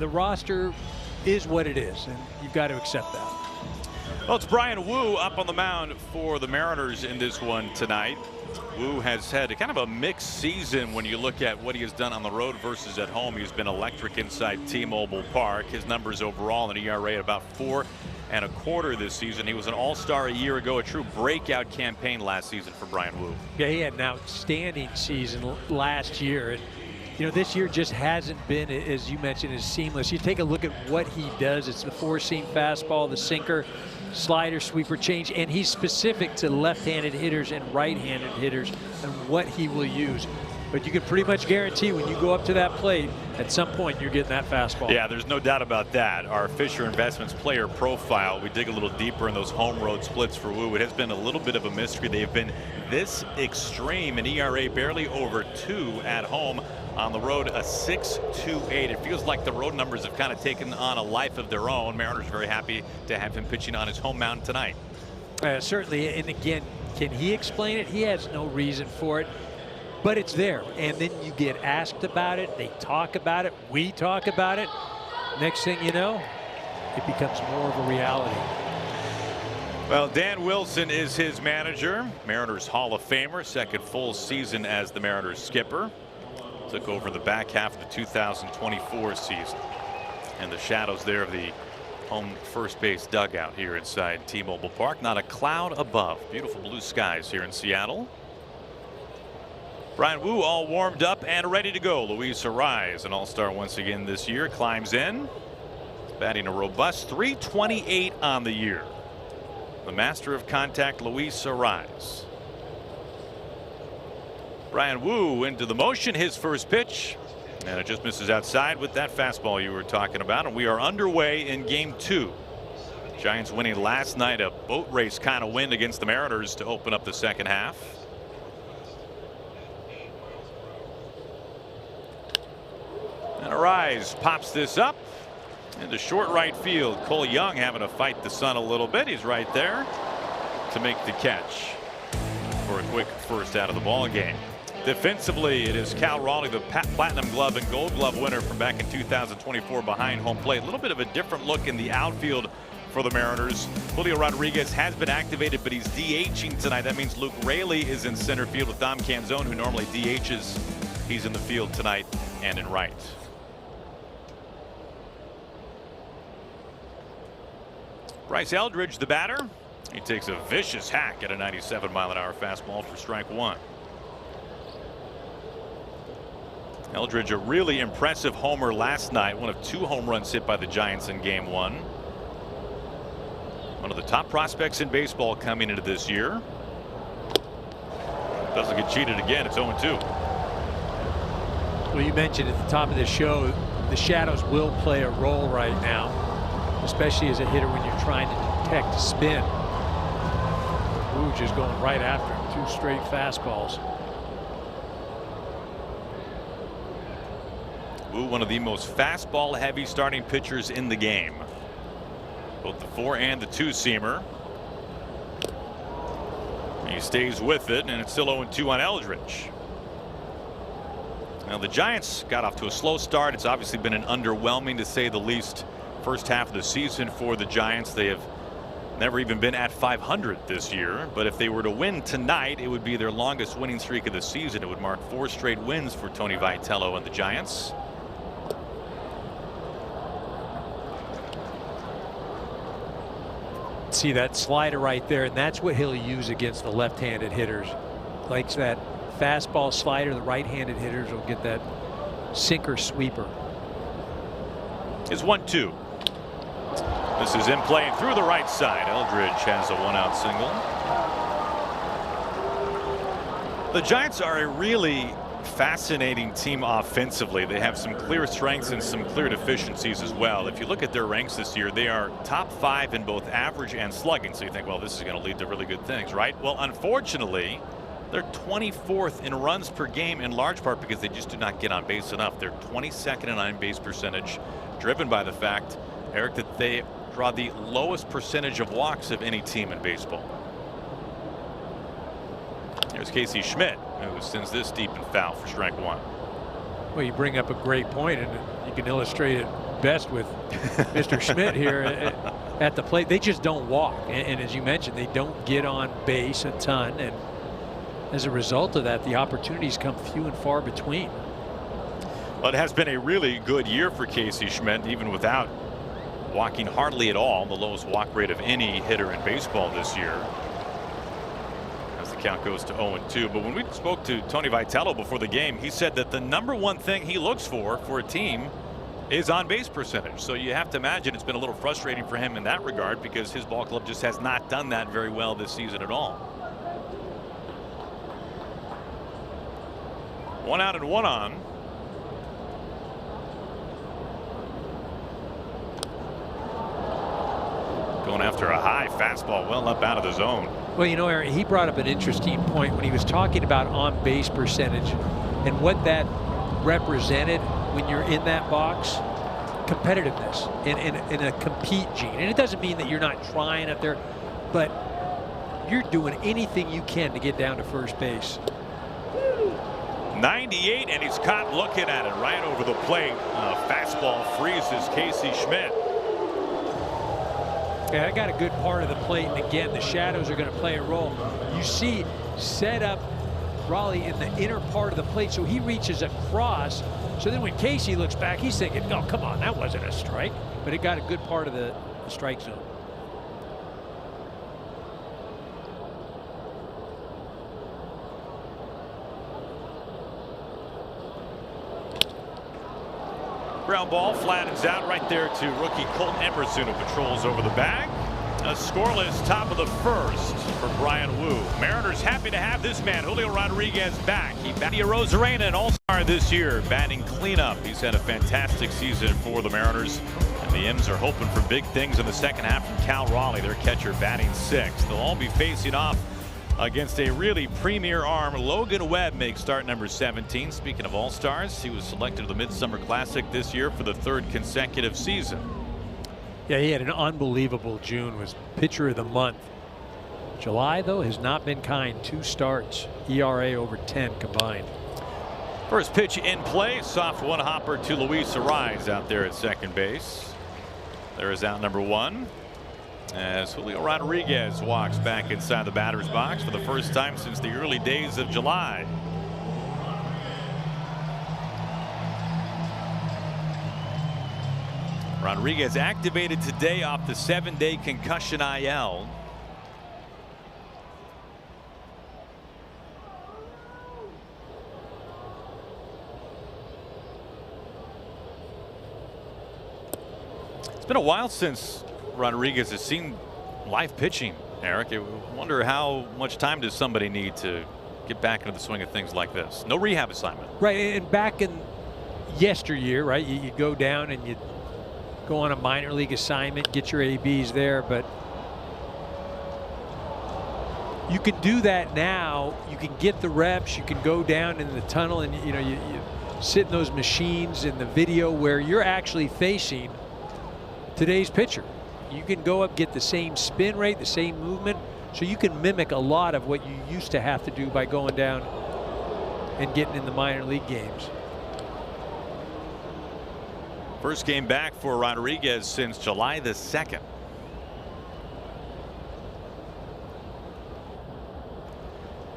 the roster is what it is, and you've got to accept that. Well, it's Bryan Woo up on the mound for the Mariners in this one tonight. Woo has had kind of a mixed season when you look at what he has done on the road versus at home. He's been electric inside T-Mobile Park. His numbers overall in an ERA at about 4.25 this season. He was an all-star a year ago, a true breakout campaign last season for Bryan Woo. Yeah, he had an outstanding season last year. And, you know, this year just hasn't been, as you mentioned, as seamless. You take a look at what he does. It's the four-seam fastball, the sinker, slider, sweeper, change, and he's specific to left-handed hitters and right-handed hitters and what he will use. But you can pretty much guarantee when you go up to that plate, at some point you're getting that fastball. Yeah, there's no doubt about that. Our Fisher Investments player profile, we dig a little deeper in those home road splits for Woo. It has been a little bit of a mystery. They've been this extreme, an ERA barely over 2 at home. On the road, a 6.28. It feels like the road numbers have kind of taken on a life of their own. Mariners very happy to have him pitching on his home mound tonight. Certainly, and again, can he explain it? He has no reason for it, but it's there. And then you get asked about it. They talk about it. We talk about it. Next thing you know, it becomes more of a reality. Well, Dan Wilson is his manager. Mariners Hall of Famer, second full season as the Mariners skipper. Took over the back half of the 2024 season. And the shadows there of the home first base dugout here inside T-Mobile Park. Not a cloud above. Beautiful blue skies here in Seattle. Bryan Woo all warmed up and ready to go. Luis Arraez, an all-star once again this year, climbs in. Batting a robust .328 on the year. The master of contact, Luis Arraez. Bryan Woo into the motion, his first pitch, and it just misses outside with that fastball you were talking about. And we are underway in game 2. Giants winning last night, a boat race kind of win against the Mariners to open up the second half. And Arraez pops this up into short right field. Cole Young having to fight the sun a little bit. He's right there to make the catch for a quick first out of the ball game. Defensively, it is Cal Raleigh, the Platinum Glove and Gold Glove winner from back in 2024 behind home plate. A little bit of a different look in the outfield for the Mariners. Julio Rodriguez has been activated, but he's DHing tonight. That means Luke Raley is in center field with Dom Canzone, who normally DHs. He's in the field tonight and in right. Bryce Eldridge, the batter. He takes a vicious hack at a 97-mile-an-hour fastball for strike 1. Eldridge, a really impressive homer last night, one of 2 home runs hit by the Giants in game 1. One of the top prospects in baseball coming into this year. Doesn't get cheated again. It's 0-2. Well, you mentioned at the top of the show, the shadows will play a role right now, especially as a hitter when you're trying to detect spin. Woo just going right after him, 2 straight fastballs. Woo, one of the most fastball heavy starting pitchers in the game. Both the 4 and the 2-seamer. He stays with it, and it's still 0-2 on Eldridge. Now the Giants got off to a slow start. It's obviously been an underwhelming, to say the least, first half of the season for the Giants. They have never even been at 500 this year, but if they were to win tonight, it would be their longest winning streak of the season. It would mark 4 straight wins for Tony Vitello and the Giants. See that slider right there, and that's what he'll use against the left-handed hitters. Likes that fastball slider. The right-handed hitters will get that sinker sweeper. It's 1-2. This is in play and through the right side. Eldridge has a 1-out single. The Giants are a really fascinating team offensively. They have some clear strengths and some clear deficiencies as well. If you look at their ranks this year, they are top 5 in both average and slugging. So you think, well, this is going to lead to really good things, right? Well, unfortunately, they're 24th in runs per game, in large part because they just do not get on base enough. They're 22nd in on-base percentage, driven by the fact, Eric, that they draw the lowest percentage of walks of any team in baseball. Here's Casey Schmidt, who sends this deep and foul for strike 1. Well, you bring up a great point, and you can illustrate it best with Mr. Schmidt here at the plate. They just don't walk. And as you mentioned, they don't get on base a ton. And as a result of that, the opportunities come few and far between. Well, it has been a really good year for Casey Schmidt, even without walking hardly at all. The lowest walk rate of any hitter in baseball this year, as the count goes to 0-2. But when we spoke to Tony Vitello before the game, he said that the #1 thing he looks for a team is on base percentage. So you have to imagine it's been a little frustrating for him in that regard, because his ball club just has not done that very well this season at all. 1 out and 1 on. Going after a high fastball well up out of the zone. Well, you know, Aaron, he brought up an interesting point when he was talking about on base percentage and what that represented when you're in that box. Competitiveness and a compete gene. And it doesn't mean that you're not trying up there, but you're doing anything you can to get down to first base. 98, and he's caught looking at it right over the plate. Fastball freezes Casey Schmidt. Yeah, I got a good part of the plate, and again, the shadows are going to play a role. You see, set up Raleigh in the inner part of the plate, so he reaches across. So then when Casey looks back, he's thinking, "No, come on, that wasn't a strike," but it got a good part of the strike zone. Ground ball flattens out right there to rookie Colt Emerson, who patrols over the bag. A scoreless top of the first for Brian Wu. Mariners happy to have this man, Julio Rodriguez, back. He batted Rosarena, an all-star this year, batting cleanup. He's had a fantastic season for the Mariners. And the M's are hoping for big things in the second half from Cal Raleigh, their catcher, batting 6th. They'll all be facing off against a really premier arm. Logan Webb makes start number 17. Speaking of all-stars, he was selected to the Midsummer Classic this year for the 3rd consecutive season. Yeah, he had an unbelievable June, was pitcher of the month. July, though, has not been kind. 2 starts, ERA over 10 combined. First pitch in play, soft one hopper to Luis Ariz out there at second base. There is out number 1. As Julio Rodriguez walks back inside the batter's box for the first time since the early days of July. Rodriguez activated today off the 7-day concussion IL. It's been a while since Rodriguez has seen live pitching, Eric. I wonder how much time does somebody need to get back into the swing of things like this? No rehab assignment. Right, and back in yesteryear, right, you go down and you go on a minor league assignment, get your ABs there, but you can do that now. You can get the reps, you can go down in the tunnel, and you know, you sit in those machines in the video where you're actually facing today's pitcher. You can go up, get the same spin rate, the same movement, so you can mimic a lot of what you used to have to do by going down and getting in the minor league games. First game back for Rodriguez since July the 2nd.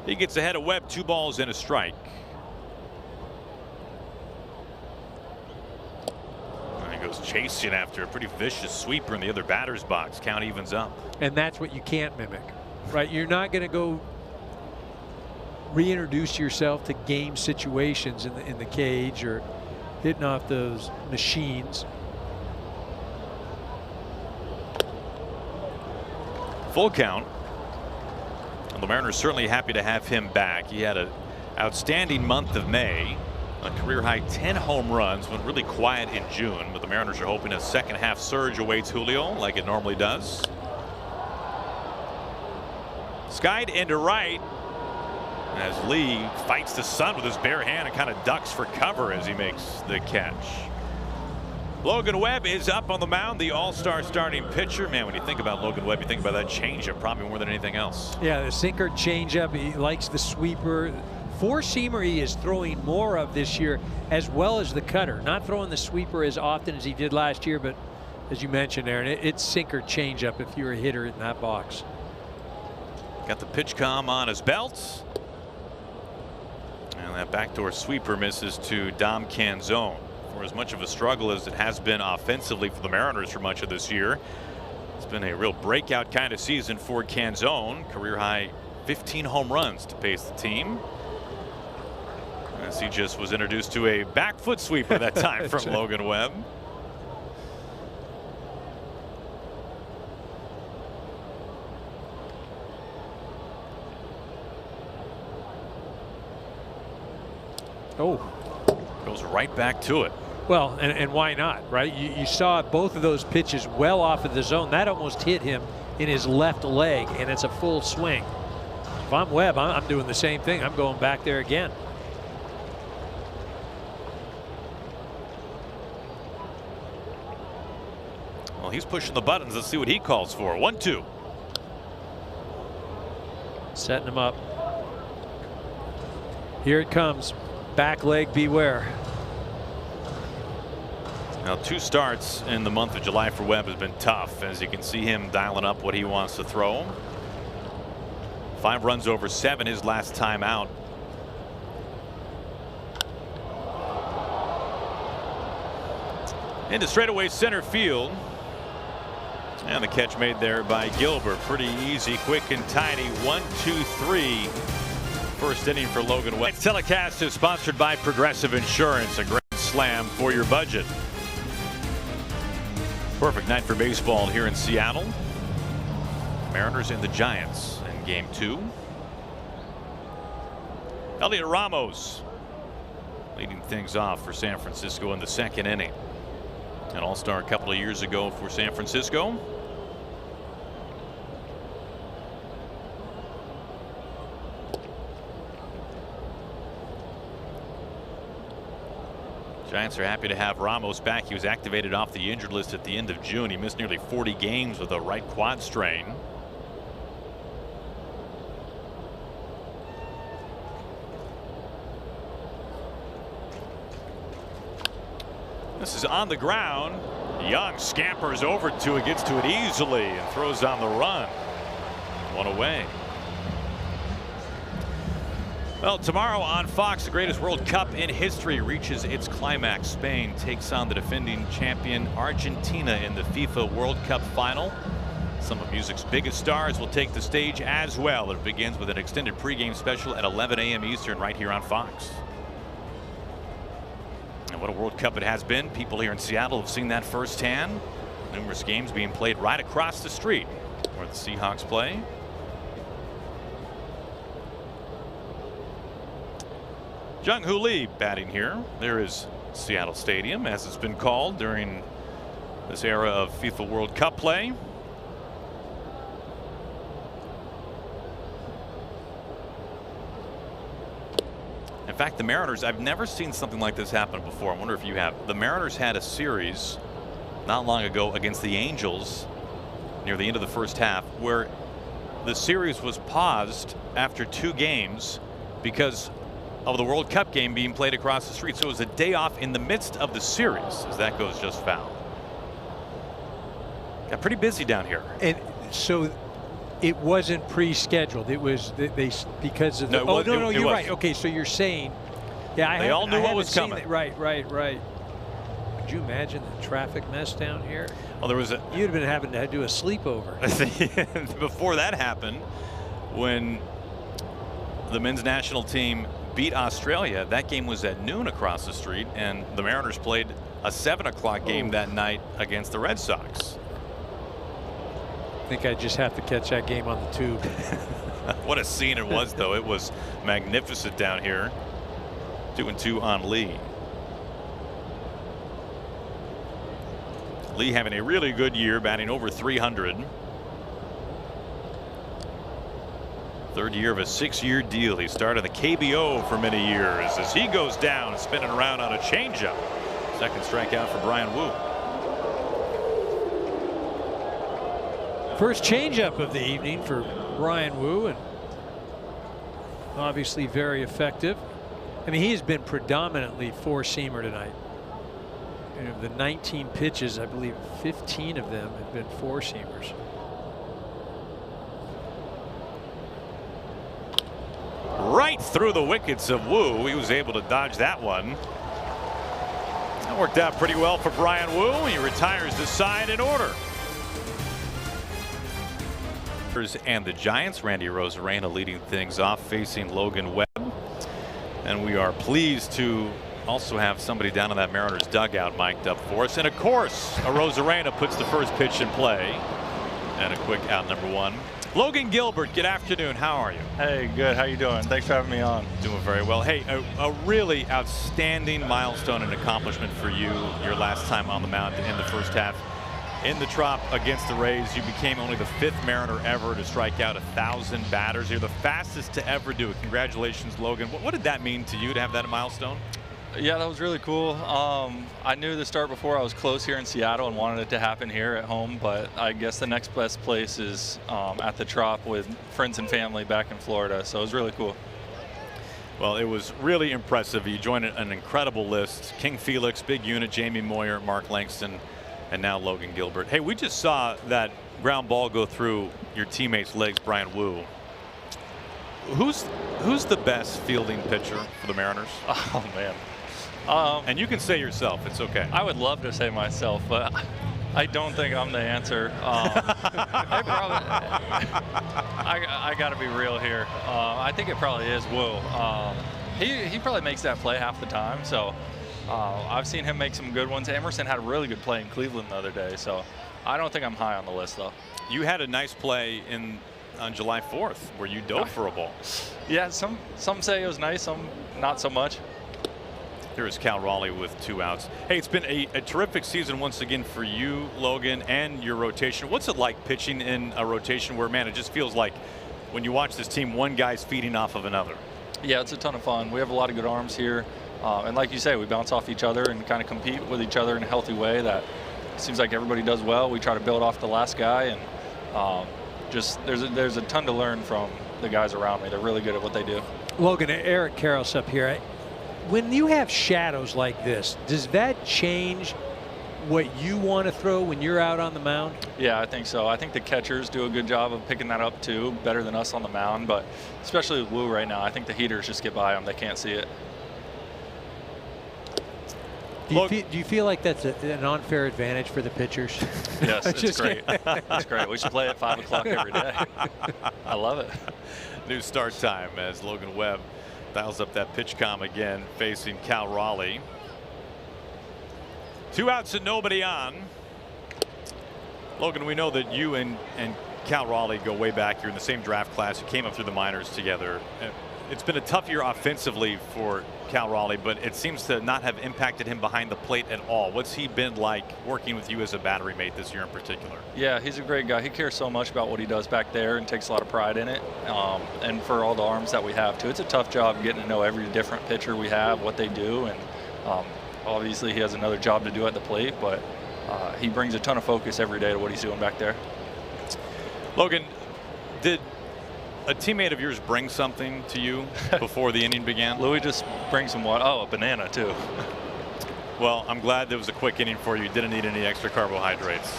He gets ahead of Webb, 2 balls and a strike. Goes chasing after a pretty vicious sweeper in the other batter's box. Count evens up. And that's what you can't mimic, right? You're not going to go reintroduce yourself to game situations in the cage or hitting off those machines. Full count. And the Mariners certainly happy to have him back. He had an outstanding month of May. A career high 10 home runs, went really quiet in June, but the Mariners are hoping a second half surge awaits Julio like it normally does. Skied into right as Lee fights the sun with his bare hand and kind of ducks for cover as he makes the catch. Logan Webb is up on the mound, the all-star starting pitcher. Man, when you think about Logan Webb, you think about that changeup probably more than anything else. Yeah, the sinker changeup. He likes the sweeper, four-seamer he is throwing more of this year, as well as the cutter. Not throwing the sweeper as often as he did last year, but as you mentioned, Aaron, it's sinker changeup if you're a hitter in that box. Got the pitch comm on his belt. And that backdoor sweeper misses to Dom Canzone. For as much of a struggle as it has been offensively for the Mariners for much of this year, it's been a real breakout kind of season for Canzone. Career high 15 home runs to pace the team, as he just was introduced to a back foot sweeper that time from Logan Webb. Oh, goes right back to it. Well, and why not, right? You saw both of those pitches well off of the zone. That almost hit him in his left leg, and it's a full swing. If I'm Webb, I'm doing the same thing. I'm going back there again. Well, he's pushing the buttons. Let's see what he calls for. 1-2. Setting him up. Here it comes. Back leg beware. Now, 2 starts in the month of July for Webb has been tough, as you can see him dialing up what he wants to throw. 5 runs over 7 his last time out. Into straightaway center field. And the catch made there by Gilbert. Pretty easy, quick and tidy. 1-2-3. First inning for Logan Webb. Telecast is sponsored by Progressive Insurance, a grand slam for your budget. Perfect night for baseball here in Seattle. Mariners and the Giants in game 2. Elliot Ramos leading things off for San Francisco in the second inning. An all-star a couple of years ago for San Francisco. Giants are happy to have Ramos back. He was activated off the injured list at the end of June. He missed nearly 40 games with a right quad strain. This is on the ground. Young scampers over to it, gets to it easily, and throws on the run. 1 away. Well, tomorrow on Fox, the greatest World Cup in history reaches its climax. Spain takes on the defending champion Argentina in the FIFA World Cup final. Some of music's biggest stars will take the stage as well. It begins with an extended pregame special at 11 a.m. Eastern right here on Fox. And what a World Cup it has been. People here in Seattle have seen that firsthand. Numerous games being played right across the street where the Seahawks play. Jung-Hoo Lee batting here. There is Seattle Stadium, as it's been called during this era of FIFA World Cup play. In fact, the Mariners, I've never seen something like this happen before. I wonder if you have. The Mariners had a series not long ago against the Angels near the end of the first half, where the series was paused after 2 games because of the World Cup game being played across the street. So it was a day off in the midst of the series, as that goes just foul. Got pretty busy down here. And so it wasn't pre-scheduled. It was they because of the, no, you're right. Okay, so you're saying, yeah, they all knew what was coming. Right. Could you imagine the traffic mess down here? Well, there was a. You'd have been having to do a sleepover. Before that happened, when the men's national team beat Australia, that game was at noon across the street, and the Mariners played a 7 o'clock game that night against the Red Sox. I think I just have to catch that game on the tube. What a scene it was, though. It was magnificent down here. 2-2 on Lee. Lee having a really good year, batting over 300. 3rd year of a 6-year deal. He started the KBO for many years as he goes down, spinning around on a changeup. Second strikeout for Brian Wu. First changeup of the evening for Brian Wu, and obviously very effective. I mean, he has been predominantly four-seamer tonight. And of the 19 pitches, I believe 15 of them have been four-seamers. Right through the wickets of Wu. He was able to dodge that one. That worked out pretty well for Brian Wu. He retires the side in order. And the Giants, Randy Rosarena leading things off, facing Logan Webb. And we are pleased to also have somebody down in that Mariners dugout mic'd up for us. And of course, a Rosarena puts the first pitch in play. And a quick out, number one. Logan Gilbert, good afternoon. How are you? Hey, good. How you doing? Thanks for having me on. Doing very well. Hey, a really outstanding milestone and accomplishment for you. Your last time on the mound in the first half. In the Trop against the Rays, you became only the 5th Mariner ever to strike out 1,000 batters. You're the fastest to ever do it. Congratulations, Logan. What did that mean to you to have that milestone? Yeah, that was really cool. I knew the start before I was close here in Seattle and wanted it to happen here at home, but I guess the next best place is at the Trop with friends and family back in Florida, so it was really cool. Well, it was really impressive. You joined an incredible list. King Felix, Big Unit, Jamie Moyer, Mark Langston, and now Logan Gilbert. Hey, we just saw that ground ball go through your teammate's legs, Brian Wu. Who's the best fielding pitcher for the Mariners? Oh, man. And you can say yourself, it's okay. I would love to say myself, but I don't think I'm the answer. I got to be real here. I think it probably is Wu. He probably makes that play half the time, so I've seen him make some good ones. Emerson had a really good play in Cleveland the other day, so I don't think I'm high on the list, though. You had a nice play on July 4th where you dove for a ball. Yeah, some say it was nice, some not so much. Here is Cal Raleigh with 2 outs. Hey, it's been a terrific season once again for you, Logan, and your rotation. What's it like pitching in a rotation where, man, it just feels like when you watch this team, one guy's feeding off of another? Yeah, it's a ton of fun. We have a lot of good arms here. And like you say, we bounce off each other and kind of compete with each other in a healthy way that seems like everybody does well. We try to build off the last guy, and just there's a ton to learn from the guys around me. They're really good at what they do. Logan, Eric Karros up here. When you have shadows like this, does that change what you want to throw when you're out on the mound? Yeah, I think so. I think the catchers do a good job of picking that up too, better than us on the mound. But especially with Wu right now, I think the heaters just get by them. They can't see it. Do you feel like that's an unfair advantage for the pitchers? Yes, it's great. It's great. We should play at 5 o'clock every day. I love it. New start time as Logan Webb dials up that pitch com again, facing Cal Raleigh. 2 outs and nobody on. Logan, we know that you and Cal Raleigh go way back. You're in the same draft class. You came up through the minors together. It's been a tough year offensively for Cal Raleigh, but it seems to not have impacted him behind the plate at all. What's he been like working with you as a battery mate this year in particular? Yeah, he's a great guy. He cares so much about what he does back there and takes a lot of pride in it. And for all the arms that we have too, it's a tough job getting to know every different pitcher we have, what they do, and obviously he has another job to do at the plate, but he brings a ton of focus every day to what he's doing back there. Logan, did a teammate of yours bring something to you before the inning began? Louis just brings some water. Oh, a banana too. Well, I'm glad there was a quick inning for you. You didn't need any extra carbohydrates.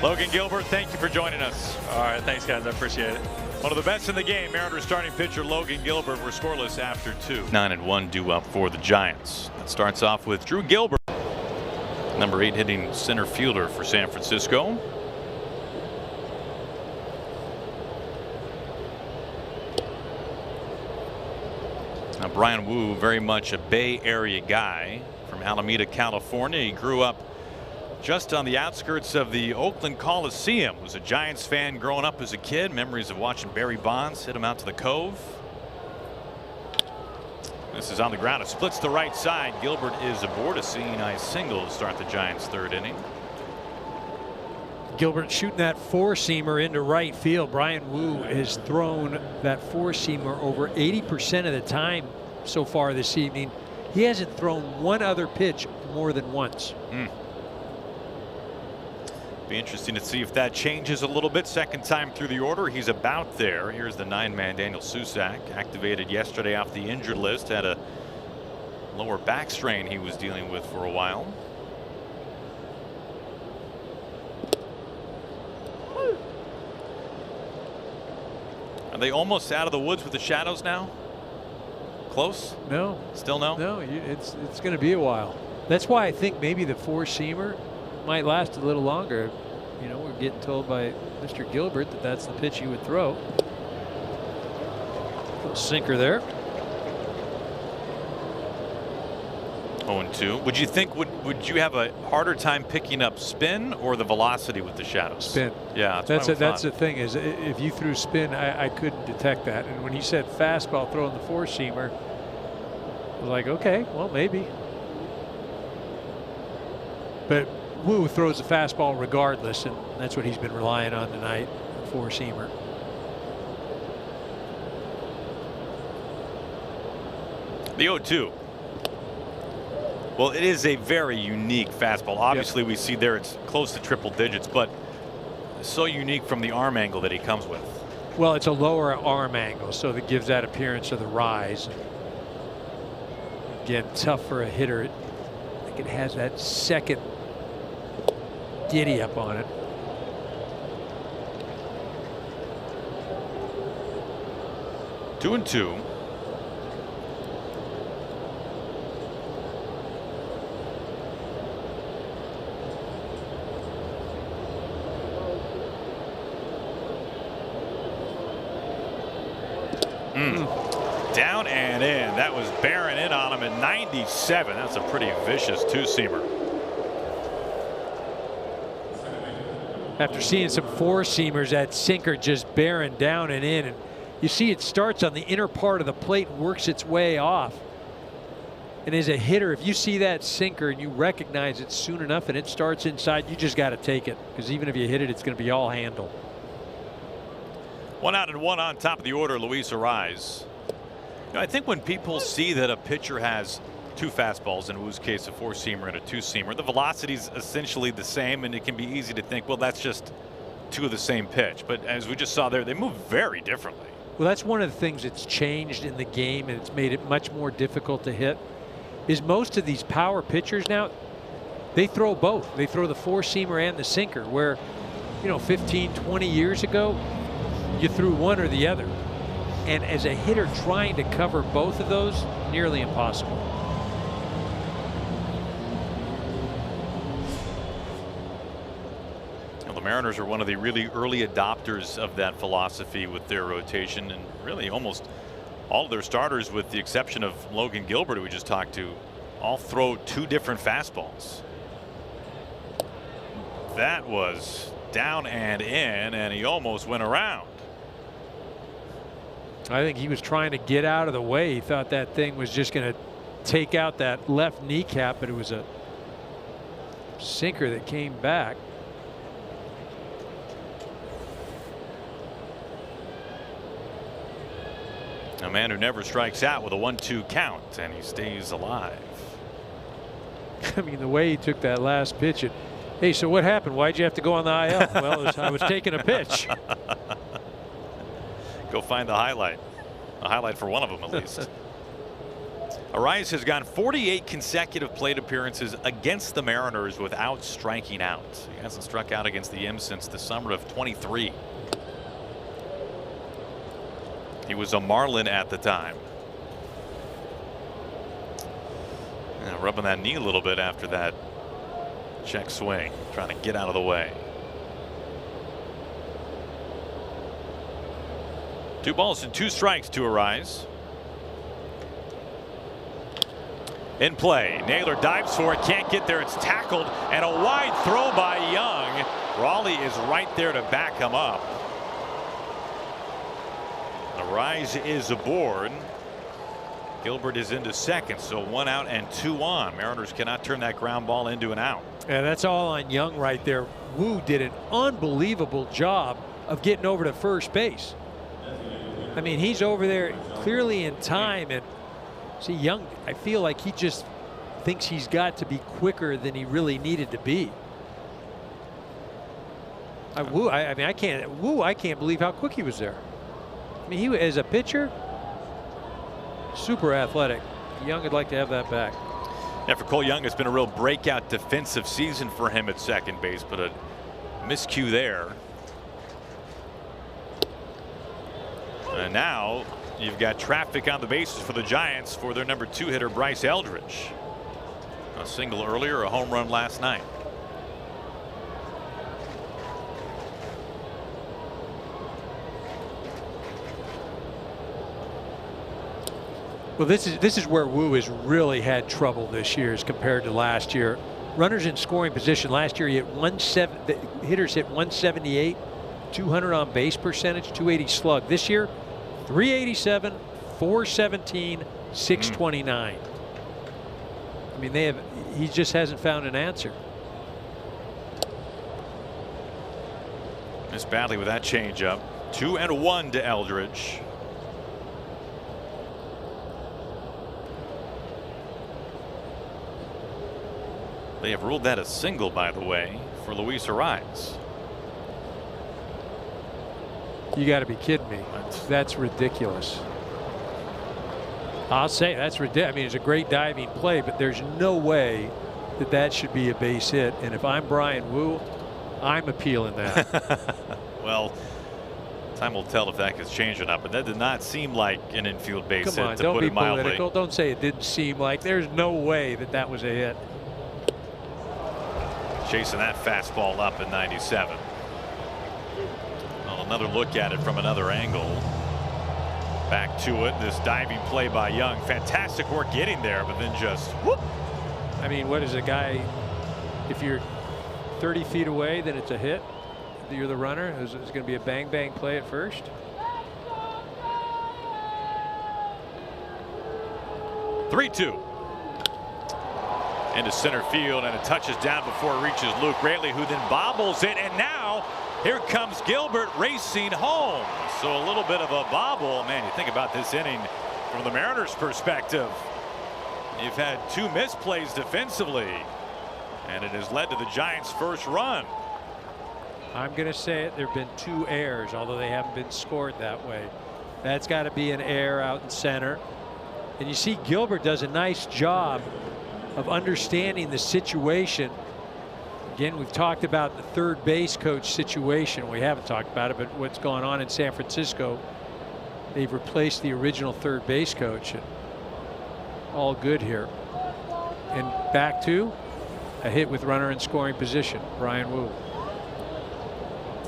Logan Gilbert, thank you for joining us. All right, thanks guys, I appreciate it. One of the best in the game, Mariners starting pitcher Logan Gilbert. We're scoreless after 2. 9-1 due up for the Giants. It starts off with Drew Gilbert, number 8 hitting center fielder for San Francisco. Now, Brian Wu, very much a Bay Area guy from Alameda, California. He grew up just on the outskirts of the Oakland Coliseum. Was a Giants fan growing up as a kid. Memories of watching Barry Bonds hit him out to the Cove. This is on the ground. It splits the right side. Gilbert is aboard a seeing eye single to start the Giants' 3rd inning. Gilbert shooting that four-seamer into right field. Brian Wu has thrown that four-seamer over 80% of the time so far this evening. He hasn't thrown one other pitch more than once. Be interesting to see if that changes a little bit. Second time through the order, he's about there. Here's the 9-man Daniel Susac, activated yesterday off the injured list. Had a lower back strain he was dealing with for a while. Are they almost out of the woods with the shadows now? Close? No. Still no? No, it's going to be a while. That's why I think maybe the four-seamer might last a little longer. You know, we're getting told by Mr. Gilbert that that's the pitch he would throw. Little sinker there. 0-2. Would you think would you have a harder time picking up spin or the velocity with the shadows? Spin. Yeah, that's the thing is if you threw spin, I couldn't detect that. And when he said fastball throwing the four-seamer, I was like, okay, well maybe. But Wu throws the fastball regardless, and that's what he's been relying on tonight, the four-seamer. The 0-2. Well, it is a very unique fastball. Obviously, we see there it's close to triple digits, but so unique from the arm angle that he comes with. Well, it's a lower arm angle, so that gives that appearance of the rise. Again, tough for a hitter. I think it has that second giddy up on it. Two and two. Down and in. That was bearing in on him at 97. That's a pretty vicious two-seamer. After seeing some four-seamers, that sinker just bearing down and in. And you see it starts on the inner part of the plate and works its way off. And as a hitter, if you see that sinker and you recognize it soon enough and it starts inside, you just got to take it. Because even if you hit it, it's going to be all handle. 1 out and 1 on top of the order, Luis Arraez. You know, I think when people see that a pitcher has two fastballs, in Wu's case a four-seamer and a two-seamer, the velocity is essentially the same, and it can be easy to think, well, that's just two of the same pitch. But as we just saw there, they move very differently. Well, that's one of the things that's changed in the game, and it's made it much more difficult to hit, is most of these power pitchers now, they throw both. They throw the four-seamer and the sinker, where, you know, 15, 20 years ago, you threw one or the other. And as a hitter trying to cover both of those, nearly impossible. Well, the Mariners are one of the really early adopters of that philosophy with their rotation, and really almost all of their starters, with the exception of Logan Gilbert, who we just talked to, all throw two different fastballs. That was down and in, and he almost went around. I think he was trying to get out of the way. He thought that thing was just going to take out that left kneecap, but it was a sinker that came back. A man who never strikes out with a 1-2 count, and he stays alive. I mean, the way he took that last pitch. Hey, so what happened? Why'd you have to go on the IL? Well, I was taking a pitch. Go find the highlight. A highlight for one of them, at least. Arraez has gone 48 consecutive plate appearances against the Mariners without striking out. He hasn't struck out against the M's since the summer of 23. He was a Marlin at the time. And rubbing that knee a little bit after that check swing, trying to get out of the way. 2 balls and 2 strikes to Arraez. In play, Naylor dives for it, can't get there, it's tackled, and a wide throw by Young. Raleigh is right there to back him up. Arraez is aboard. Gilbert is into second, so 1 out and 2 on. Mariners cannot turn that ground ball into an out. Yeah, that's all on Young right there. Wu did an unbelievable job of getting over to first base. I mean, he's over there clearly in time, and see, Young, I feel like he just thinks he's got to be quicker than he really needed to be. Wu, I mean, I can't believe how quick he was there. I mean, he as a pitcher, super athletic. Young would like to have that back. Yeah, for Cole Young, it's been a real breakout defensive season for him at second base, but a miscue there. And now you've got traffic on the bases for the Giants for their number 2 hitter, Bryce Eldridge. A single earlier, a home run last night. Well, this is where Wu has really had trouble this year as compared to last year. Runners in scoring position last year, the hitters hit 178, 200 on base percentage, 280 slug. This year, 387, 417, 629. I mean, he just hasn't found an answer. Missed badly with that changeup. 2-1 to Eldridge. They have ruled that a single, by the way, for Luis Ariz. You got to be kidding me. That's ridiculous. I'll say that's ridiculous. I mean, it's a great diving play, but there's no way that should be a base hit. And if I'm Brian Wu, I'm appealing that. Well, time will tell if that gets changed or not, but that did not seem like an infield base hit, Come on, to don't put be it mildly. political. Don't say it didn't seem like. There's no way that was a hit. Chasing that fastball up in 97. Well, another look at it from another angle. Back to it. This diving play by Young. Fantastic work getting there, but then just whoop. I mean, what is a guy? If you're 30 feet away, then it's a hit. You're the runner. It's going to be a bang bang play at first. Three-two. Into center field, and it touches down before it reaches Luke Raley, who then bobbles it, and now here comes Gilbert racing home. So a little bit of a bobble. Man, you think about this inning from the Mariners' perspective. You've had 2 misplays defensively, and it has led to the Giants' first run. I'm going to say it. There have been 2 errors, although they haven't been scored that way. That's got to be an error out in center. And you see Gilbert does a nice job of understanding the situation. Again, we've talked about the third base coach situation. We haven't talked about it, but what's going on in San Francisco. They've replaced the original third base coach. And all good here. And back to a hit with runner in scoring position. Brian Wu.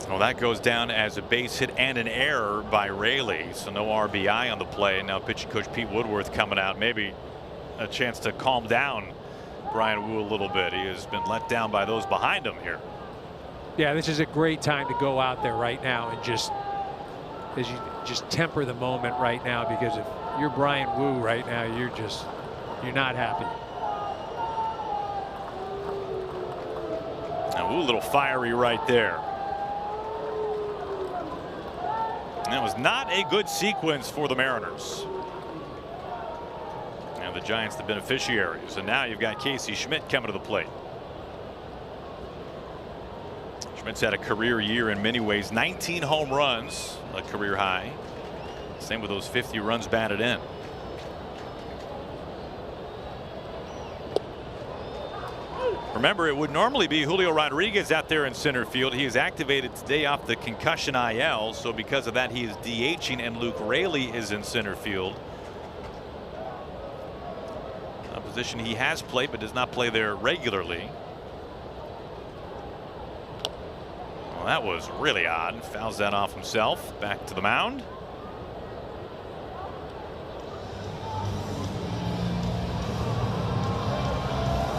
Well, that goes down as a base hit and an error by Raley. So no RBI on the play. And now pitching coach Pete Woodworth coming out. Maybe a chance to calm down Brian Wu a little bit. He has been let down by those behind him here. Yeah, this is a great time to go out there right now and just temper the moment right now, because if you're Brian Wu right now, you're not happy. Now Wu a little fiery right there. And that was not a good sequence for the Mariners. And the Giants the beneficiaries. And now you've got Casey Schmidt coming to the plate. Schmidt's had a career year in many ways. 19 home runs, a career high. Same with those 50 runs batted in. Remember, it would normally be Julio Rodriguez out there in center field. He is activated today off the concussion IL, so because of that he is DHing, and Luke Raley is in center field. A position he has played but does not play there regularly. Well, that was really odd. Fouls that off himself. Back to the mound.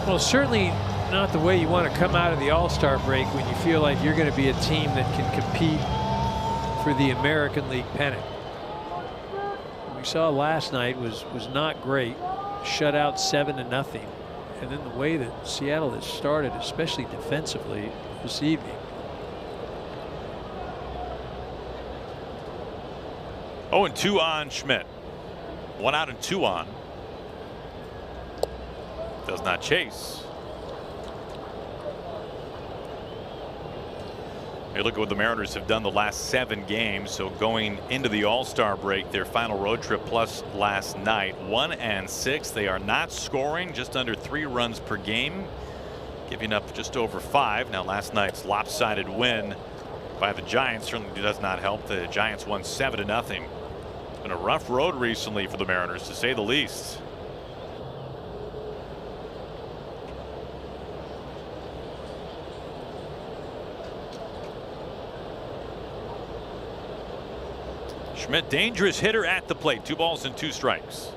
Well, certainly not the way you want to come out of the All-Star break when you feel like you're going to be a team that can compete for the American League pennant. What we saw last night was not great. Shut out 7-0. And then the way that Seattle has started, especially defensively this evening. 0-2 on Schmidt. 1 out and 2 on. Does not chase. Hey, look at what the Mariners have done the last 7 games. So going into the All-Star break, their final road trip plus last night, 1-6. They are not scoring, just under 3 runs per game, giving up just over 5. Now last night's lopsided win by the Giants certainly does not help. The Giants won 7-0. It's been a rough road recently for the Mariners, to say the least. Schmidt, dangerous hitter at the plate. 2 balls and 2 strikes.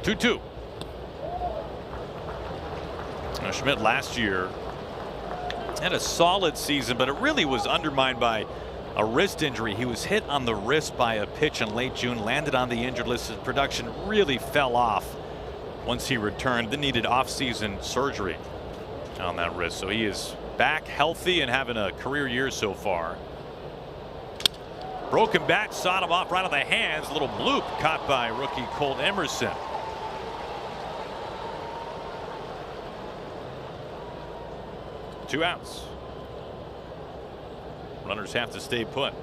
Two. Now Schmidt last year had a solid season, but it really was undermined by a wrist injury. He was hit on the wrist by a pitch in late June, landed on the injured list. His production really fell off once he returned, then needed off-season surgery on that wrist. So he is back healthy and having a career year so far. Broken bat, sawed him off right on the hands. A little bloop caught by rookie Colt Emerson. Two outs. Runners have to stay put.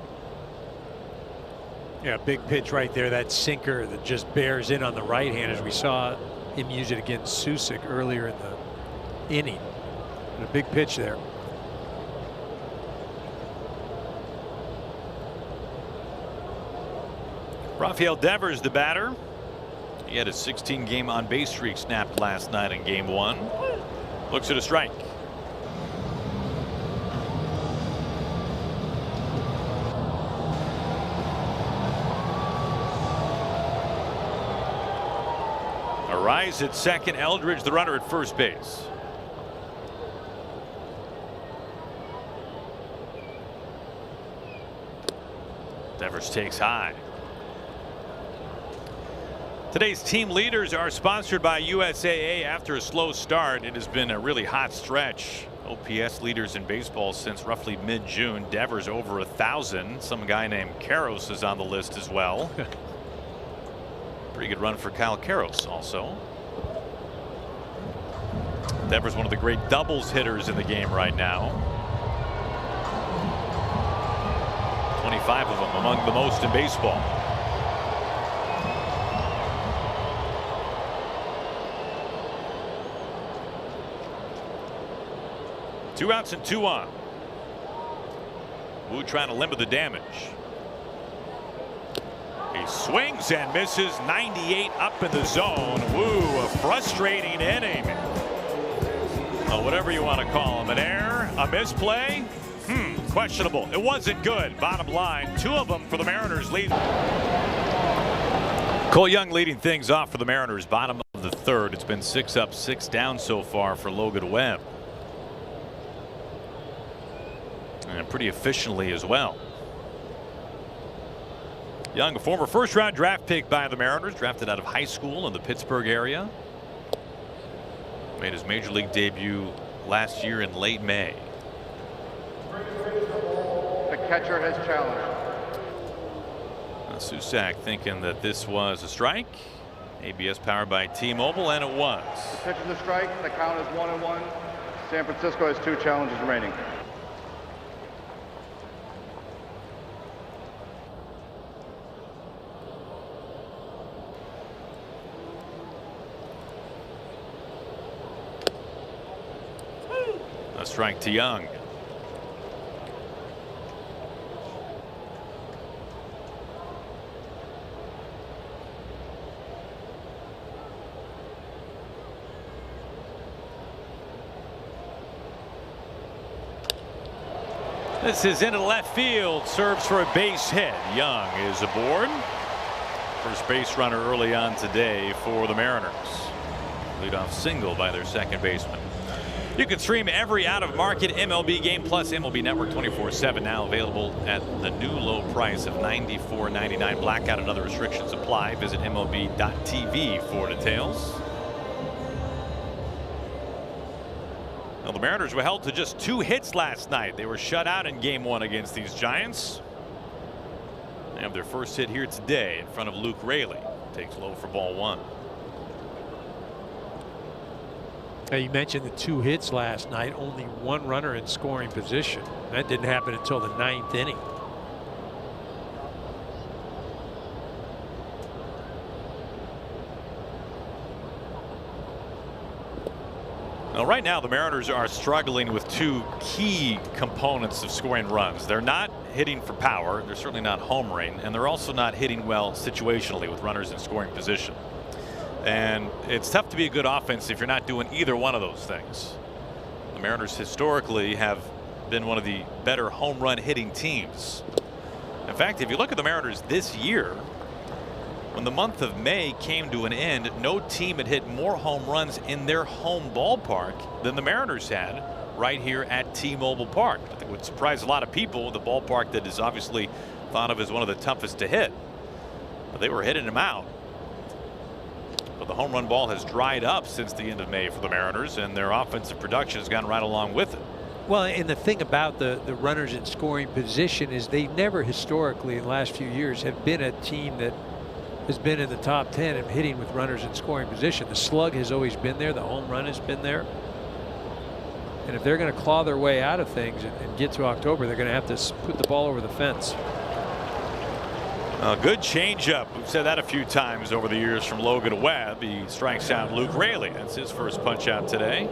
Yeah, big pitch right there. That sinker that just bears in on the right hand, as we saw him use it against Susick earlier in the inning. And a big pitch there. Rafael Devers, the batter. He had a 16-game on-base streak snapped last night in Game 1. Looks at a strike. Rise at second. Eldridge, the runner, at first base. Devers takes high. Today's team leaders are sponsored by USAA. After a slow start, it has been a really hot stretch. OPS leaders in baseball since roughly mid-June. Devers over 1,000. Some guy named Karros is on the list as well. Pretty good run for Kyle Karros also. Devers, one of the great doubles hitters in the game right now. 25 of them, among the most in baseball. Two outs and 2 on. Wu trying to limit the damage. He swings and misses. 98 up in the zone. Wu, a frustrating inning. Whatever you want to call him. An error, a misplay. Questionable. It wasn't good. Bottom line, 2 of them for the Mariners lead. Cole Young leading things off for the Mariners. Bottom of the 3rd. It's been 6 up, 6 down so far for Logan Webb. And pretty efficiently as well. Young, a former first-round draft pick by the Mariners, drafted out of high school in the Pittsburgh area. Made his major league debut last year in late May. The catcher has challenged. Susac thinking that this was a strike. ABS powered by T-Mobile, and it was. The pitch is a strike. The count is 1-1. San Francisco has 2 challenges remaining. A strike to Young. This is into left field. Serves for a base hit. Young is aboard. First base runner early on today for the Mariners. Leadoff single by their second baseman. You can stream every out-of-market MLB game plus MLB Network 24/7, now available at the new low price of $94.99. Blackout and other restrictions apply. Visit MLB.tv for details. Well, the Mariners were held to just 2 hits last night. They were shut out in Game 1 against these Giants. They have their first hit here today in front of Luke Raley. Takes low for ball 1. Now, you mentioned the 2 hits last night, only 1 runner in scoring position. That didn't happen until the 9th inning. Well, right now the Mariners are struggling with 2 key components of scoring runs. They're not hitting for power, they're certainly not homering, and they're also not hitting well situationally with runners in scoring position. And it's tough to be a good offense if you're not doing either one of those things. The Mariners historically have been one of the better home run hitting teams. In fact, if you look at the Mariners this year, when the month of May came to an end, no team had hit more home runs in their home ballpark than the Mariners had right here at T-Mobile Park. I think it would surprise a lot of people, the ballpark that is obviously thought of as one of the toughest to hit. But they were hitting them out. But the home run ball has dried up since the end of May for the Mariners, and their offensive production has gone right along with it. Well, and the thing about the runners in scoring position is they never historically in the last few years have been a team that has been in the top 10 of hitting with runners in scoring position. The slug has always been there. The home run has been there. And if they're going to claw their way out of things and get to October, they're going to have to put the ball over the fence. A good changeup. We've said that a few times over the years from Logan Webb. He strikes out Luke Raley. That's his first punch out today.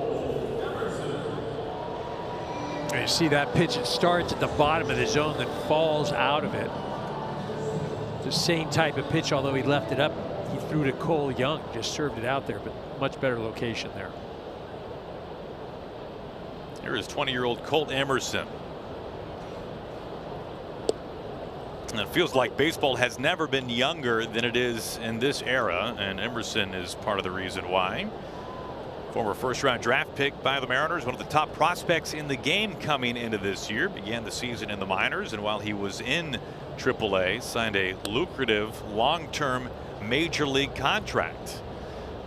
And you see that pitch, it starts at the bottom of the zone, then falls out of it. The same type of pitch, although he left it up, he threw to Cole Young, just served it out there, but much better location there. Here is 20-year-old Colt Emerson. And it feels like baseball has never been younger than it is in this era, and Emerson is part of the reason why. Former first-round draft pick by the Mariners, one of the top prospects in the game coming into this year, began the season in the minors, and while he was in AAA, signed a lucrative long-term major league contract.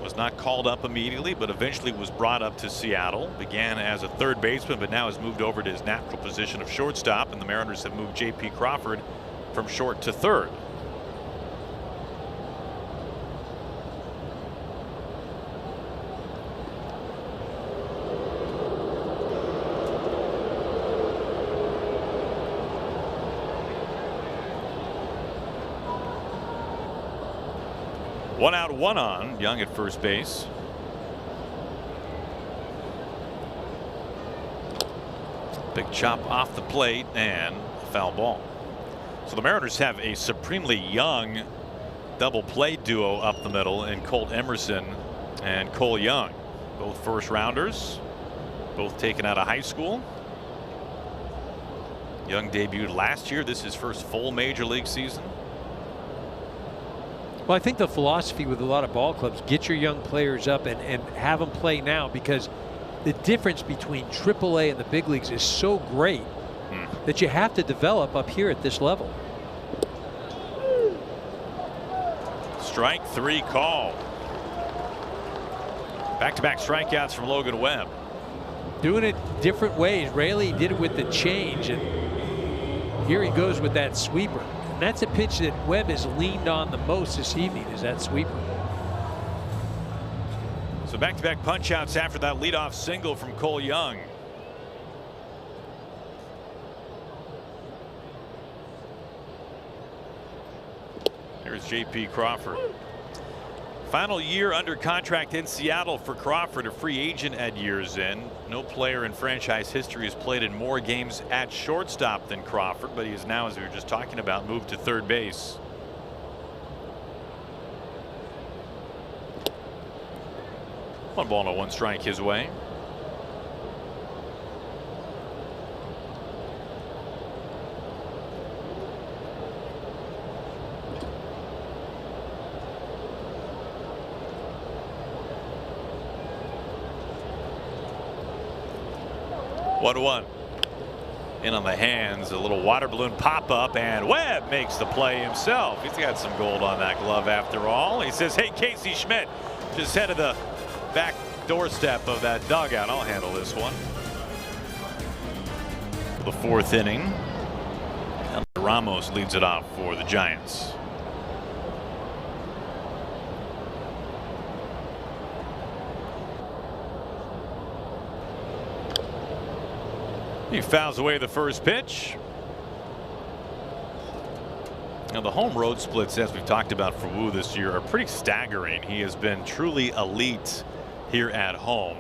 Was not called up immediately, but eventually was brought up to Seattle. Began as a third baseman, but now has moved over to his natural position of shortstop, and the Mariners have moved J.P. Crawford from short to third. One out, one on. Young at first base. Big chop off the plate and a foul ball. So the Mariners have a supremely young double play duo up the middle in Colt Emerson and Cole Young. Both first rounders, both taken out of high school. Young debuted last year. This is his first full major league season. Well, I think the philosophy with a lot of ball clubs, get your young players up and have them play now, because the difference between AAA and the big leagues is so great that you have to develop up here at this level. Strike 3 call. Back-to-back strikeouts from Logan Webb. Doing it different ways. Raley did it with the change, and here he goes with that sweeper. And that's a pitch that Webb has leaned on the most this evening, is that sweeper. So back-to-back punch-outs after that leadoff single from Cole Young. Here's J.P. Crawford. Final year under contract in Seattle for Crawford, a free agent at year's end. No player in franchise history has played in more games at shortstop than Crawford, but he is now, as we were just talking about, moved to third base. One ball and a one strike his way. One in on the hands, a little water balloon pop up, and Webb makes the play himself. He's got some gold on that glove after all. He says, hey, Casey Schmidt, just head to the back doorstep of that dugout. I'll handle this one. The fourth inning. Ramos leads it off for the Giants. He fouls away the first pitch. Now the home road splits, as we've talked about for Wu this year, are pretty staggering. He has been truly elite here at home.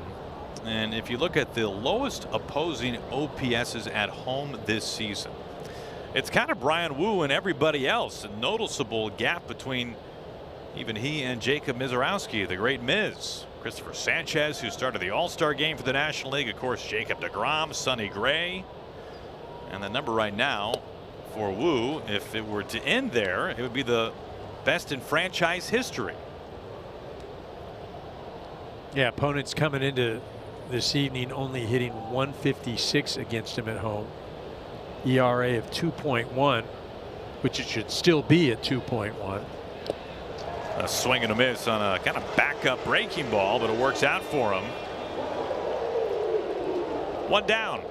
And if you look at the lowest opposing OPSs at home this season, it's kind of Brian Wu and everybody else. A noticeable gap between even he and Jacob Mizorowski, the great Miz. Christopher Sanchez, who started the All-Star game for the National League. Of course, Jacob deGrom, Sonny Gray. And the number right now for Wu, if it were to end there, it would be the best in franchise history. Yeah, opponents coming into this evening only hitting 156 against him at home. ERA of 2.1, which it should still be at 2.1. A swing and a miss on a kind of backup breaking ball, but it works out for him. One down.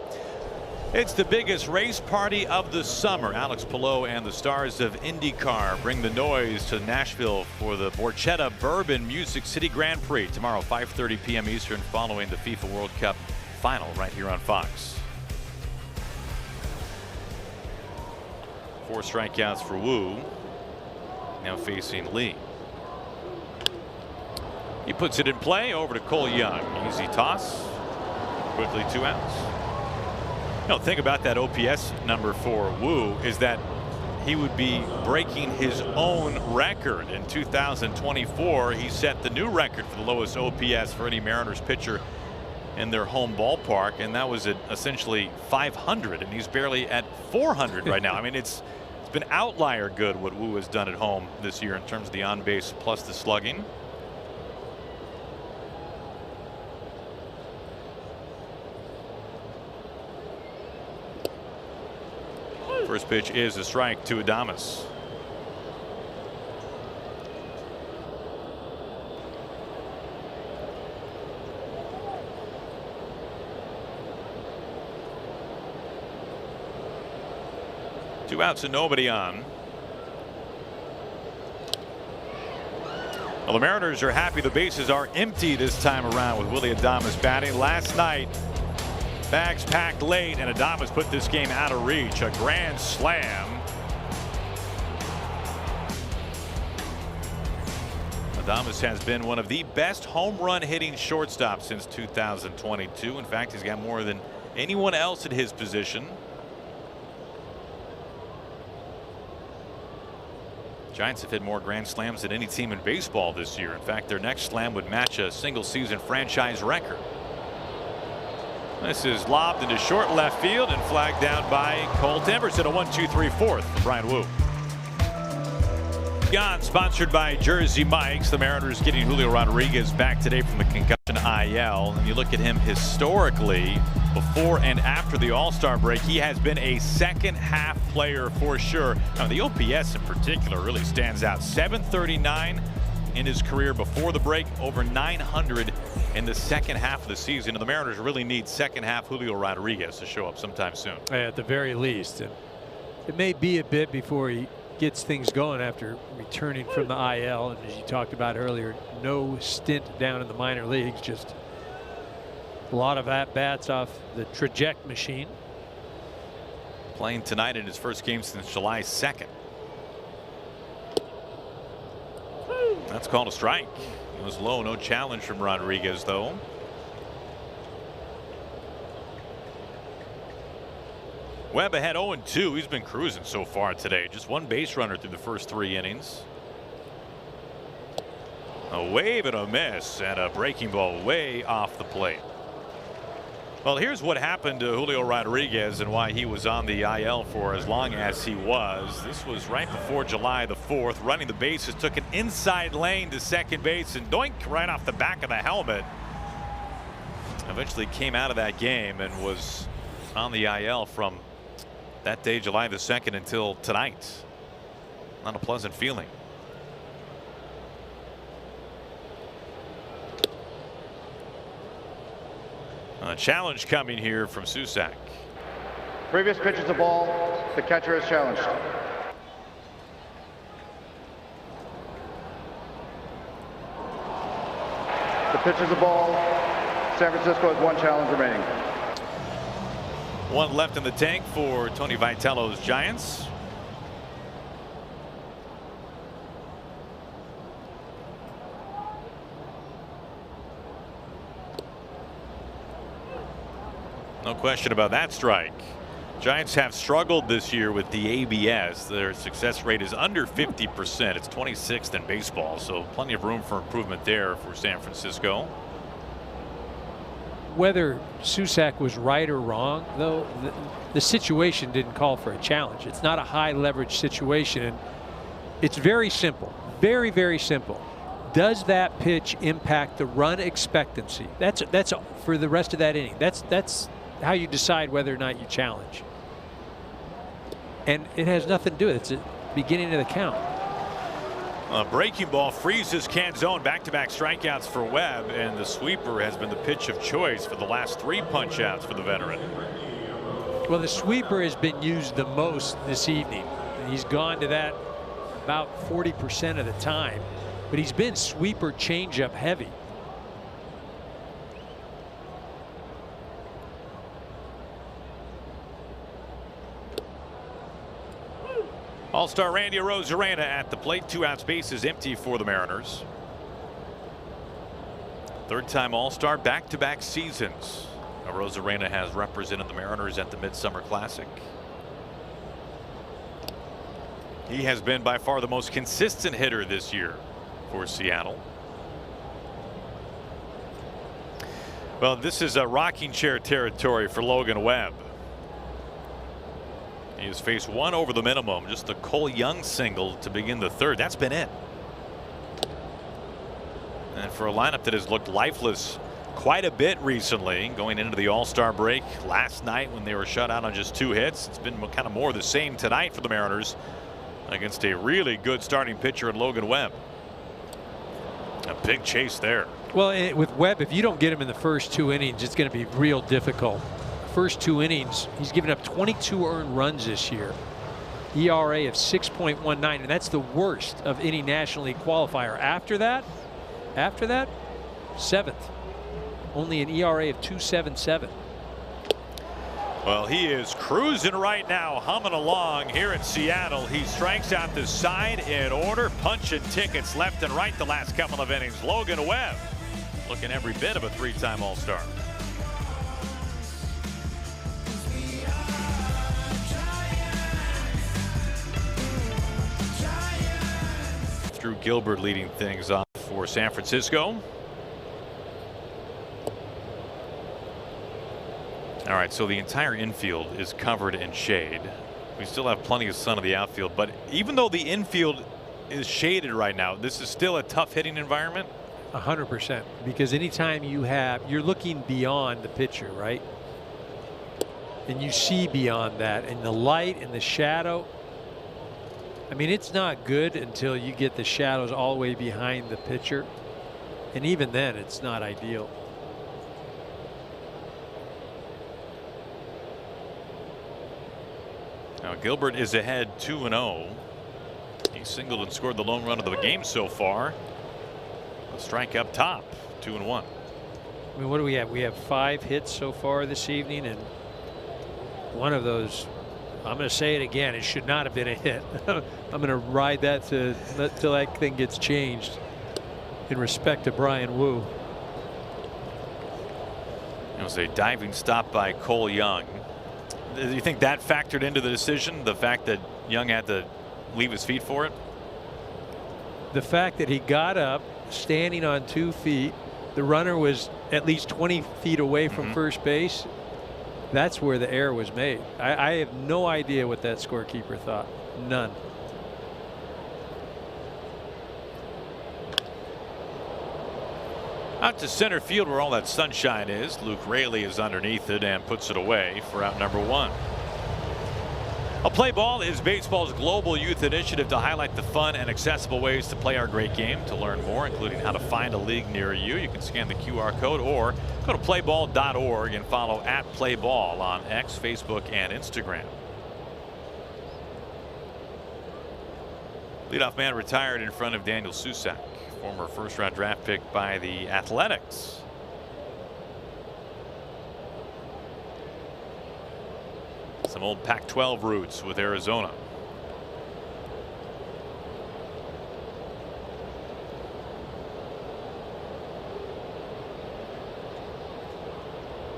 It's the biggest race party of the summer. Alex Palou and the stars of IndyCar bring the noise to Nashville for the Borchetta Bourbon Music City Grand Prix tomorrow, 5:30 p.m. Eastern, following the FIFA World Cup final right here on Fox. 4 strikeouts for Wu. Now facing Lee. He puts it in play over to Cole Young. Easy toss. Quickly 2 outs. You know, think about that OPS number for Wu is that he would be breaking his own record. In 2024, he set the new record for the lowest OPS for any Mariners pitcher in their home ballpark, and that was at essentially 500, and he's barely at 400 right now. I mean, it's been outlier good what Wu has done at home this year in terms of the on base plus the slugging. First pitch is a strike to Adames. Two outs and nobody on. Well, the Mariners are happy the bases are empty this time around with Willy Adames batting. Last night, bags packed late, and Adames put this game out of reach. A grand slam. Adames has been one of the best home run hitting shortstops since 2022. In fact, he's got more than anyone else at his position. Giants have hit more grand slams than any team in baseball this year. In fact, their next slam would match a single season franchise record. This is lobbed into short left field and flagged down by Colt Emerson. A 1-2-3-4 for Brian Wu. Gone, sponsored by Jersey Mike's. The Mariners getting Julio Rodriguez back today from the concussion IL. And you look at him historically, before and after the All-Star break, he has been a second half player for sure. Now, the OPS in particular really stands out. 739 in his career before the break, over 900 in the second half of the season. And the Mariners really need second half Julio Rodriguez to show up sometime soon. At the very least. And it may be a bit before he gets things going after returning from the IL. And as you talked about earlier, no stint down in the minor leagues, just a lot of at-bats off the traject machine. Playing tonight in his first game since July 2nd. That's called a strike. It was low, no challenge from Rodriguez though. Webb ahead 0-2. He's been cruising so far today. Just one base runner through the first 3 innings. A wave and a miss, and a breaking ball way off the plate. Well, here's what happened to Julio Rodriguez and why he was on the IL for as long as he was. This was right before July the 4th. Running the bases, took an inside lane to second base, and doink right off the back of the helmet. Eventually came out of that game and was on the IL from that day, July the 2nd, until tonight. Not a pleasant feeling. A challenge coming here from Susac. Previous pitch is a ball. The catcher is challenged. The pitch is a ball. San Francisco has 1 challenge remaining. 1 left in the tank for Tony Vitello's Giants. No question about that strike. Giants have struggled this year with the ABS. Their success rate is under 50%. It's 26th in baseball, so plenty of room for improvement there for San Francisco. Whether Susac was right or wrong, though, the situation didn't call for a challenge. It's not a high leverage situation, and it's very simple. Very, very simple. Does that pitch impact the run expectancy? That's for the rest of that inning. That's how you decide whether or not you challenge. And it has nothing to do with it. It's the beginning of the count. A breaking ball freezes Canzone. Back-to-back strikeouts for Webb, and the sweeper has been the pitch of choice for the last 3 punch-outs for the veteran. Well, the sweeper has been used the most this evening. He's gone to that about 40% of the time, but he's been sweeper changeup heavy. All-star Randy Arozarena at the plate. 2 outs, bases empty for the Mariners. 3rd-time All-Star, back-to-back seasons. Arozarena has represented the Mariners at the Midsummer Classic. He has been by far the most consistent hitter this year for Seattle. Well, this is a rocking chair territory for Logan Webb. He has faced 1 over the minimum, just a Cole Young single to begin the 3rd. That's been it. And for a lineup that has looked lifeless quite a bit recently, going into the All-Star break last night when they were shut out on just 2 hits, it's been kind of more the same tonight for the Mariners against a really good starting pitcher in Logan Webb. A big chase there. Well, with Webb, if you don't get him in the first 2 innings, it's going to be real difficult. First 2 innings, he's given up 22 earned runs this year. ERA of 6.19, and that's the worst of any National League qualifier. After that, 7th. Only an ERA of 2.77. Well, he is cruising right now, humming along here in Seattle. He strikes out the side in order, punching tickets left and right the last couple of innings. Logan Webb looking every bit of a 3-time All-Star. Drew Gilbert leading things off for San Francisco. All right, so the entire infield is covered in shade. We still have plenty of sun in the outfield, but even though the infield is shaded right now, this is still a tough hitting environment. 100%, because anytime you're looking beyond the pitcher, right? And you see beyond that, and the light and the shadow. I mean, it's not good until you get the shadows all the way behind the pitcher, and even then it's not ideal. Now Gilbert is ahead 2-0. He singled and scored the lone run of the game so far. A strike up top, 2-1. I mean, what do we have? We have 5 hits so far this evening, and one of those, I'm going to say it again, it should not have been a hit. I'm going to ride that till that thing gets changed in respect to Brian Wu. It was a diving stop by Cole Young. Do you think that factored into the decision, the fact that Young had to leave his feet for it? The fact that he got up standing on 2 feet, the runner was at least 20 feet away from first base. That's where the error was made. I have no idea what that scorekeeper thought. None. Out to center field where all that sunshine is. Luke Raley is underneath it and puts it away for out number 1. A Play Ball is baseball's global youth initiative to highlight the fun and accessible ways to play our great game. To learn more, including how to find a league near you, you can scan the QR code or go to playball.org and follow @playball on X, Facebook, and Instagram. Leadoff man retired in front of Daniel Susak, former first-round draft pick by the Athletics. Some old Pac-12 roots with Arizona.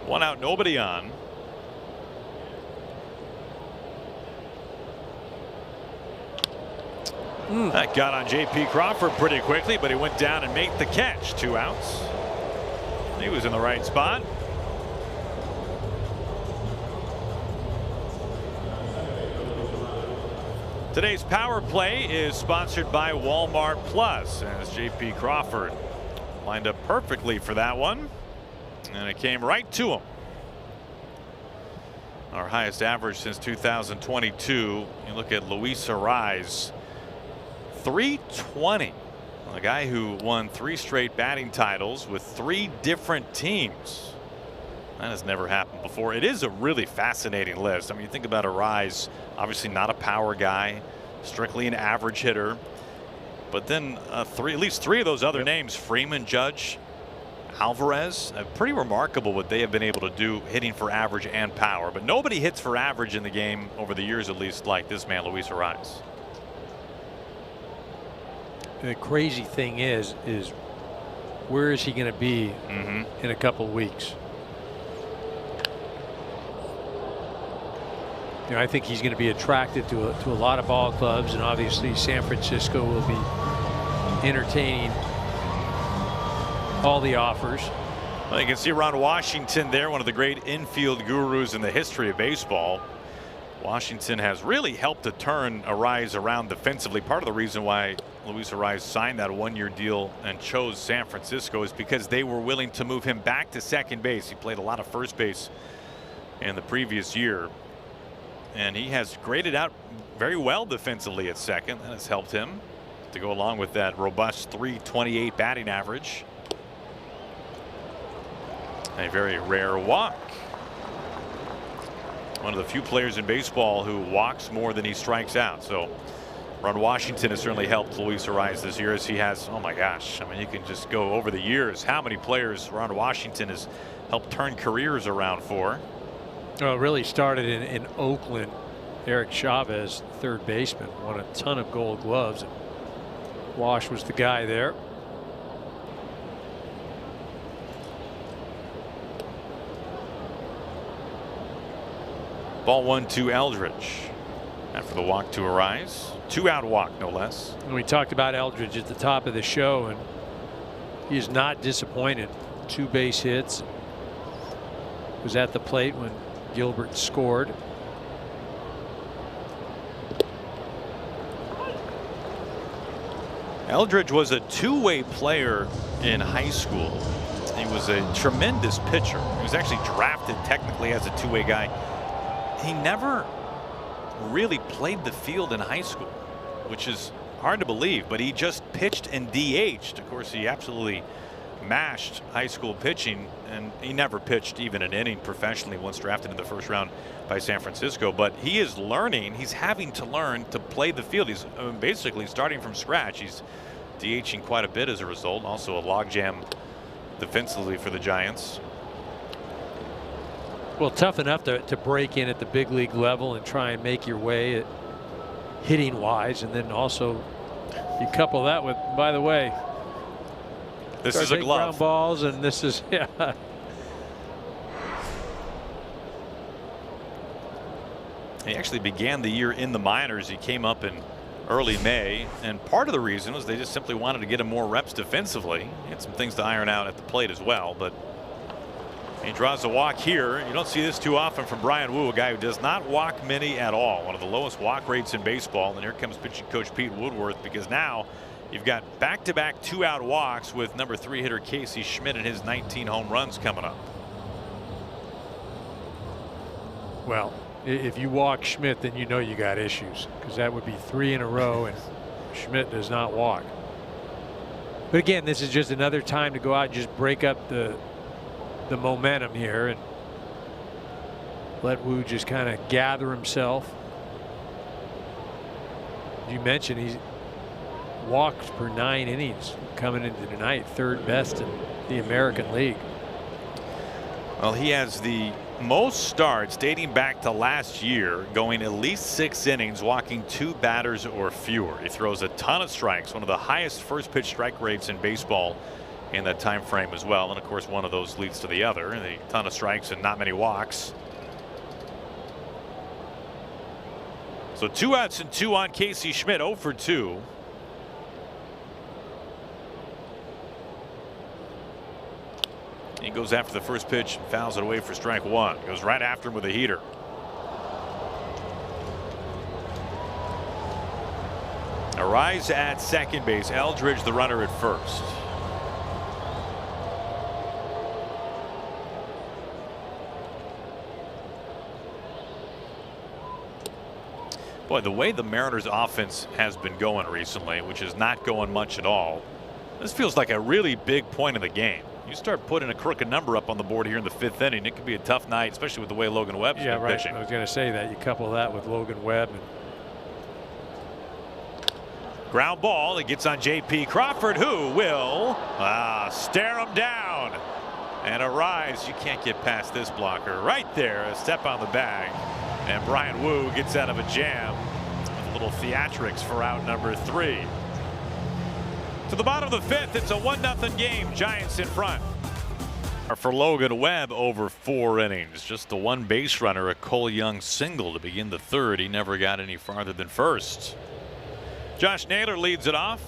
One out, nobody on. That got on J.P. Crawford pretty quickly, but he went down and made the catch. 2 outs. He was in the right spot. Today's Power Play is sponsored by Walmart Plus, as J.P. Crawford lined up perfectly for that one, and it came right to him. Our highest average since 2022. You look at Luis Arraez, 320. A guy who won 3 straight batting titles with 3 different teams. That has never happened before. It is a really fascinating list. I mean, you think about Arraez, obviously not a power guy, strictly an average hitter. But then at least 3 of those other names, Freeman, Judge, Alvarez, pretty remarkable what they have been able to do hitting for average and power. But nobody hits for average in the game over the years, at least, like this man, Luis Arraez. The crazy thing is where is he going to be in a couple of weeks? You know, I think he's going to be attracted to a lot of ball clubs, and obviously San Francisco will be entertaining all the offers. Well, you can see Ron Washington there, one of the great infield gurus in the history of baseball. Washington has really helped to turn Arraez around defensively. Part of the reason why Luis Arraez signed that 1-year deal and chose San Francisco is because they were willing to move him back to second base. He played a lot of first base in the previous year, and he has graded out very well defensively at second. That has helped him to go along with that robust .328 batting average. A very rare walk. One of the few players in baseball who walks more than he strikes out. So Ron Washington has certainly helped Luis Arraez this year, as he has. Oh my gosh, I mean, you can just go over the years how many players Ron Washington has helped turn careers around for. Oh, it really started in Oakland. Eric Chavez, third baseman, won a ton of Gold Gloves. Wash was the guy there. Ball 1 to Eldridge after the walk to Arraez. 2-out walk, no less. And we talked about Eldridge at the top of the show, and he is not disappointed. 2 base hits. Was at the plate when Gilbert scored. Eldridge was a two-way player in high school. He was a tremendous pitcher. He was actually drafted technically as a two-way guy. He never really played the field in high school, which is hard to believe, but he just pitched and DH'd. Of course, he absolutely mashed high school pitching, and he never pitched even an inning professionally once drafted in the first round by San Francisco. But he is learning. He's having to learn to play the field. He's basically starting from scratch. He's DHing quite a bit as a result. Also a logjam defensively for the Giants. Well, tough enough to break in at the big league level and try and make your way hitting wise, and then also you couple that with, by the way, this is a glove. Ground balls, and this is, yeah. He actually began the year in the minors. He came up in early May, and part of the reason was they just simply wanted to get him more reps defensively. He had some things to iron out at the plate as well, but he draws a walk here. You don't see this too often from Brian Wu, a guy who does not walk many at all. One of the lowest walk rates in baseball. And here comes pitching coach Pete Woodworth, because now you've got back-to-back 2-out walks with number 3 hitter Casey Schmidt and his 19 home runs coming up. Well, If you walk Schmidt, then you know you got issues, because that would be 3 in a row, and Schmidt does not walk. But again, this is just another time to go out and just break up the momentum here and let Wu just kind of gather himself. You mentioned he's walked per 9 innings coming into tonight, 3rd best in the American League. Well, he has the most starts dating back to last year, going at least 6 innings, walking 2 batters or fewer. He throws a ton of strikes, one of the highest first pitch strike rates in baseball in that time frame as well. And of course, one of those leads to the other, and a ton of strikes and not many walks. So 2 outs and 2 on Casey Schmidt, 0 for 2. He goes after the first pitch and fouls it away for strike 1. Goes right after him with a heater. Arise at second base. Eldridge the runner at first. Boy, the way the Mariners offense has been going recently, which is not going much at all, this feels like a really big point in the game. You start putting a crooked number up on the board here in the 5th inning, it could be a tough night, especially with the way Logan Webb's been pitching. I was going to say that. You couple that with Logan Webb. And ground ball. It gets on J.P. Crawford, who will stare him down. And Arise, you can't get past this blocker. Right there, a step on the bag. And Brian Wu gets out of a jam with a little theatrics for out number 3. To the bottom of the 5th, it's a 1-0 game. Giants in front. For Logan Webb over 4 innings. Just the 1 base runner, a Cole Young single to begin the 3rd. He never got any farther than 1st. Josh Naylor leads it off.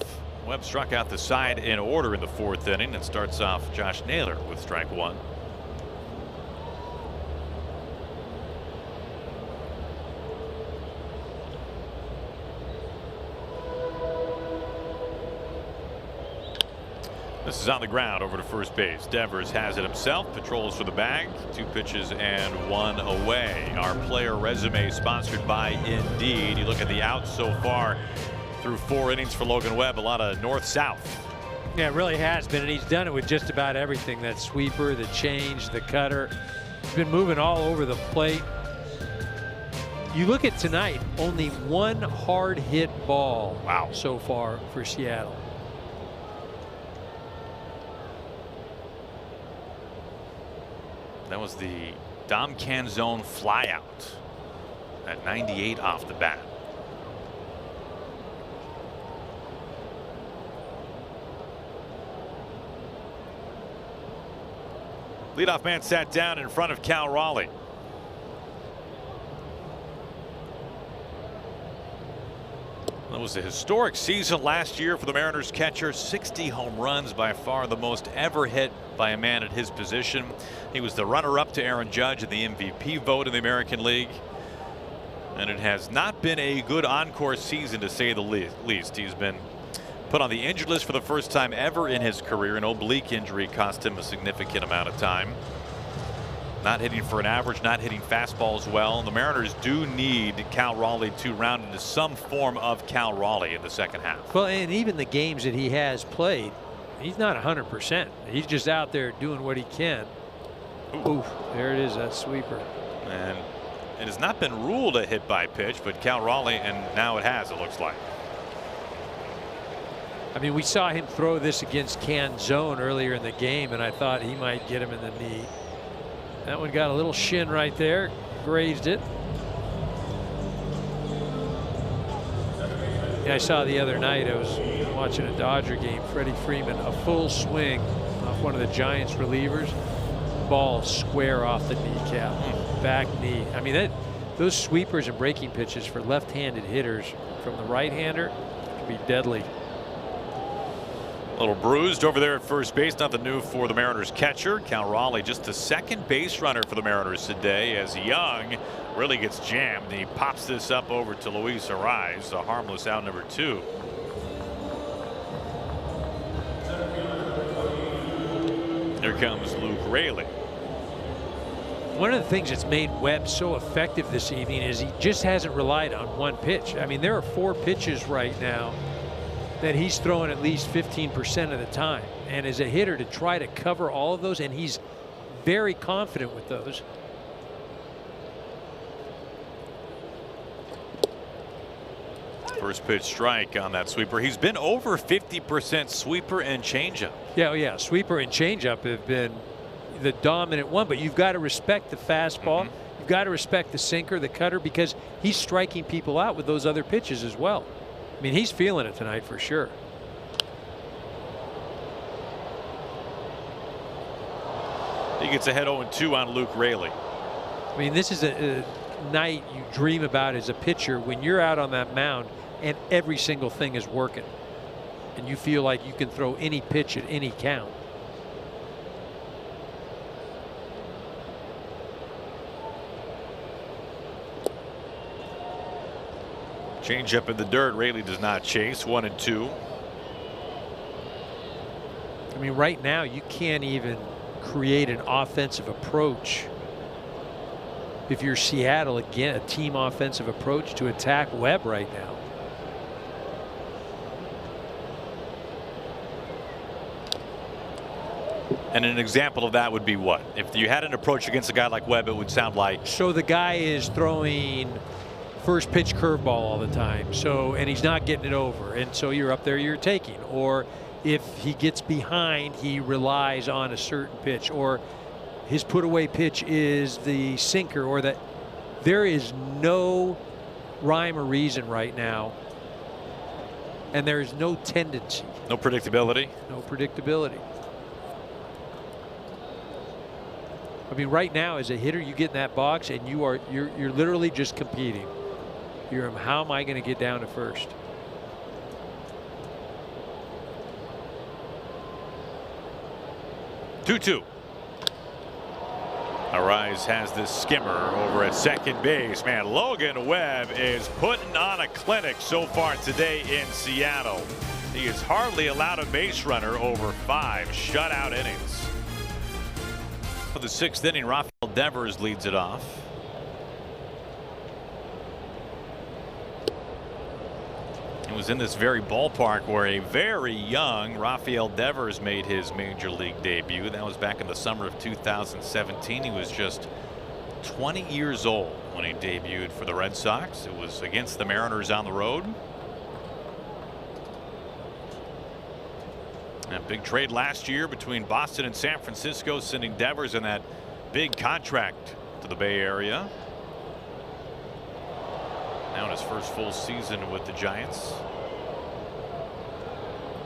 Webb struck out the side in order in the 4th inning and starts off Josh Naylor with strike 1. This is on the ground over to first base. Devers has it himself, patrols for the bag. 2 pitches and 1 away. Our player resume sponsored by Indeed. You look at the outs so far through 4 innings for Logan Webb, a lot of north-south. yeah, it really has been, and he's done it with just about everything. That sweeper, the change, the cutter. He's been moving all over the plate. You look at tonight, only 1 hard hit ball so far for Seattle. That was the Dom Canzone flyout at 98 off the bat. Leadoff man sat down in front of Cal Raleigh. That was a historic season last year for the Mariners catcher. 60 home runs, by far the most ever hit by a man at his position. He was the runner-up to Aaron Judge in the MVP vote in the American League. And it has not been a good encore season, to say the least. He's been put on the injured list for the first time ever in his career. An oblique injury cost him a significant amount of time. Not hitting for an average, not hitting fastballs well. The Mariners do need Cal Raleigh to round into some form of Cal Raleigh in the second half. Well, and even the games that he has played, he's not 100%. He's just out there doing what he can. Oof, there it is, that sweeper. And it has not been ruled a hit by pitch, but Cal Raleigh, and now it has, it looks like. I mean, we saw him throw this against Canzone earlier in the game, and I thought he might get him in the knee. That one got a little shin right there, grazed it. Yeah, I saw the other night, I was watching a Dodger game, Freddie Freeman, a full swing off one of the Giants relievers, ball square off the kneecap, back knee. I mean, those sweepers and breaking pitches for left-handed hitters from the right-hander can be deadly. A little bruised over there at first base. Nothing new for the Mariners catcher. Cal Raleigh, just the second base runner for the Mariners today, as Young really gets jammed. He pops this up over to Luis Arise, a harmless out number 2. Here comes Luke Raley. One of the things that's made Webb so effective this evening is he just hasn't relied on one pitch. I mean, there are 4 pitches right now that he's throwing at least 15% of the time. And as a hitter, to try to cover all of those, and he's very confident with those. First pitch strike on that sweeper. He's been over 50% sweeper and changeup. Yeah, sweeper and changeup have been the dominant one, but you've got to respect the fastball. You've got to respect the sinker, the cutter, because he's striking people out with those other pitches as well. I mean, he's feeling it tonight for sure. He gets ahead 0-2 on Luke Raley. I mean, this is a night you dream about as a pitcher when you're out on that mound and every single thing is working and you feel like you can throw any pitch at any count. Change up in the dirt. Raley does not chase. 1-2. I mean, right now you can't even create an offensive approach. If you're Seattle, again, a team offensive approach to attack Webb right now. And an example of that would be what? If you had an approach against a guy like Webb, it would sound like. So the guy is throwing first pitch curveball all the time. So, and he's not getting it over. And so you're up there, you're taking. Or if he gets behind, he relies on a certain pitch, or his put away pitch is the sinker, or that. There is no rhyme or reason right now. And there is no tendency. No predictability. No predictability. I mean, right now as a hitter, you get in that box and you're literally just competing. You're, how am I going to get down to first? Two-two. Arise has this skimmer over at second base. Man, Logan Webb is putting on a clinic so far today in Seattle. He has hardly allowed a base runner over 5 shutout innings. For the 6th inning, Rafael Devers leads it off. It was in this very ballpark where a very young Rafael Devers made his major league debut. That was back in the summer of 2017. He was just 20 years old when he debuted for the Red Sox. It was against the Mariners on the road. A big trade last year between Boston and San Francisco, sending Devers in that big contract to the Bay Area. Now in his first full season with the Giants.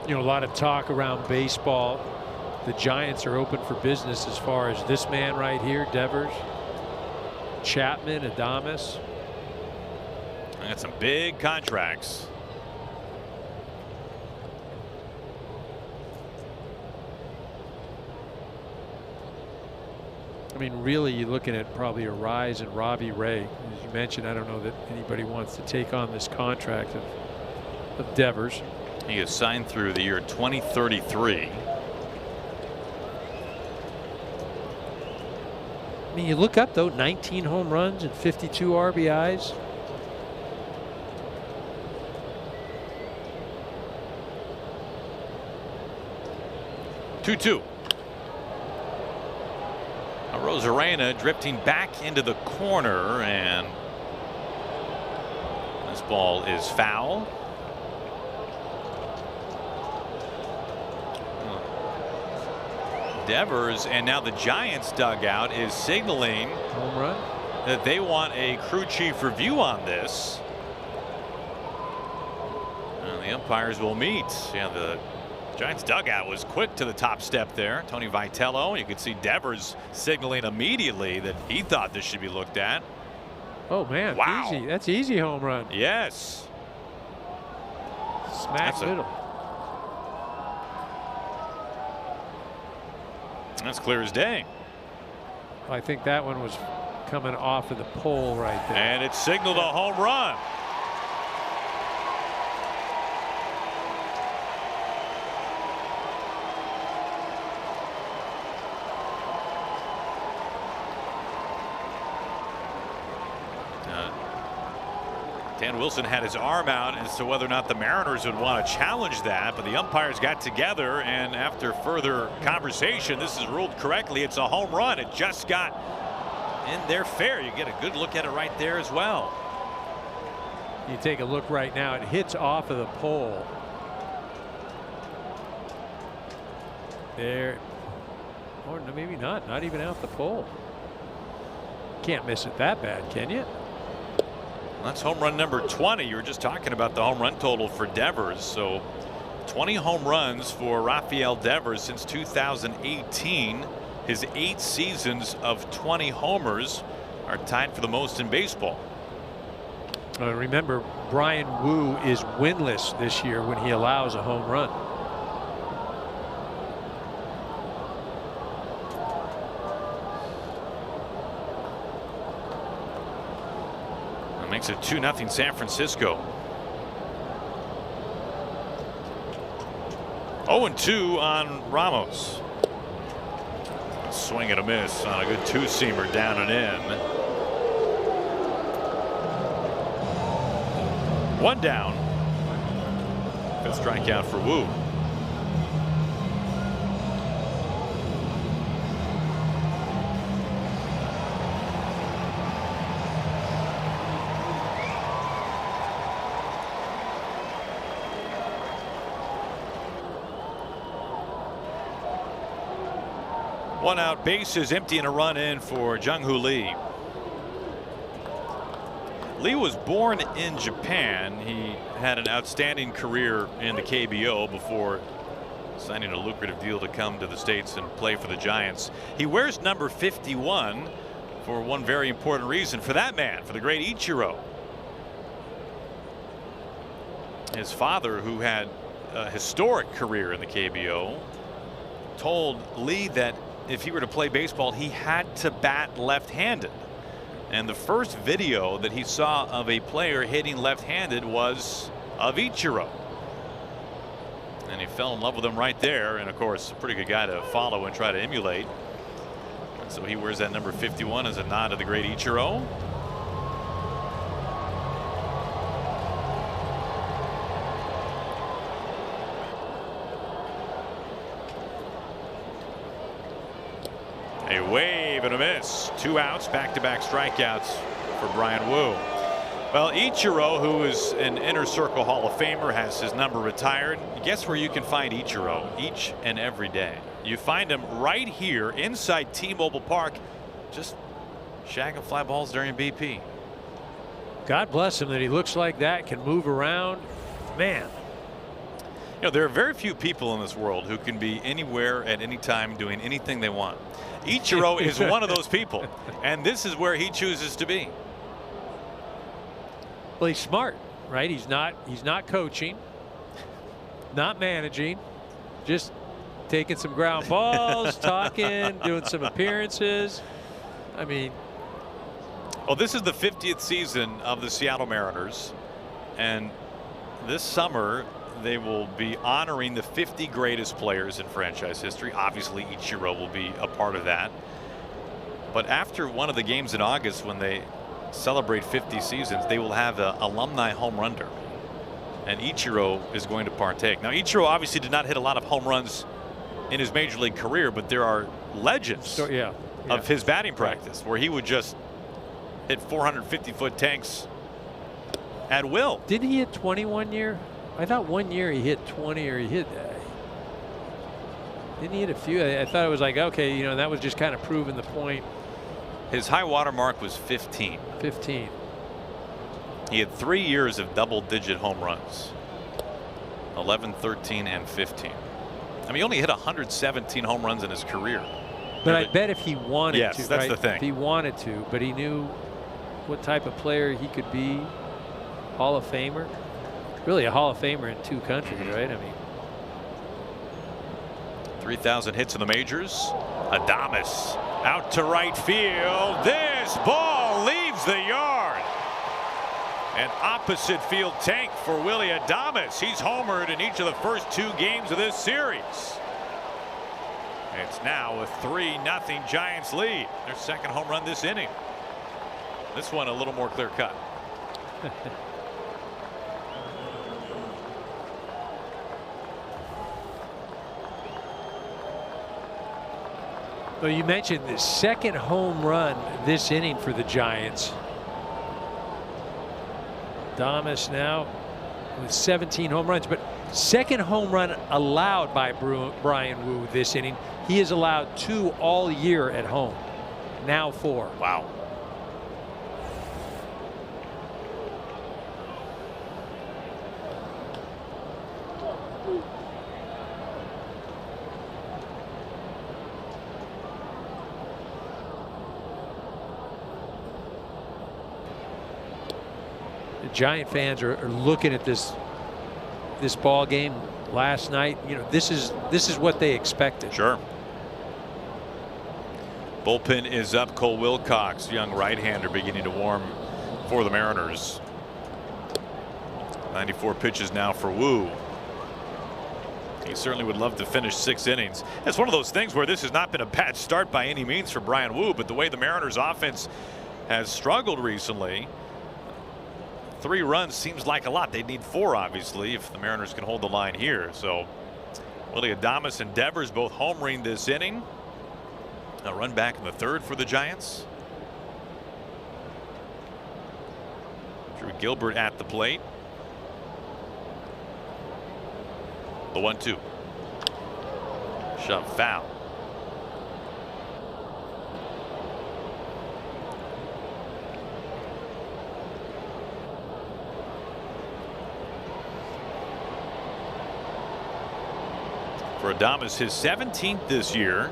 You know, a lot of talk around baseball. The Giants are open for business as far as this man right here, Devers, Chapman, Adames. I got some big contracts. I mean, really, you're looking at probably a rise in Robbie Ray. As you mentioned, I don't know that anybody wants to take on this contract of Devers. He is signed through the year 2033. I mean, you look up, though, 19 home runs and 52 RBIs. Two-two. Rosarena drifting back into the corner, and this ball is foul. Devers, and now the Giants dugout is signaling home run that they want a crew chief review on this. And the umpires will meet. Yeah, the Giants dugout was quick to the top step there. Tony Vitello. You could see Devers signaling immediately that he thought this should be looked at. Oh man, wow. Easy. That's easy home run. Yes. Smack middle. That's clear as day. I think that one was coming off of the pole right there. And it signaled a home run. Dan Wilson had his arm out as to whether or not the Mariners would want to challenge that, but the umpires got together, and after further conversation, this is ruled correctly. It's a home run. It just got in there fair. You get a good look at it right there as well. You take a look right now, it hits off of the pole. There, or maybe not even out the pole. Can't miss it that bad, can you? That's home run number 20. You were just talking about the home run total for Devers. So 20 home runs for Rafael Devers since 2018. His 8 seasons of 20 homers are tied for the most in baseball. Remember, Brian Wu is winless this year when he allows a home run. Makes it 2-0 San Francisco. 0-2 on Ramos. Swing and a miss on a good two-seamer down and in. 1 down. Good strikeout for Wu. One out, bases empty, and a run in for Jung-Hoo Lee. Lee was born in Japan. He had an outstanding career in the KBO before signing a lucrative deal to come to the States and play for the Giants. He wears number 51 for one very important reason, for that man, for the great Ichiro. His father, who had a historic career in the KBO, told Lee that if he were to play baseball, he had to bat left-handed. And the first video that he saw of a player hitting left-handed was of Ichiro. And he fell in love with him right there. And of course, a pretty good guy to follow and try to emulate. And so he wears that number 51 as a nod to the great Ichiro. A wave and a miss. 2 outs, back-to-back strikeouts for Brian Wu. Well, Ichiro, who is an Inner Circle Hall of Famer, has his number retired. Guess where you can find Ichiro each and every day? You find him right here inside T-Mobile Park, just shagging fly balls during BP. God bless him that he looks like that, can move around. Man. You know, there are very few people in this world who can be anywhere at any time doing anything they want. Ichiro is one of those people, and this is where he chooses to be. Well, he's smart, right? He's not coaching, not managing, just taking some ground balls, talking, doing some appearances. I mean, well, this is the 50th season of the Seattle Mariners, and this summer they will be honoring the 50 greatest players in franchise history. Obviously, Ichiro will be a part of that. But after one of the games in August, when they celebrate 50 seasons, they will have an alumni home run derby. And Ichiro is going to partake. Now, Ichiro obviously did not hit a lot of home runs in his major league career, but there are legends of his batting practice where he would just hit 450-foot tanks at will. Didn't he hit 20 1 year? I thought 1 year he hit 20, or he hit. Didn't he hit a few? I thought it was like, okay, you know, that was just kind of proving the point. His high water mark was 15. 15. He had 3 years of double-digit home runs. 11, 13, and 15. I mean, he only hit 117 home runs in his career. But I bet if he wanted to, yes, that's the thing. If he wanted to, but he knew what type of player he could be. Hall of Famer. Really a Hall of Famer in 2 countries, right? I mean, 3,000 hits in the majors. Adames out to right field. This ball leaves the yard. An opposite field tank for Willie Adames. He's homered in each of the first 2 games of this series. It's now a 3-0 Giants lead. Their second home run this inning. This one a little more clear cut. Well, you mentioned the second home run this inning for the Giants. Adames now with 17 home runs, but second home run allowed by Bryan Woo this inning. He has allowed 2 all year at home. Now 4. Wow. The Giant fans are looking at this ball game last night. You know, this is what they expected. Sure. Bullpen is up. Cole Wilcox, young right-hander, beginning to warm for the Mariners. 94 pitches now for Woo. He certainly would love to finish 6 innings. It's one of those things where this has not been a bad start by any means for Bryan Woo, but the way the Mariners offense has struggled recently, 3 runs seems like a lot. They need 4, obviously, if the Mariners can hold the line here. So Willy Adames and Devers both homering this inning. A run back in the 3rd for the Giants. Drew Gilbert at the plate. The 1-2. Shove foul. For Adames, his 17th this year.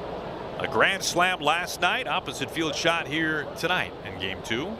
A grand slam last night. Opposite field shot here tonight in game 2.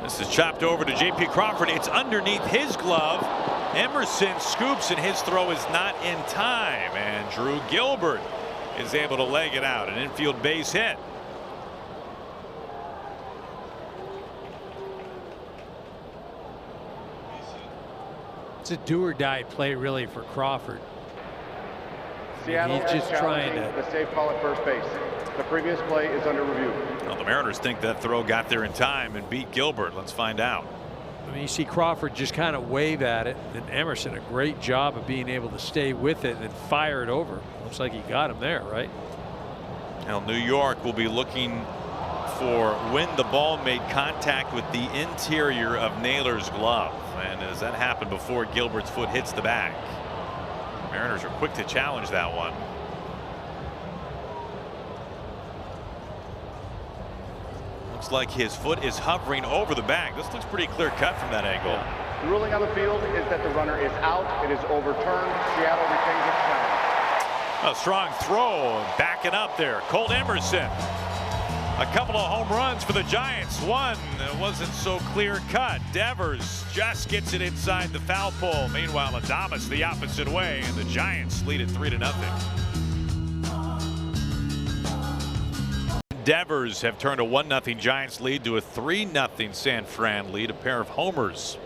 This is chopped over to J.P. Crawford. It's underneath his glove. Emerson scoops, and his throw is not in time. And Drew Gilbert is able to leg it out. An infield base hit. It's a do-or-die play, really, for Crawford. Seattle He's just trying to. The safe call at first base. The previous play is under review. Well, the Mariners think that throw got there in time and beat Gilbert. Let's find out. I mean, you see Crawford just kind of wave at it, and Emerson a great job of being able to stay with it and then fire it over. Looks like he got him there, right? Now New York will be looking for when the ball made contact with the interior of Naylor's glove, and does that happen before Gilbert's foot hits the bag? Mariners are quick to challenge that one. Looks like his foot is hovering over the bag. This looks pretty clear cut from that angle. The ruling on the field is that the runner is out. It is overturned. Seattle retains its challenge. A strong throw, backing up there. Colt Emerson. A couple of home runs for the Giants. One that wasn't so clear cut. Devers just gets it inside the foul pole. Meanwhile, Adames the opposite way, and the Giants lead it 3-0. Devers have turned a 1-0 Giants lead to a 3-0 San Fran lead. A pair of homers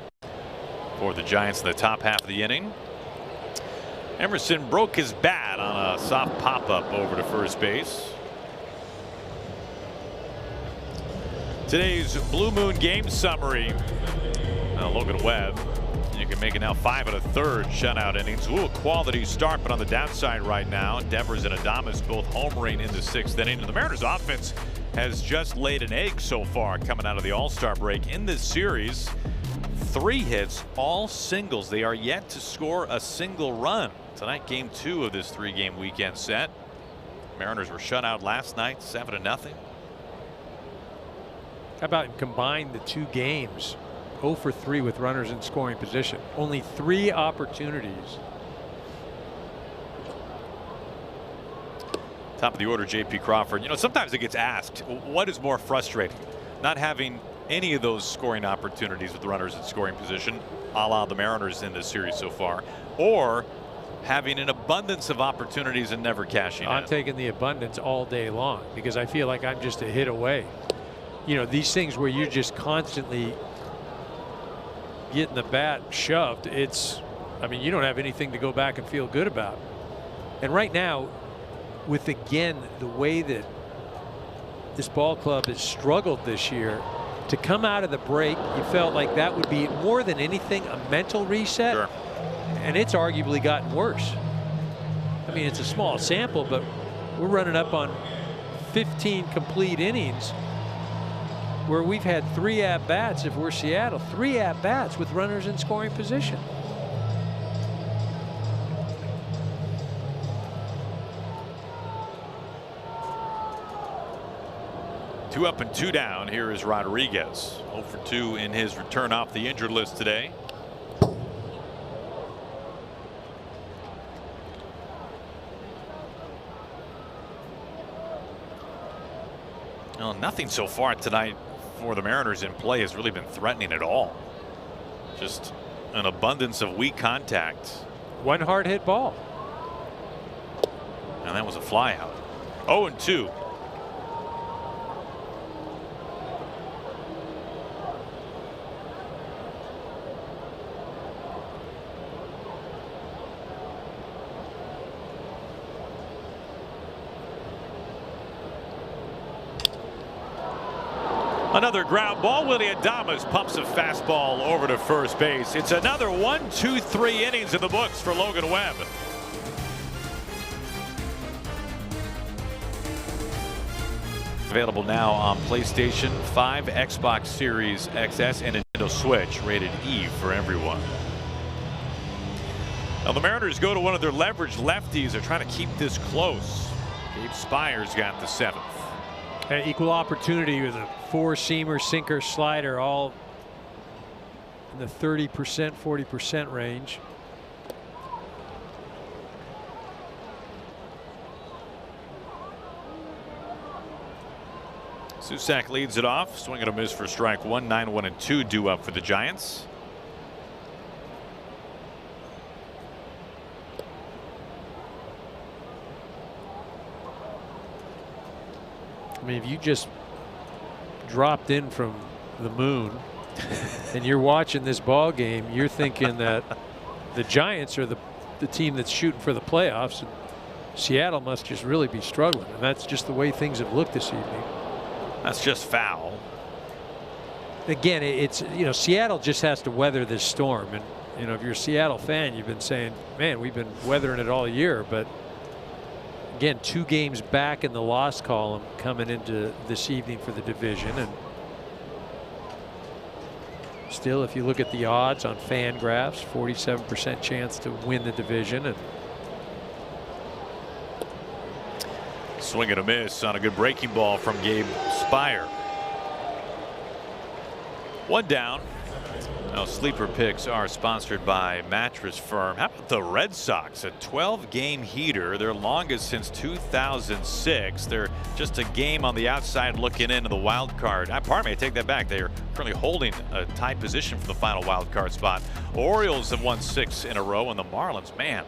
for the Giants in the top half of the inning. Emerson broke his bat on a soft pop-up over to first base. Today's Blue Moon game summary. Logan Webb. You can make it now 5 1/3 shutout innings. Ooh, a quality start, but on the downside right now. Devers and Adames both homering in the 6th inning. And the Mariners offense has just laid an egg so far coming out of the All-Star break in this series. 3 hits, all singles. They are yet to score a single run. Tonight, game 2 of this 3-game weekend set. Mariners were shut out last night, 7-0. How about combine the 2 games? 0 for 3 with runners in scoring position. Only 3 opportunities. Top of the order, J.P. Crawford. You know, sometimes it gets asked, what is more frustrating? Not having any of those scoring opportunities with runners in scoring position, a la the Mariners in this series so far, or having an abundance of opportunities and never cashing in. I'm taking the abundance all day long because I feel like I'm just a hit away. You know, these things where you're just constantly getting the bat shoved, it's I mean, you don't have anything to go back and feel good about. And right now, with again the way that this ball club has struggled this year, to come out of the break, you felt like that would be more than anything a mental reset. Sure. And it's arguably gotten worse. I mean, it's a small sample, but we're running up on 15 complete innings where we've had 3 at-bats, if we're Seattle, 3 at-bats with runners in scoring position. Two up and 2 down. Here is Rodriguez. 0 for 2 in his return off the injured list today. Well, nothing so far tonight for the Mariners in play has really been threatening at all. Just an abundance of weak contact. One hard hit ball. And that was a fly out. 0 and 2. Another ground ball. Willie Adames pumps a fastball over to first base. It's another 1, 2, 3 innings in the books for Logan Webb. Available now on PlayStation 5, Xbox Series XS, and Nintendo Switch. Rated E for everyone. Now the Mariners go to one of their leveraged lefties. They're trying to keep this close. Gabe Spires got the 7th. An equal opportunity with a 4-seamer, sinker, slider, all in the 30%, 40% range. Susak leads it off. Swing and a miss for strike 1. 9, 1 and 2 due up for the Giants. I mean, if you just dropped in from the moon and you're watching this ball game, you're thinking that the Giants are the team that's shooting for the playoffs, and Seattle must just really be struggling. And that's just the way things have looked this evening. That's just foul. Again, it's, you know, Seattle just has to weather this storm. And, you know, if you're a Seattle fan, you've been saying, man, we've been weathering it all year. But again, 2 games back in the loss column coming into this evening for the division. And still, if you look at the odds on FanGraphs, 47% chance to win the division. And swing and a miss on a good breaking ball from Gabe Spire. 1 down. Now, sleeper picks are sponsored by Mattress Firm. How about the Red Sox? A 12-game heater, their longest since 2006. They're just a game on the outside looking into the wild card. Pardon me, I take that back. They are currently holding a tied position for the final wild card spot. Orioles have won 6 in a row, and the Marlins, man,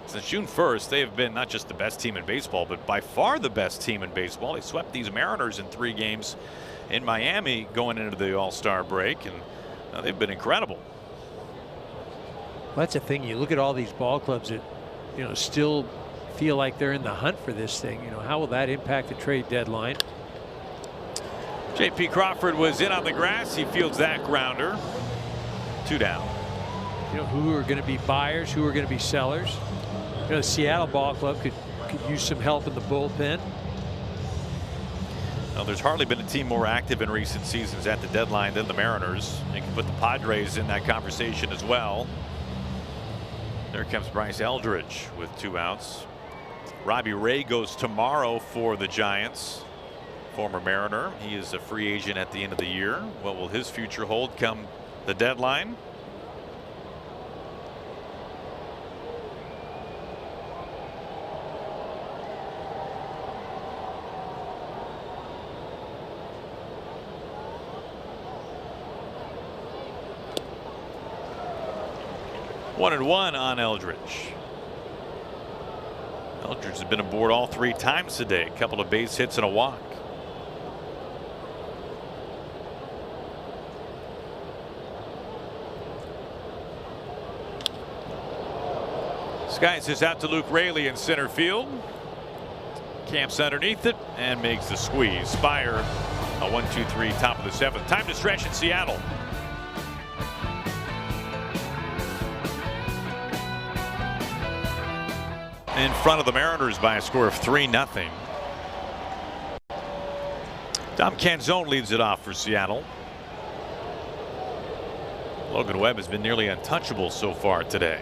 since June 1st, they have been not just the best team in baseball, but by far the best team in baseball. They swept these Mariners in 3 games in Miami going into the All-Star break, and they've been incredible. Well, that's the thing. You look at all these ball clubs that, you know, still feel like they're in the hunt for this thing. You know, how will that impact the trade deadline? J.P. Crawford was in on the grass. He fields that grounder. 2 down. You know, who are going to be buyers, who are going to be sellers. You know, the Seattle ball club could use some help in the bullpen. Well, there's hardly been a team more active in recent seasons at the deadline than the Mariners. You can put the Padres in that conversation as well. There comes Bryce Eldridge with 2 outs. Robbie Ray goes tomorrow for the Giants. Former Mariner. He is a free agent at the end of the year. What will his future hold come the deadline? One and 1 on Eldridge. Eldridge has been aboard all 3 times today. A couple of base hits and a walk. Skies this out to Luke Raley in center field. Camps underneath it and makes the squeeze. Spire a 1-2-3 top of the 7th. Time to stretch in Seattle. In front of the Mariners by a score of 3-0. Dom Canzone leads it off for Seattle. Logan Webb has been nearly untouchable so far today.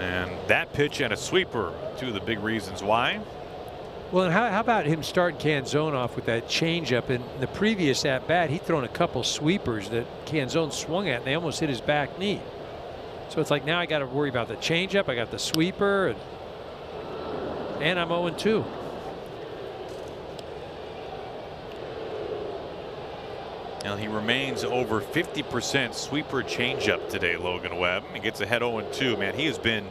And that pitch and a sweeper, two of the big reasons why. Well, and how about him starting Canzone off with that changeup? In the previous at bat, he'd thrown a couple sweepers that Canzone swung at, and they almost hit his back knee. So it's like now I got to worry about the changeup. I got the sweeper, and I'm 0-2. Now he remains over 50% sweeper changeup today, Logan Webb. He gets ahead 0-2. Man, he has been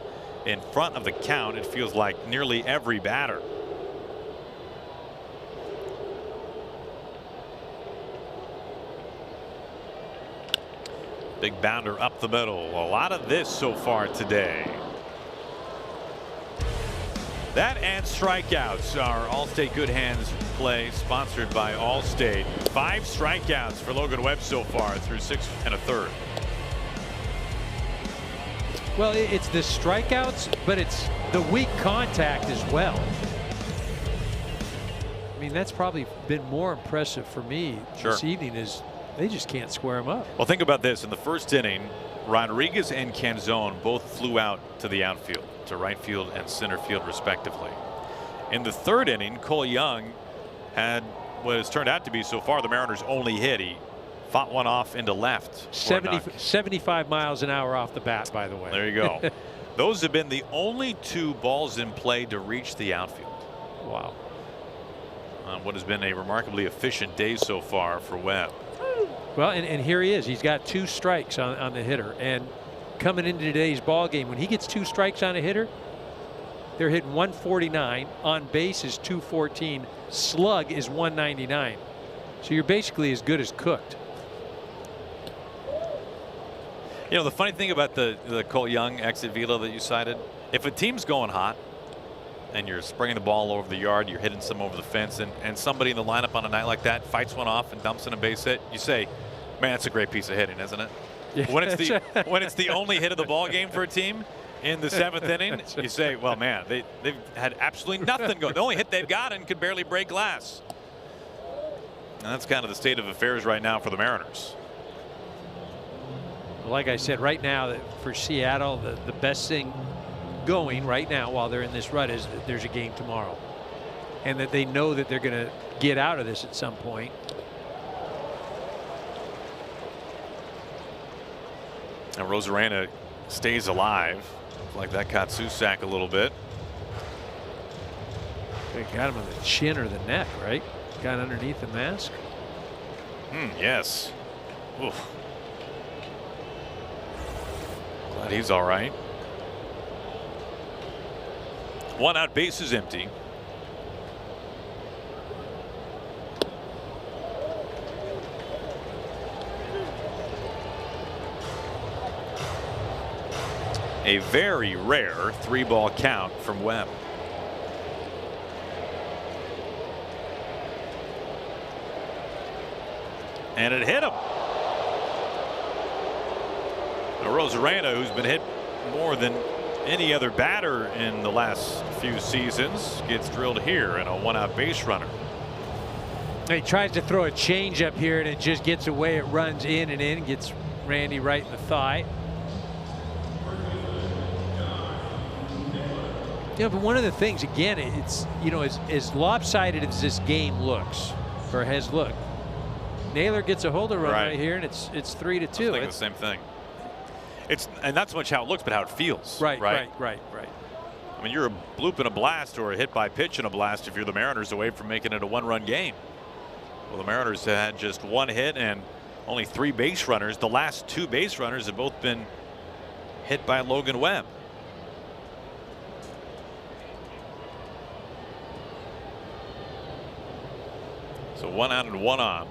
in front of the count, it feels like, nearly every batter. Big bounder up the middle. A lot of this so far today. That and strikeouts. Our Allstate Good Hands play, sponsored by Allstate. 5 strikeouts for Logan Webb so far through 6 1/3. Well, it's the strikeouts, but it's the weak contact as well. I mean, that's probably been more impressive for me this evening, is they just can't square him up. Well, think about this. In the first inning, Rodriguez and Canzone both flew out to the outfield, to right field and center field respectively. In the third inning, Cole Young had what has turned out to be so far the Mariners' only hit. He fought one off into left. 75 miles an hour off the bat, by the way. There you go. Those have been the only 2 balls in play to reach the outfield. Wow. On what has been a remarkably efficient day so far for Webb. Well, and here he is. He's got 2 strikes on the hitter. And coming into today's ball game, when he gets 2 strikes on a hitter, they're hitting 149. On base is 214. Slug is 199. So you're basically as good as cooked. You know, the funny thing about the Cole Young exit velo that you cited, if a team's going hot and you're spraying the ball over the yard, you're hitting some over the fence, and somebody in the lineup on a night like that fights one off and dumps in a base hit, you say, man, that's a great piece of hitting, isn't it? Yeah. When it's the only hit of the ball game for a team in the 7th inning, you say, well, man, they've had absolutely nothing going. The only hit they've gotten could barely break glass. And that's kind of the state of affairs right now for the Mariners. Like I said, right now for Seattle, the best thing going right now while they're in this rut is that there's a game tomorrow, and that they know that they're going to get out of this at some point. And Rosarena stays alive. Like that caught Susac a little bit. They got him on the chin or the neck, right? Got underneath the mask. Yes. Oof. Glad he's all right. 1 out, base is empty. A very rare 3-ball count from Webb. And it hit him. Now Rosarena, who's been hit more than any other batter in the last few seasons, gets drilled here in a 1-out base runner. He tries to throw a changeup here, and it just gets away. It runs in and in, gets Randy right in the thigh. Yeah, but one of the things, again, it's, you know, as lopsided as this game looks, or has looked, Naylor gets a hold of run right here, and it's 3-2. I was thinking the same thing. It's, and not so much how it looks, but how it feels. Right. I mean, you're a bloop and a blast, or a hit by pitch and a blast if you're the Mariners, away from making it a 1-run game. Well, the Mariners have had just 1 hit and only 3 base runners. The last 2 base runners have both been hit by Logan Webb. So 1 out and 1 on.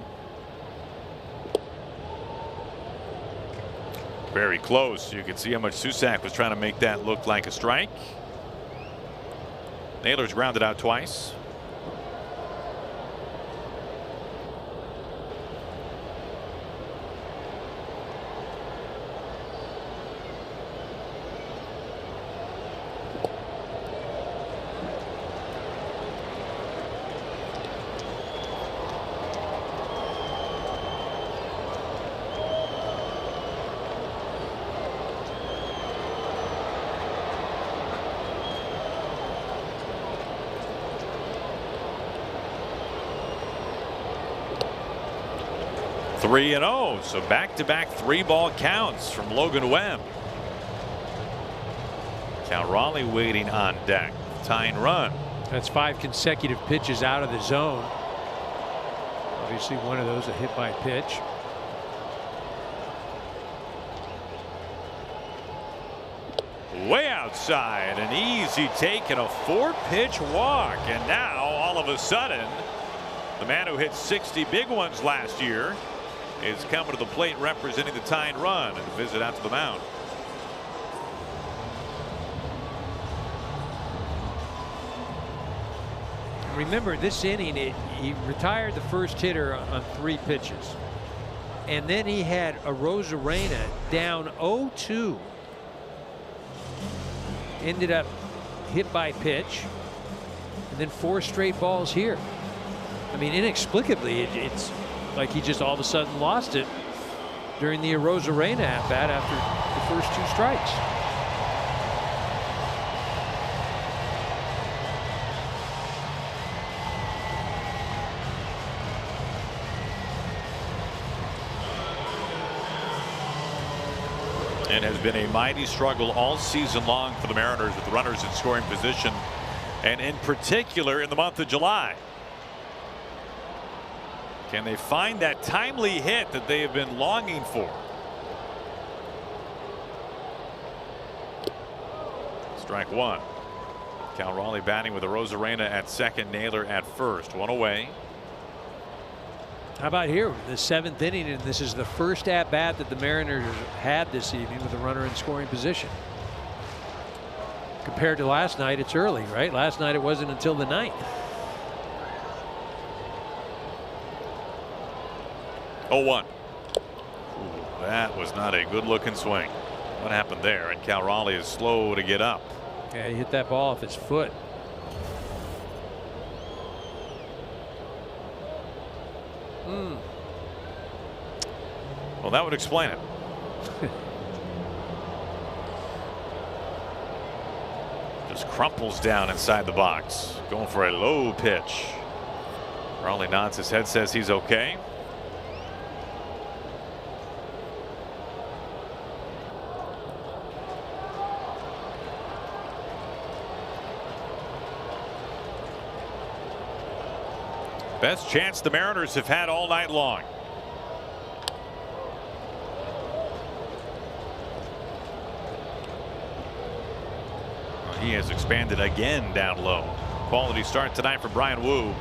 Very close. You can see how much Susak was trying to make that look like a strike. Naylor's grounded out twice. Three and 0, so back-to-back 3-ball counts from Logan Webb. Cal Raleigh waiting on deck. Tying run. That's 5 consecutive pitches out of the zone. Obviously, one of those a hit by pitch. Way outside, an easy take and a 4-pitch walk, and now all of a sudden, the man who hit 60 big ones last year is coming to the plate representing the tying run and visit out to the mound. Remember, this inning, he retired the first hitter on 3 pitches. And then he had a Rosarena down 0-2. Ended up hit by pitch. And then 4 straight balls here. I mean, inexplicably, it's like he just all of a sudden lost it during the Rosarena at bat after the first 2 strikes. And has been a mighty struggle all season long for the Mariners with runners in scoring position, and in particular in the month of July. Can they find that timely hit that they have been longing for? Strike 1. Cal Raleigh batting with a Rosarena at second, Naylor at first. 1 away. How about here, the 7th inning, and this is the first at bat that the Mariners had this evening with a runner in scoring position. Compared to last night, it's early, right? Last night it wasn't until the 9th. 0-1. That was not a good looking swing. What happened there? And Cal Raleigh is slow to get up. Yeah, he hit that ball off his foot. Well, that would explain it. Just crumples down inside the box, going for a low pitch. Raleigh nods his head, says he's okay. Best chance the Mariners have had all night long. Well, he has expanded again down low. Quality start tonight for Brian Wu.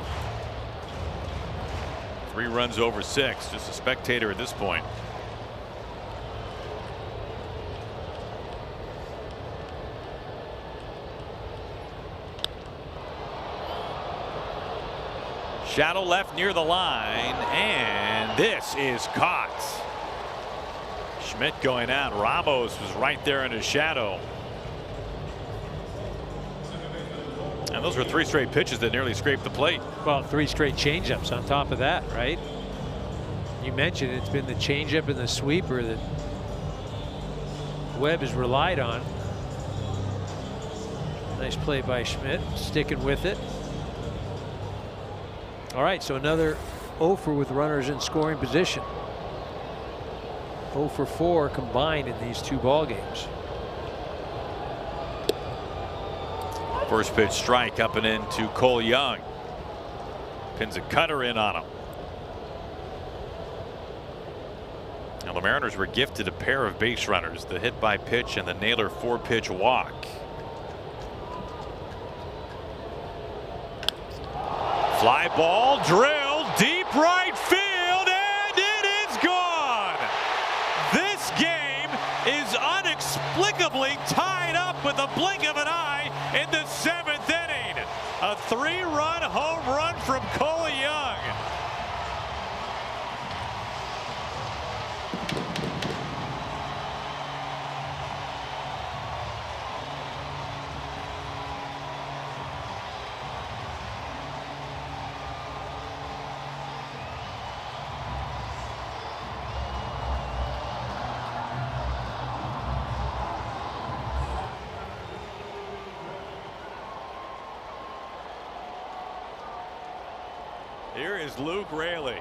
3 runs over 6. Just a spectator at this point. Shadow left near the line, and this is caught. Schmidt going out. Ramos was right there in his shadow. And those were 3 straight pitches that nearly scraped the plate. Well, 3 straight changeups on top of that, right? You mentioned it's been the changeup and the sweeper that Webb has relied on. Nice play by Schmidt, sticking with it. All right, so another 0 for with runners in scoring position. 0 for 4 combined in these 2 ball games. First pitch strike up and into Cole Young. Pins a cutter in on him. Now the Mariners were gifted a pair of base runners, the hit by pitch and the Naylor 4-pitch walk. Fly ball drilled deep right field, and it is gone. This game with a blink of an eye in the 7th inning. A 3-run home run from Cole Young. Here is Luke Raley.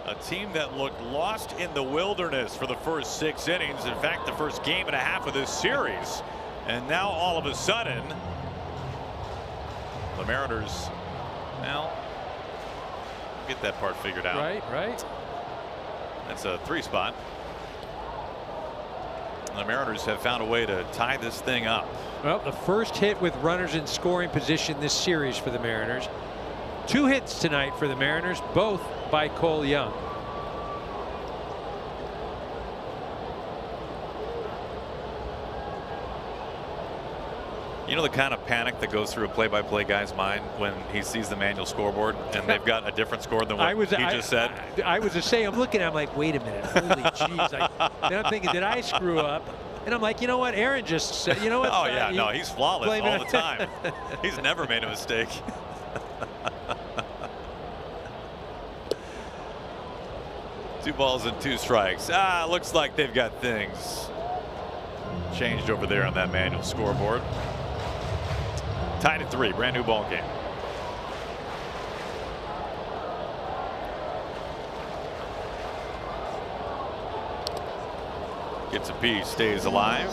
A team that looked lost in the wilderness for the first 6 innings. In fact, the first game and a half of this series. And now all of a sudden, the Mariners, well, get that part figured out. Right. That's a 3 spot. The Mariners have found a way to tie this thing up. Well, the first hit with runners in scoring position this series for the Mariners. 2 hits tonight for the Mariners, both by Cole Young. You know the kind of panic that goes through a play-by-play guy's mind when he sees the manual scoreboard and they've got a different score than what he just said? I was the same. I'm looking, I'm like, wait a minute, holy jeez. Then I'm thinking, did I screw up? And I'm like, you know what, Aaron just said, you know what? Oh yeah, no, he's flawless all the time. He's never made a mistake. 2 balls and 2 strikes. Looks like they've got things changed over there on that manual scoreboard. Tied at 3, brand new ball game. Gets a piece, stays alive.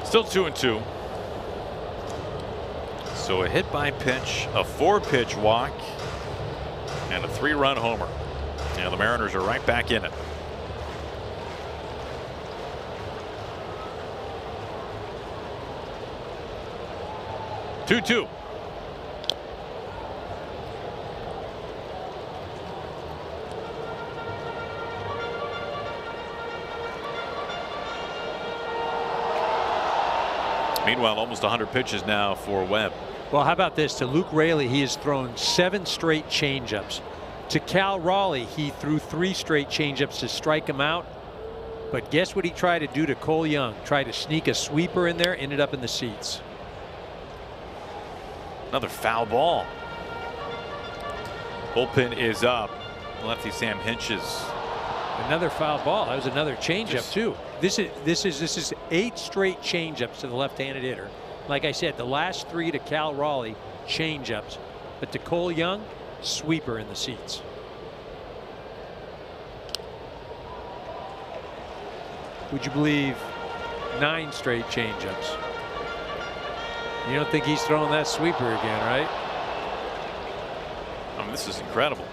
Still 2-2. So a hit by pitch, a 4-pitch walk, and a 3-run homer. And the Mariners are right back in it. 2-2. Meanwhile, almost 100 pitches now for Webb. Well, how about this? To Luke Raley, he has thrown 7 straight changeups. To Cal Raleigh, he threw 3 straight changeups to strike him out. But guess what he tried to do to Cole Young? Tried to sneak a sweeper in there, ended up in the seats. Another foul ball. Bullpen is up. Lefty Sam Hinches. Another foul ball. That was another changeup too. This is 8 straight changeups to the left-handed hitter. Like I said, the last 3 to Cal Raleigh, changeups, but to Cole Young, sweeper in the seats. Would you believe 9 straight changeups? You don't think he's throwing that sweeper again, right? I mean, this is incredible.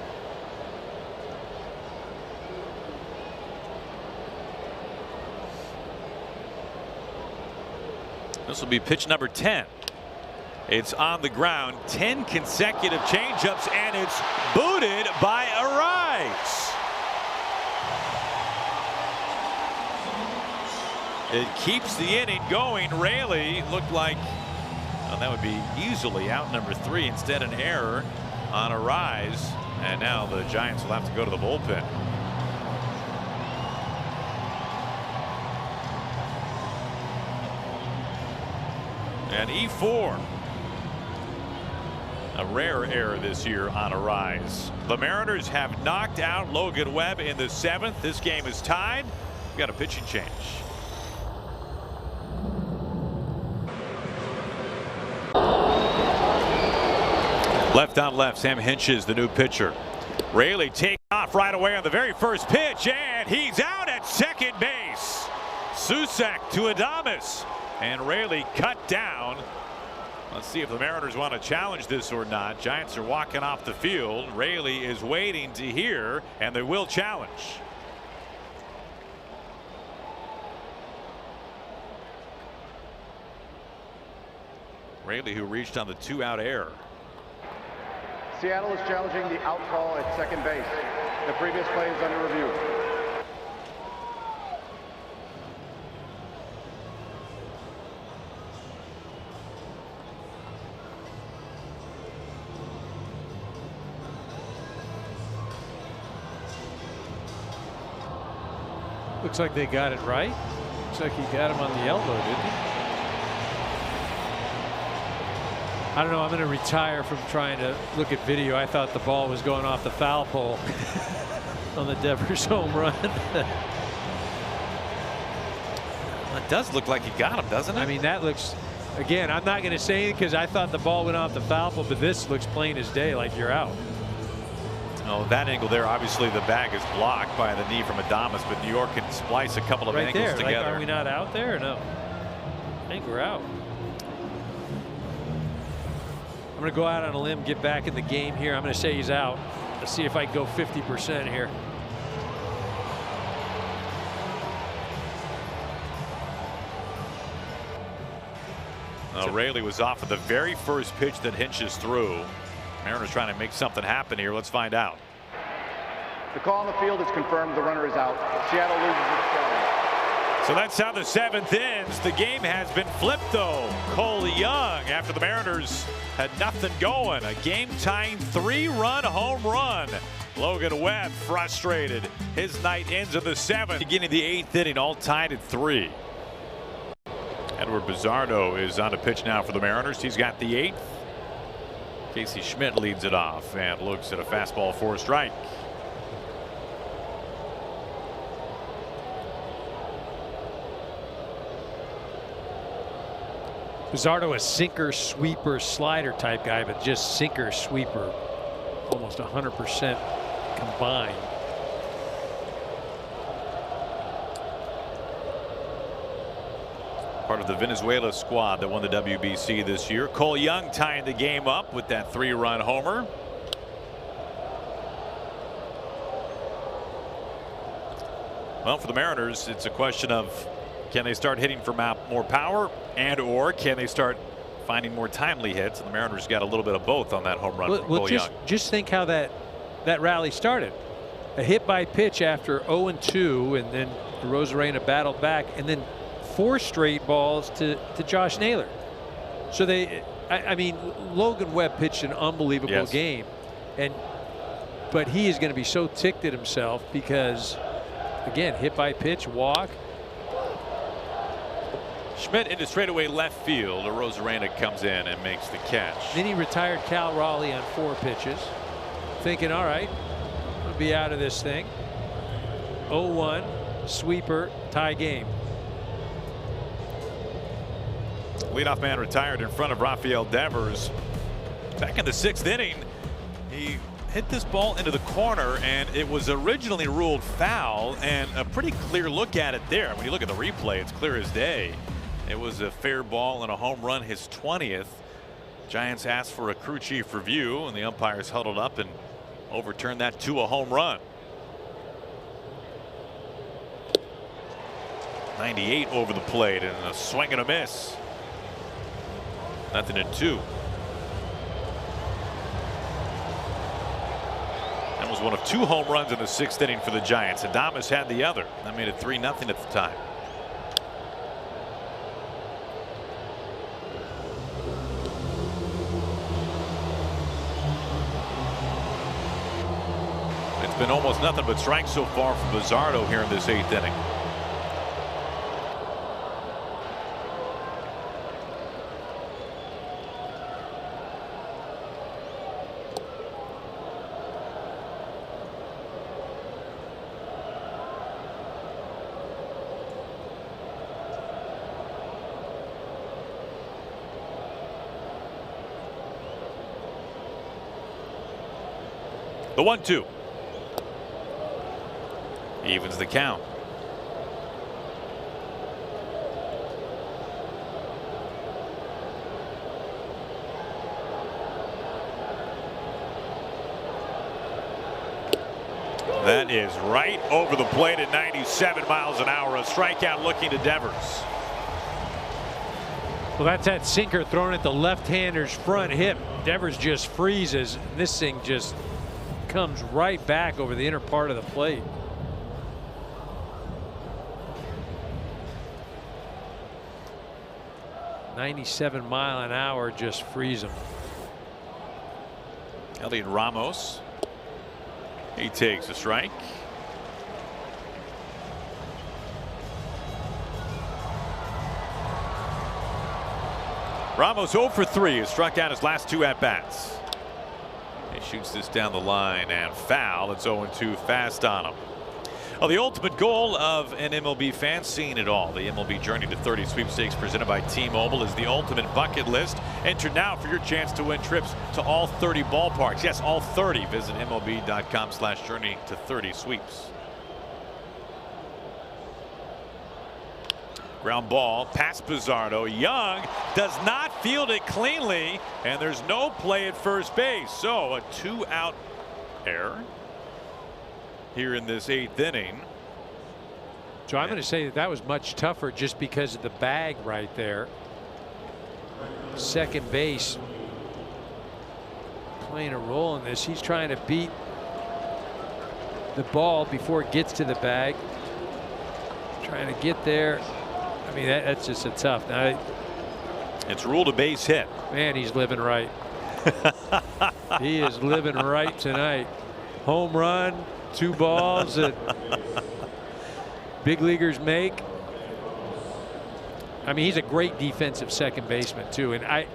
This will be pitch number 10. It's on the ground. 10 consecutive changeups, and it's booted by Arise. It keeps the inning going. Raley looked like, well, that would be easily out number 3. Instead, an error on Arise, and now the Giants will have to go to the bullpen. And E4. A rare error this year on Arise. The Mariners have knocked out Logan Webb in the 7th. This game is tied. We've got a pitching change. Left on left, Sam Hinches, the new pitcher. Raley taking off right away on the very first pitch, and he's out at second base. Susak to Adames, and Raley cut down Let's see if the Mariners want to challenge this or not. Giants are walking off the field. Raley is waiting to hear, and they will challenge. Raley, who reached on the 2-out error. Seattle is challenging the out call at second base. The previous play is under review. Looks like they got it right. Looks like he got him on the elbow, didn't he? I don't know. I'm going to retire from trying to look at video. I thought the ball was going off the foul pole on the Devers home run. It does look like he got him, doesn't it? I mean, that looks, again, I'm not going to say it because I thought the ball went off the foul pole, but this looks plain as day, like you're out. Oh, that angle there, obviously the bag is blocked by the knee from Adames, but New York can splice a couple of right angles there. together. Like, are we not out there or no? I think we're out. I'm going to go out on a limb, get back in the game here. I'm going to say he's out. Let's see if I can go 50% here. Raley was off of the very first pitch that Hinches threw. Mariners trying to make something happen here. Let's find out. The call on the field is confirmed. The runner is out. Seattle loses its challenge. So that's how the 7th ends. The game has been flipped, though. Cole Young, after the Mariners had nothing going, a game-tying 3-run home run. Logan Webb frustrated. His night ends in the 7th, beginning the 8th inning, all tied at 3. Edward Bizzardo is on the pitch now for the Mariners. He's got the 8th. Casey Schmidt leads it off and looks at a fastball for a strike. Bizzardo, a sinker, sweeper, slider type guy, but just sinker, sweeper, almost 100% combined. Part of the Venezuela squad that won the WBC this year. Cole Young tying the game up with that 3-run homer. Well, for the Mariners, it's a question of can they start hitting for more power, and or can they start finding more timely hits? And the Mariners got a little bit of both on that home run from Cole Young. Just think how that rally started. A hit by pitch after 0-2, and then Rosarena battled back, and then 4 straight balls to Josh Naylor. So I mean, Logan Webb pitched an unbelievable game, but he is going to be so ticked at himself because, again, hit by pitch, walk. Schmidt into straightaway left field. Rosarena comes in and makes the catch. Then he retired Cal Raleigh on 4 pitches, thinking, all right, I'll be out of this thing. 0-1, sweeper, tie game. Leadoff man retired in front of Rafael Devers. Back in the 6th inning, he hit this ball into the corner, and it was originally ruled foul, and a pretty clear look at it there. When you look at the replay, it's clear as day. It was a fair ball and a home run, his 20th. Giants asked for a crew chief review, and the umpires huddled up and overturned that to a home run. 98 over the plate, and a swing and a miss. Nothing in 2. That was one of 2 home runs in the 6th inning for the Giants. Adames had the other. That made it 3-0 at the time. It's been almost nothing but strikes so far from Bizzardo here in this 8th inning. The 1-2. Evens the count. is right over the plate at 97 miles an hour. A strikeout looking to Devers. Well, that's that sinker thrown at the left-hander's front hip. Devers just freezes. This thing just comes right back over the inner part of the plate. .97 mile an hour just freeze him. Elliot Ramos. He takes a strike. Ramos 0 for 3 has struck out his last 2 at-bats. He shoots this down the line and foul. It's 0-2 fast on him. Well, the ultimate goal of an MLB fan, seeing it all. The MLB Journey to 30 sweepstakes presented by T-Mobile is the ultimate bucket list. Enter now for your chance to win trips to all 30 ballparks. Yes, all 30. Visit MLB.com/journey to 30 sweeps. Ground ball past Pizzardo. Young does not field it cleanly, and there's no play at first base. So a 2-out error here in this 8th inning. So I'm going to say that was much tougher just because of the bag right there. Second base playing a role in this. He's trying to beat the ball before it gets to the bag. Trying to get there. I mean, that's just a tough. Now, it's ruled a base hit. Man, he's living right. He is living right tonight. Home run, 2 balls that big leaguers make. I mean, he's a great defensive second baseman too, and I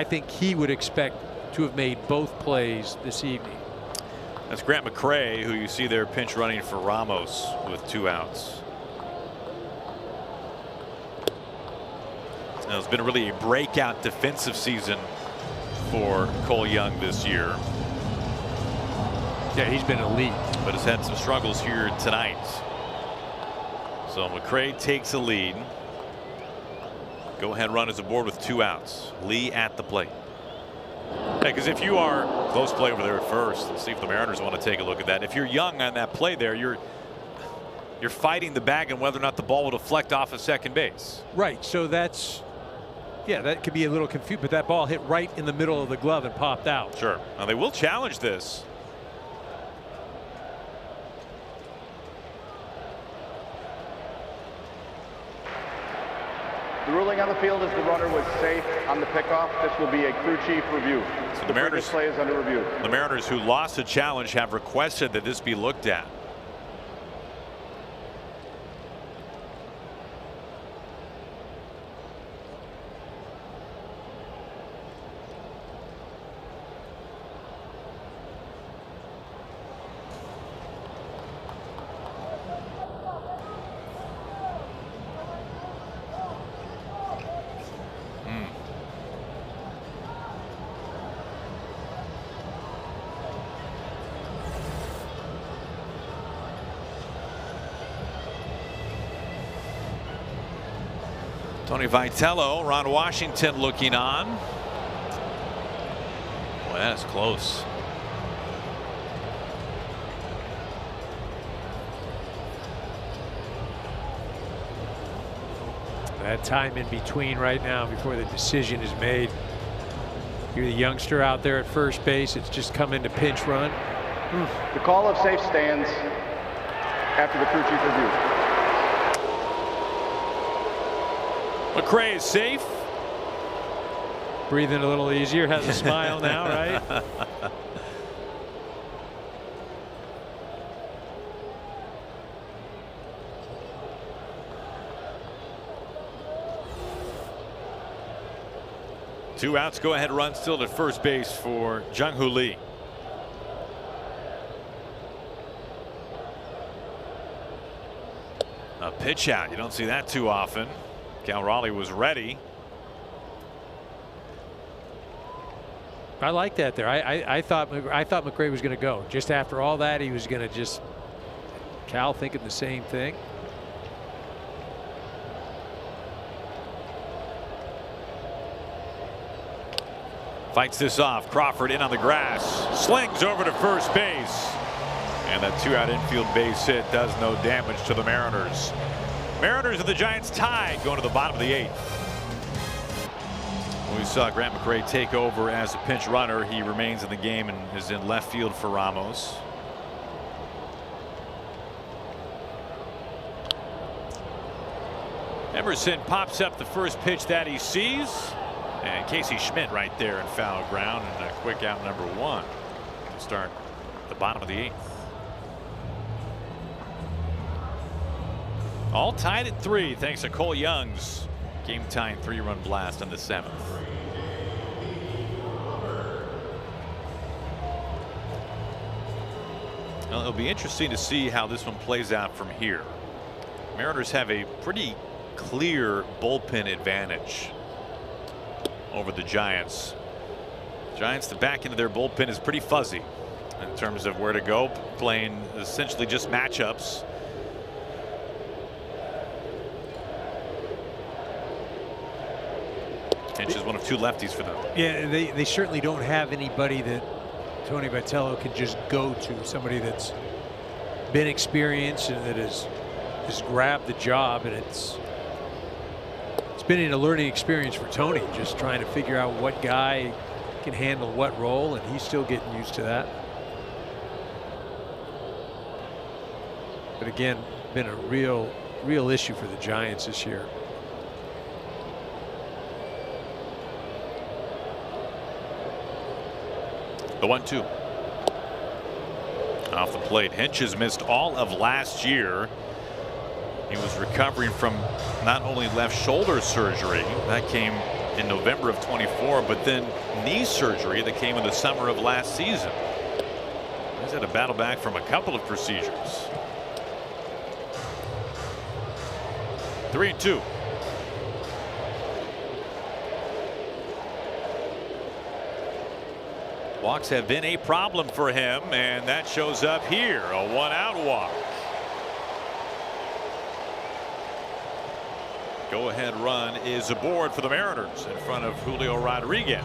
think he would expect to have made both plays this evening. That's Grant McCray, who you see there pinch running for Ramos with 2 outs. Now, it's been really a breakout defensive season for Cole Young this year. Yeah, he's been elite, but has had some struggles here tonight. So McCray takes a lead. Go ahead run is aboard with 2 outs. Lee at the plate. Because if you are close play over there at first, let's see if the Mariners want to take a look at that. If you're Young on that play there, you're fighting the bag and whether or not the ball will deflect off of second base. Right. So that's. Yeah, that could be a little confused, but that ball hit right in the middle of the glove and popped out. Sure. Now they will challenge this. The ruling on the field is the runner was safe on the pickoff. This will be a crew chief review. So the Mariners play is under review. The Mariners, who lost the challenge, have requested that this be looked at. Tony Vitello, Ron Washington looking on. Boy, that is close. That time in between right now before the decision is made. You're the youngster out there at first base. It's just come into pinch run. The call of safe stands after the crew chief review. McCray is safe. Breathing a little easier, has a smile now, right? Two outs, go ahead run still at first base for Jung-Hoo Lee. A pitch out, you don't see that too often. Cal Raleigh was ready. I like that there. I thought McCray was going to go. Just after all that, he was going to just. Cal thinking the same thing. Fights this off. Crawford in on the grass. Slings over to first base. And that 2-out infield base hit does no damage to the Mariners. Mariners and the Giants tied going to the bottom of the 8th. We saw Grant McRae take over as a pinch runner. He remains in the game and is in left field for Ramos. Emerson pops up the first pitch that he sees. And Casey Schmidt right there in foul ground, and a quick out number 1 to start the bottom of the 8th. All tied at 3 thanks to Cole Young's game-tying 3-run blast on the 7th. Well, it'll be interesting to see how this one plays out from here. Mariners have a pretty clear bullpen advantage over the Giants. Giants, the back end of their bullpen is pretty fuzzy in terms of where to go, playing essentially just matchups. Hinch is one of 2 lefties for them. Yeah, they certainly don't have anybody that Tony Vitello can just go to, somebody that's been experienced and that has grabbed the job, and it's been a learning experience for Tony, just trying to figure out what guy can handle what role, and he's still getting used to that. But again, been a real issue for the Giants this year. The 1-2 off the plate. Hinch has missed all of last year. He was recovering from not only left shoulder surgery that came in November of 24, but then knee surgery that came in the summer of last season. He's had to battle back from a couple of procedures. 3-2. Walks have been a problem for him, and that shows up here. A 1-out walk. Go-ahead run is aboard for the Mariners in front of Julio Rodriguez.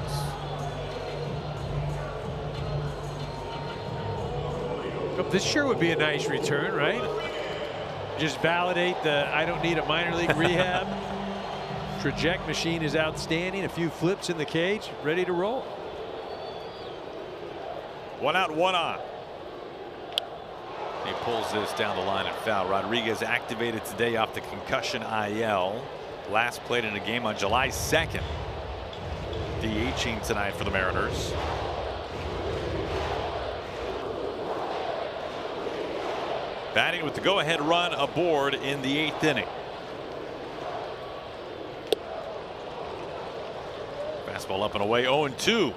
This sure would be a nice return, right? Just validate the I don't need a minor league rehab. Traject machine is outstanding. A few flips in the cage, ready to roll. 1 out, 1 on. He pulls this down the line and foul. Rodriguez activated today off the concussion IL. Last played in a game on July 2nd. DHing tonight for the Mariners. Batting with the go-ahead run aboard in the 8th inning. Fastball up and away, 0-2.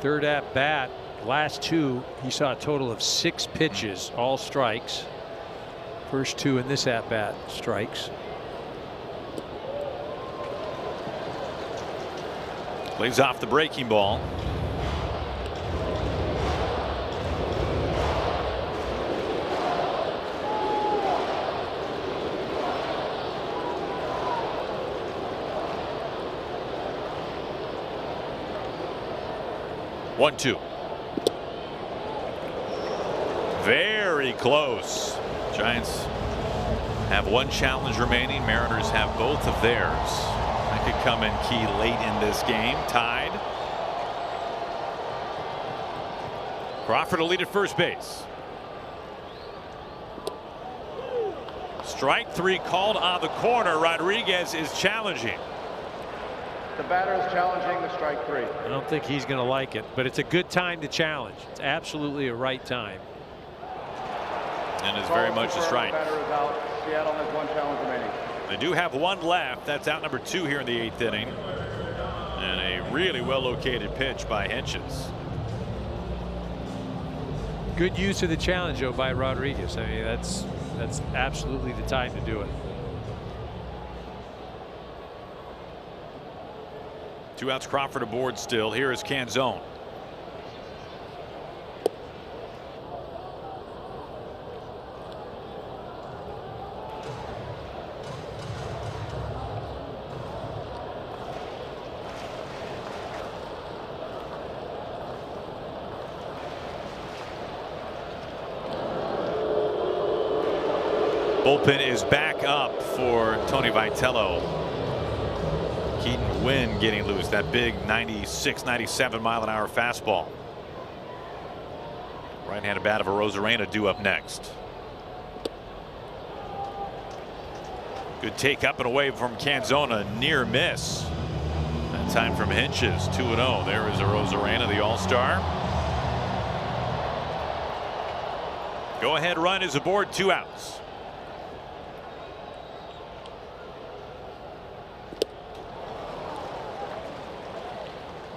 Third at bat, last 2 he saw a total of 6 pitches, all strikes. First 2 in this at bat, strikes. Plays off the breaking ball. One, 2. Very close. Giants have 1 challenge remaining. Mariners have both of theirs. That could come in key late in this game. Tied. Crawford will lead at first base. Strike 3 called on the corner. Rodriguez is challenging. The batter is challenging the strike 3. I don't think he's going to like it, but it's a good time to challenge. It's absolutely a right time. And it's very much a strike. The batter is out. Seattle has 1 challenge remaining. They do have 1 left. That's out number 2 here in the 8th inning. And a really well located pitch by Hinches. Good use of the challenge, though, by Rodriguez. I mean, that's absolutely the time to do it. 2 outs, Crawford aboard still. Here is Canzone. Bullpen is back up for Tony Vitello. Keaton Winn getting loose. That big 96, 97 mile an hour fastball. Right-handed bat of Arozarena due up next. Good take up and away from Canzona. Near miss. That time from Hinches. 2-0. There is Arozarena, the All-Star. Go ahead run is aboard. 2 outs.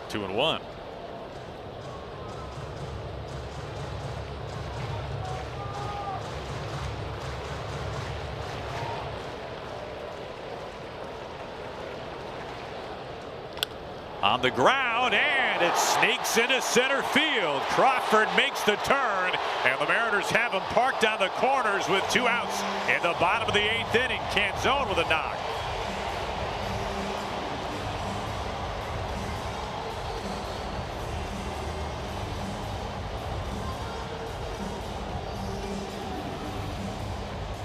Two and one. On the ground, and it sneaks into center field. Crawford makes the turn, and the Mariners have him parked on the corners with 2 outs in the bottom of the 8th inning. Canzone with a knock.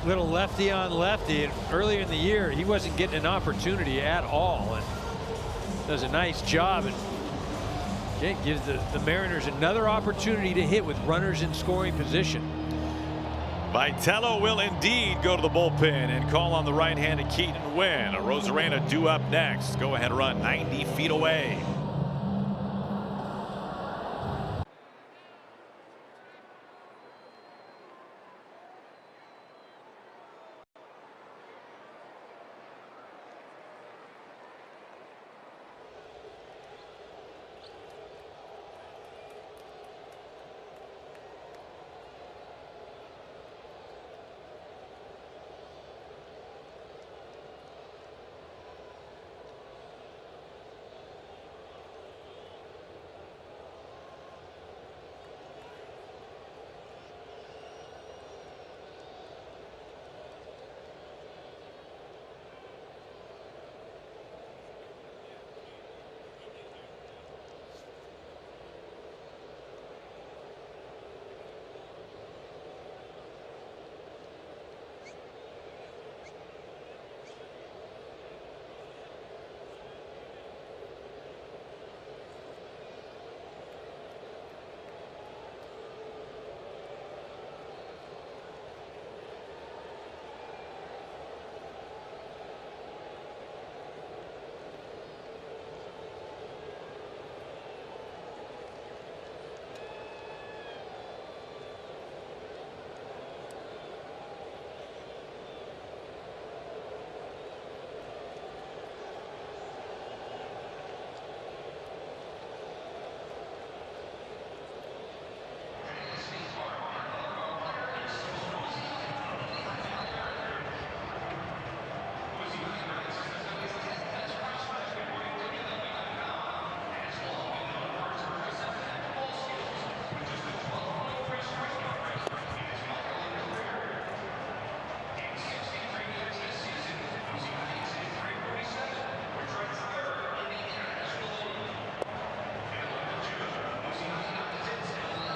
Little lefty on lefty, and earlier in the year he wasn't getting an opportunity at all, and does a nice job, and again gives the Mariners another opportunity to hit with runners in scoring position. Vitello will indeed go to the bullpen and call on the right-handed Keaton Winn. Arozarena due up next. Go ahead run 90 feet away.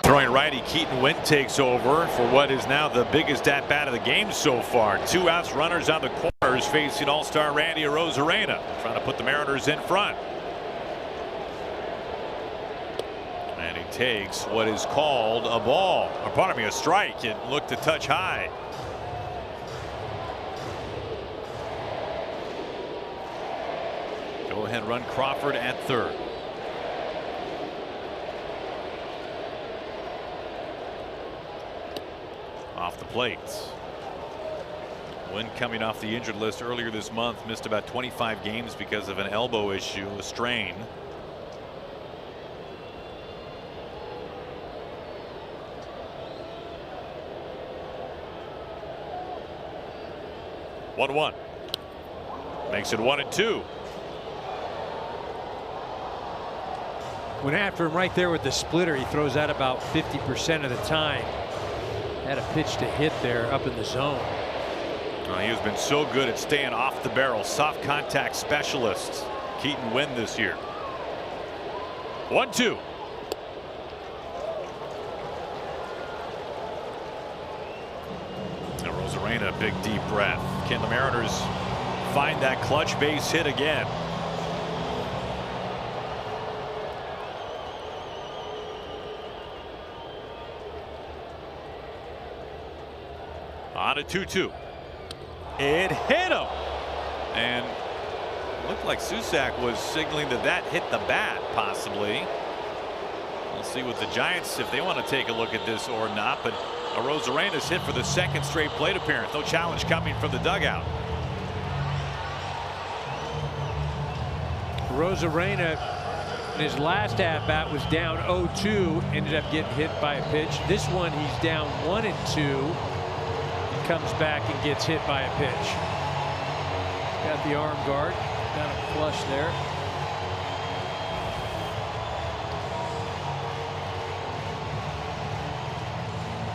Throwing righty, Keaton Winn takes over for what is now the biggest at-bat of the game so far. 2 outs, runners on the corners, facing All-Star Randy Arozarena, trying to put the Mariners in front. And he takes what is called a ball, or pardon me, a strike. It looked a touch high. Go ahead run Crawford at third. Off the plate. Winn coming off the injured list earlier this month, missed about 25 games because of an elbow issue, a strain. One makes it 1-2. Went after him right there with the splitter. He throws that about 50% of the time. Had a pitch to hit there up in the zone. He has been so good at staying off the barrel. Soft contact specialist. Keaton Winn this year. 1-2. Arozarena, big deep breath. Can the Mariners find that clutch base hit again? On a 2-2. It hit him. And looked like Susac was signaling that that hit the bat, possibly. We'll see what the Giants, if they want to take a look at this or not. But Arozarena's hit for the second straight plate appearance. No challenge coming from the dugout. Arozarena, in his last at bat, was down 0-2, ended up getting hit by a pitch. This one, he's down 1-2. Comes back and gets hit by a pitch. Got the arm guard, got a flush there.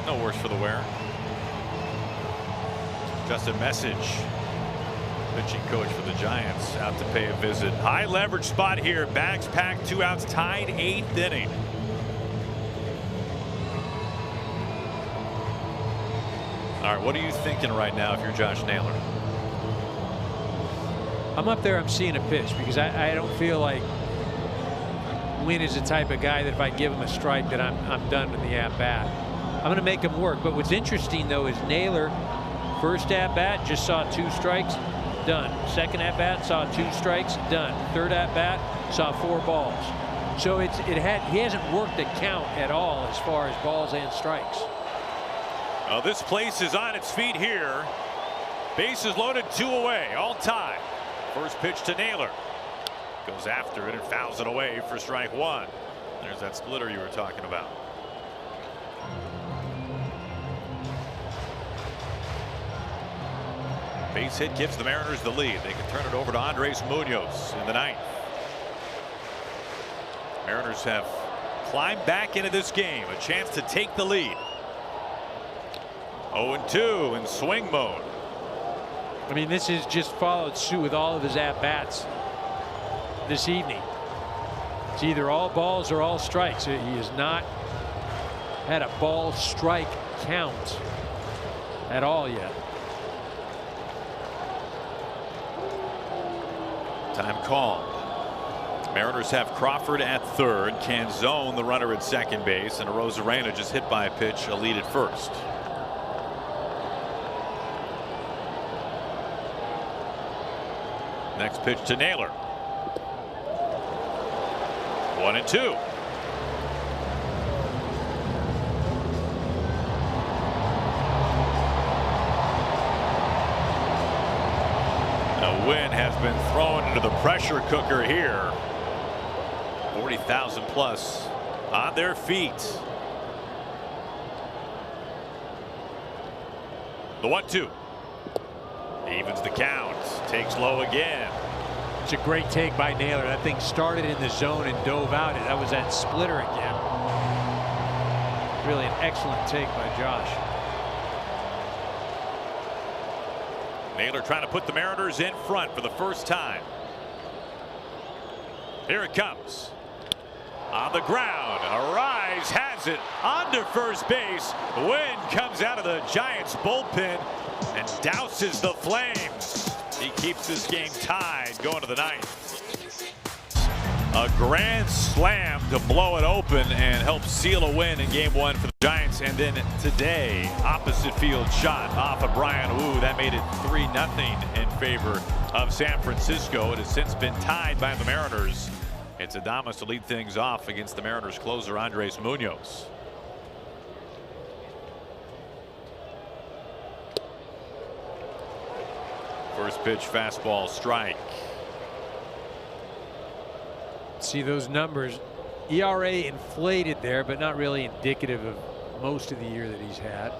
No worse for the wear. Just a message. Pitching coach for the Giants out to pay a visit. High leverage spot here. Bags packed, 2 outs, tied, 8th inning. All right, what are you thinking right now if you're Josh Naylor? I'm up there, I'm seeing a pitch because I don't feel like Wynn is the type of guy that if I give him a strike that I'm done with the at bat. I'm going to make him work. But what's interesting though is Naylor, first at bat just saw 2 strikes, done. Second at bat saw 2 strikes, done. Third at bat saw 4 balls. So he hasn't worked the count at all as far as balls and strikes. This place is on its feet here. Bases loaded, 2 away, all tied. First pitch to Naylor. Goes after it and fouls it away for strike 1. There's that splitter you were talking about. Base hit gives the Mariners the lead. They can turn it over to Andres Munoz in the 9th. Mariners have climbed back into this game. A chance to take the lead. 0-2 in swing mode. I mean, this is just followed suit with all of his at-bats this evening. It's either all balls or all strikes. He has not had a ball strike count at all yet. Time called. Mariners have Crawford at third. Canzone, the runner at second base, and Arozarena just hit by a pitch, a lead at first. Next pitch to Naylor. 1-2. Now Wynn has been thrown into the pressure cooker here. 40,000 plus on their feet. The 1-2. Evens the count. Takes low again. It's a great take by Naylor. That thing started in the zone and dove out. That was that splitter again. Really an excellent take by Josh. Naylor trying to put the Mariners in front for the first time. Here it comes. On the ground. Arise has it under first base. Wynn comes out of the Giants bullpen and douses the Flames. He keeps this game tied going to the 9th. A grand slam to blow it open and help seal a win in game 1 for the Giants. And then today, opposite field shot off of Brian Wu. That made it 3-0 in favor of San Francisco. It has since been tied by the Mariners. It's Adames to lead things off against the Mariners closer Andres Munoz. First pitch fastball strike. See those numbers. ERA inflated there, but not really indicative of most of the year that he's had.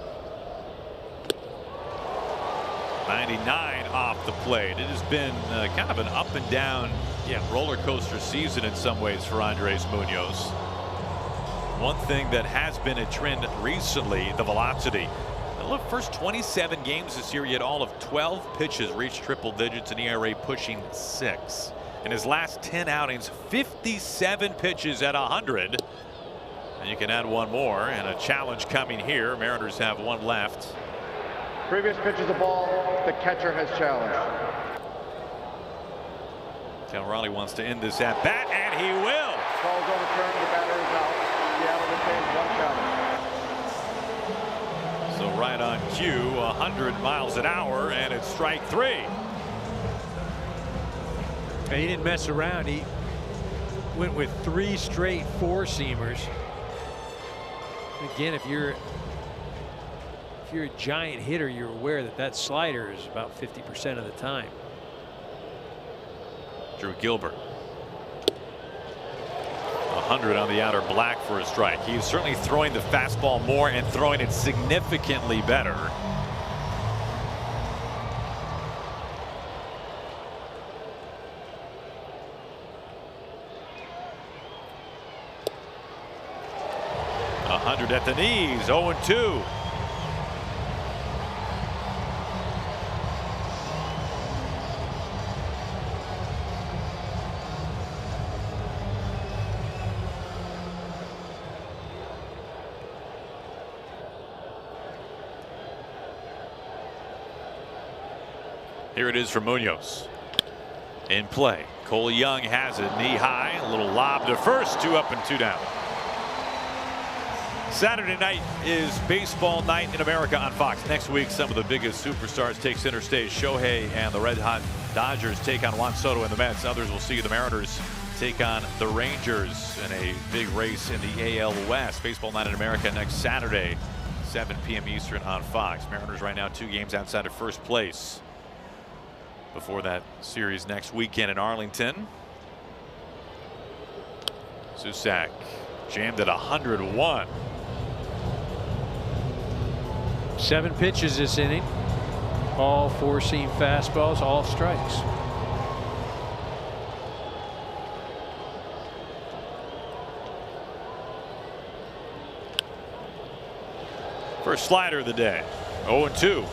99 off the plate. It has been kind of an up and down roller coaster season in some ways for Andres Munoz. One thing that has been a trend recently, the velocity. Look, first 27 games this year, he had all of 12 pitches reach triple digits, and ERA pushing 6. In his last 10 outings, 57 pitches at 100. And you can add one more, and a challenge coming here. Mariners have one left. Previous pitch is a ball. The catcher has challenged. Cal Raleigh wants to end this at bat, and he will. Call's overturned. The batter is out. Seattle retains 1 challenge. So right on cue, 100 miles an hour, and it's strike 3. He didn't mess around. He went with 3 straight 4-seamers. Again, if you're a giant hitter, you're aware that that slider is about 50% of the time. Drew Gilbert. 100 on the outer black for a strike. He's certainly throwing the fastball more and throwing it significantly better. At the knees, 0-2. Here it is for Munoz. In play. Cole Young has it knee high. A little lob to first. 2 up and 2 down. Saturday night is baseball night in America on Fox. Next week, some of the biggest superstars take center stage. Shohei and the Red Hot Dodgers take on Juan Soto and the Mets. Others will see the Mariners take on the Rangers in a big race in the AL West. Baseball night in America next Saturday, 7 p.m. Eastern on Fox. Mariners right now 2 games outside of first place before that series next weekend in Arlington. Susak jammed at 101. 7 pitches this inning. All 4-seam fastballs, all strikes. First slider of the day. 0-2.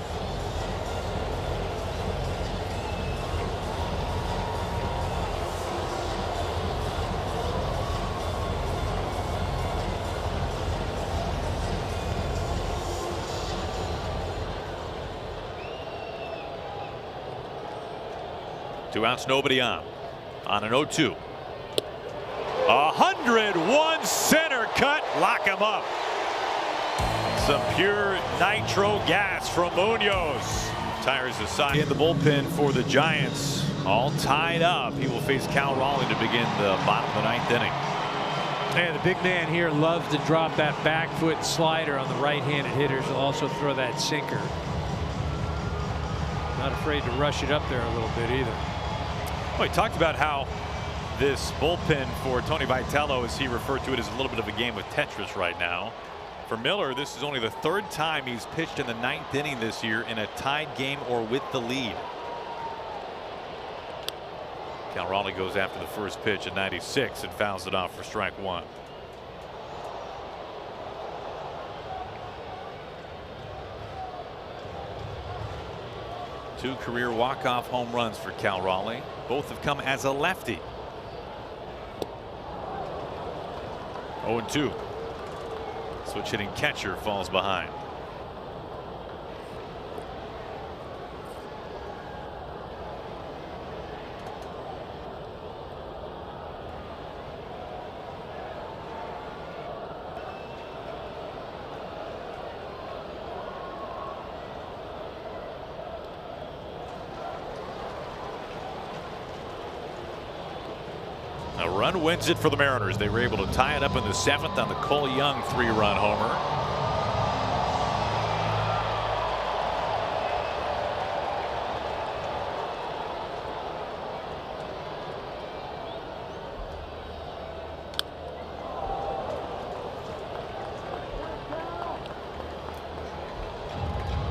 Two outs, nobody on an 0-2. 101 center cut, lock him up. Some pure nitro gas from Munoz. Tires aside in the bullpen for the Giants, all tied up. He will face Cal Raleigh to begin the bottom of the 9th inning. And the big man here loves to drop that back foot slider on the right-handed hitters. He'll also throw that sinker. Not afraid to rush it up there a little bit either. Well, he talked about how this bullpen for Tony Vitello, as he referred to it, is a little bit of a game of Tetris right now. For Miller, this is only the 3rd time he's pitched in the 9th inning this year in a tied game or with the lead. Cal Raleigh goes after the first pitch at 96 and fouls it off for strike 1. Two career walk-off home runs for Cal Raleigh. Both have come as a lefty. 0-2. Switch hitting catcher falls behind. A run wins it for the Mariners. They were able to tie it up in the 7th on the Cole Young 3-run homer.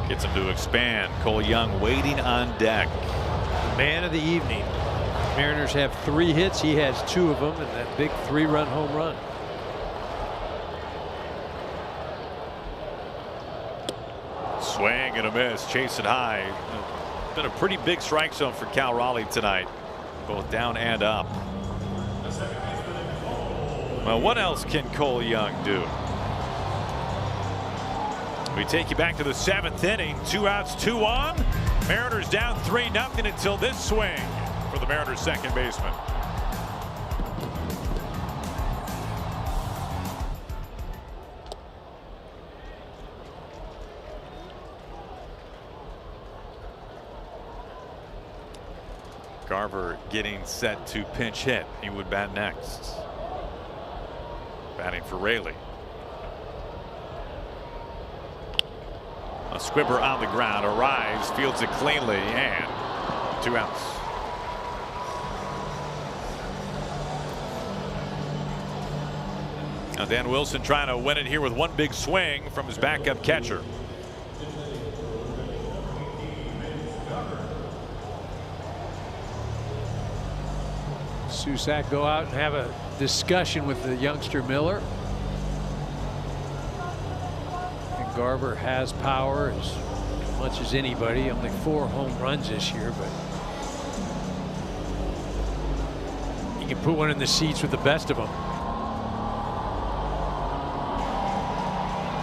Gets him to expand. Cole Young waiting on deck. Man of the evening. Mariners have 3 hits. He has 2 of them, and that big 3-run home run. Swing and a miss. Chase it high. Been a pretty big strike zone for Cal Raleigh tonight, both down and up. Well, what else can Cole Young do? We take you back to the 7th inning. 2 outs, 2 on. Mariners down 3-0 until this swing for the Mariners second baseman. Garver getting set to pinch hit. He would bat next. Batting for Raley. A squibber on the ground. Arrives, fields it cleanly, and 2 outs. Now Dan Wilson trying to win it here with one big swing from his backup catcher. Susac go out and have a discussion with the youngster Miller. And Garver has power as much as anybody. Only 4 home runs this year, but he can put one in the seats with the best of them.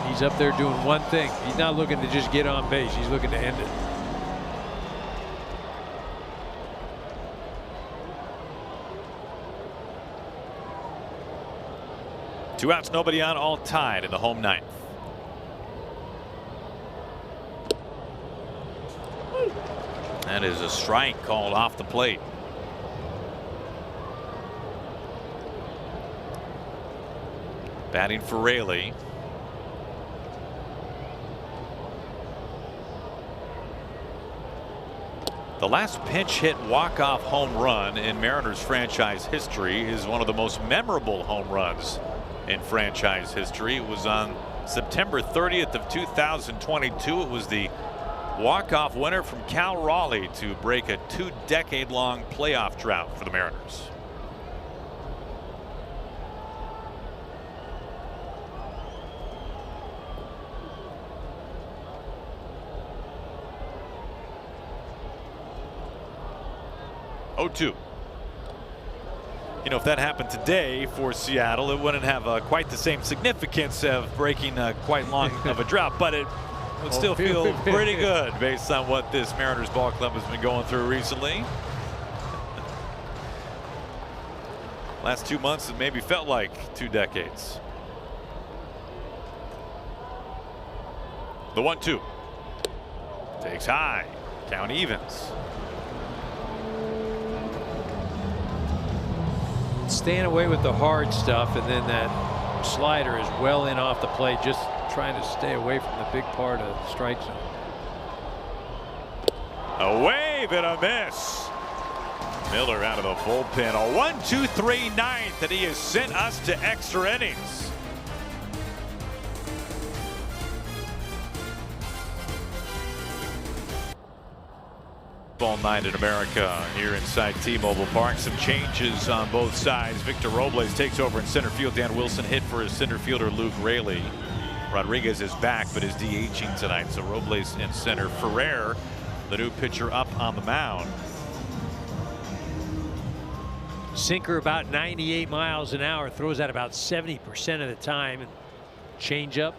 He's up there doing one thing. He's not looking to just get on base. He's looking to end it. Two outs, nobody on, all tied in the home ninth. That is a strike called off the plate. Batting for Raley. The last pinch hit walk-off home run in Mariners franchise history is one of the most memorable home runs in franchise history. It was on September 30th of 2022. It was the walk-off winner from Cal Raleigh to break a 2-decade-long playoff drought for the Mariners. Oh, 2. You know, if that happened today for Seattle, it wouldn't have quite the same significance of breaking quite long of a drought, but it would still feel pretty good based on what this Mariners ball club has been going through recently. Last 2 months, it maybe felt like 2 decades. The 1-2 takes high. Count evens. Staying away with the hard stuff, and then that slider is well in off the plate, just trying to stay away from the big part of the strike zone. A wave and a miss. Miller out of the bullpen. A 1-2-3 ninth, and he has sent us to extra innings. Ball night in America here inside T-Mobile Park. Some changes on both sides. Victor Robles takes over in center field. Dan Wilson hit for his center fielder Luke Raley. Rodriguez is back but is DHing tonight, so Robles in center. Ferrer, the new pitcher, up on the mound. Sinker about 98 miles an hour, throws out about 70% of the time, and changeup,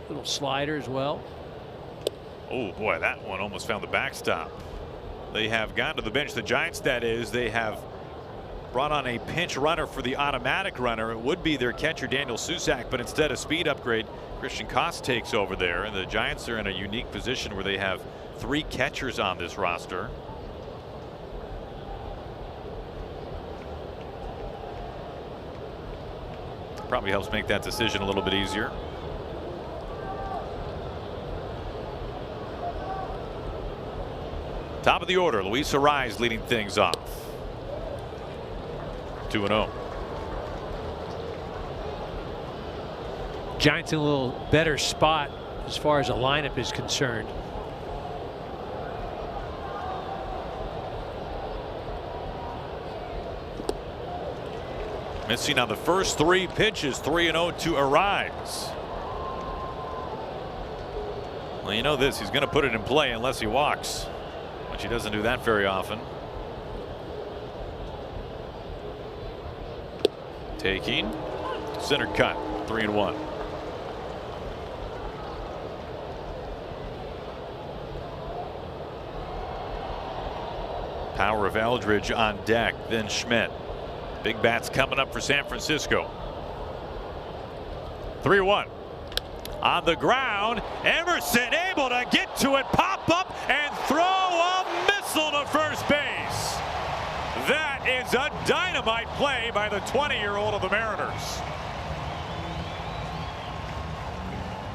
little slider as well. Oh boy, that one almost found the backstop. They have gone to the bench, the Giants that is. They have brought on a pinch runner for the automatic runner. It would be their catcher Daniel Susac, but instead a speed upgrade, Christian Koss takes over there, and the Giants are in a unique position where they have 3 catchers on this roster. Probably helps make that decision a little bit easier. Top of the order, Luis Arraez leading things off. 2-0. Giants in a little better spot as far as a lineup is concerned. Missing on the first 3 pitches. 3-0 to Arraez. Well, you know this, he's going to put it in play unless he walks, which he doesn't do that very often. Taking center cut. 3-1. Power of Eldridge on deck, then Schmidt. Big bats coming up for San Francisco. 3-1. On the ground, Emerson able to get to it, pop up, and throw a missile to first base. That is a dynamite play by the 20-year-old of the Mariners.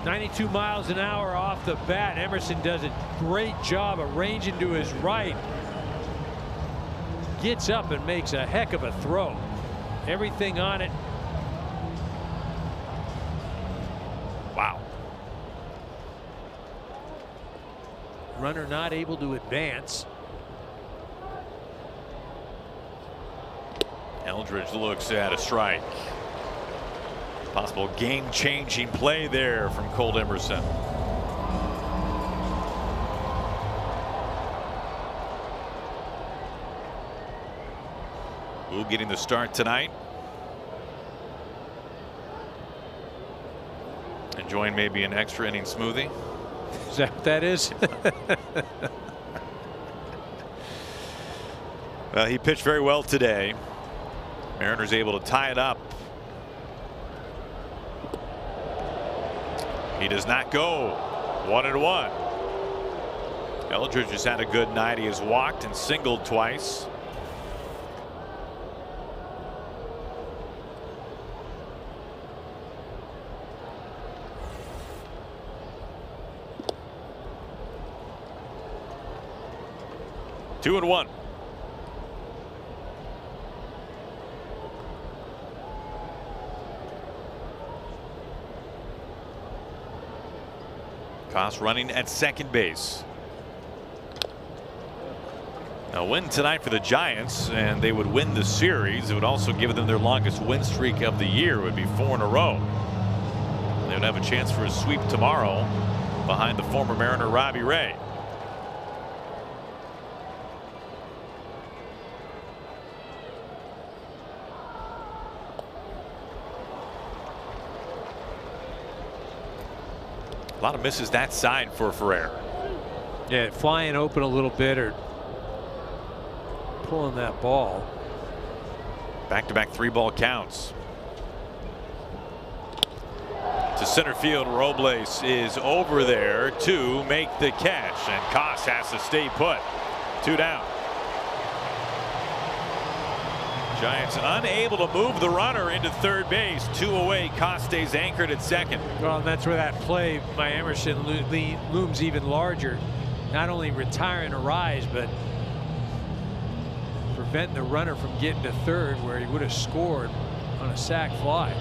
92 miles an hour off the bat. Emerson does a great job arranging to his right. Gets up and makes a heck of a throw. Everything on it. Wow. Runner not able to advance. Eldridge looks at a strike. Possible game-changing play there from Cole Emerson. Wu getting the start tonight. Enjoying maybe an extra inning smoothie. Is that what that is? Well, he pitched very well today. Mariners able to tie it up. He does not go. 1-1. Eldridge has had a good night. He has walked and singled twice. Two and one. Koss running at second base. A win tonight for the Giants, and they would win the series. It would also give them their longest win streak of the year. It would be 4 in a row. They would have a chance for a sweep tomorrow behind the former Mariner Robbie Ray. A lot of misses that side for Ferrer. Yeah, flying open a little bit or pulling that ball. Back-to-back 3-ball counts. To center field, Robles is over there to make the catch, and Koss has to stay put. 2 down. Giants unable to move the runner into third base. 2 away. Koss stays anchored at second. Well, and that's where that play by Emerson looms even larger. Not only retiring a rise, but preventing the runner from getting to third, where he would have scored on a sac fly.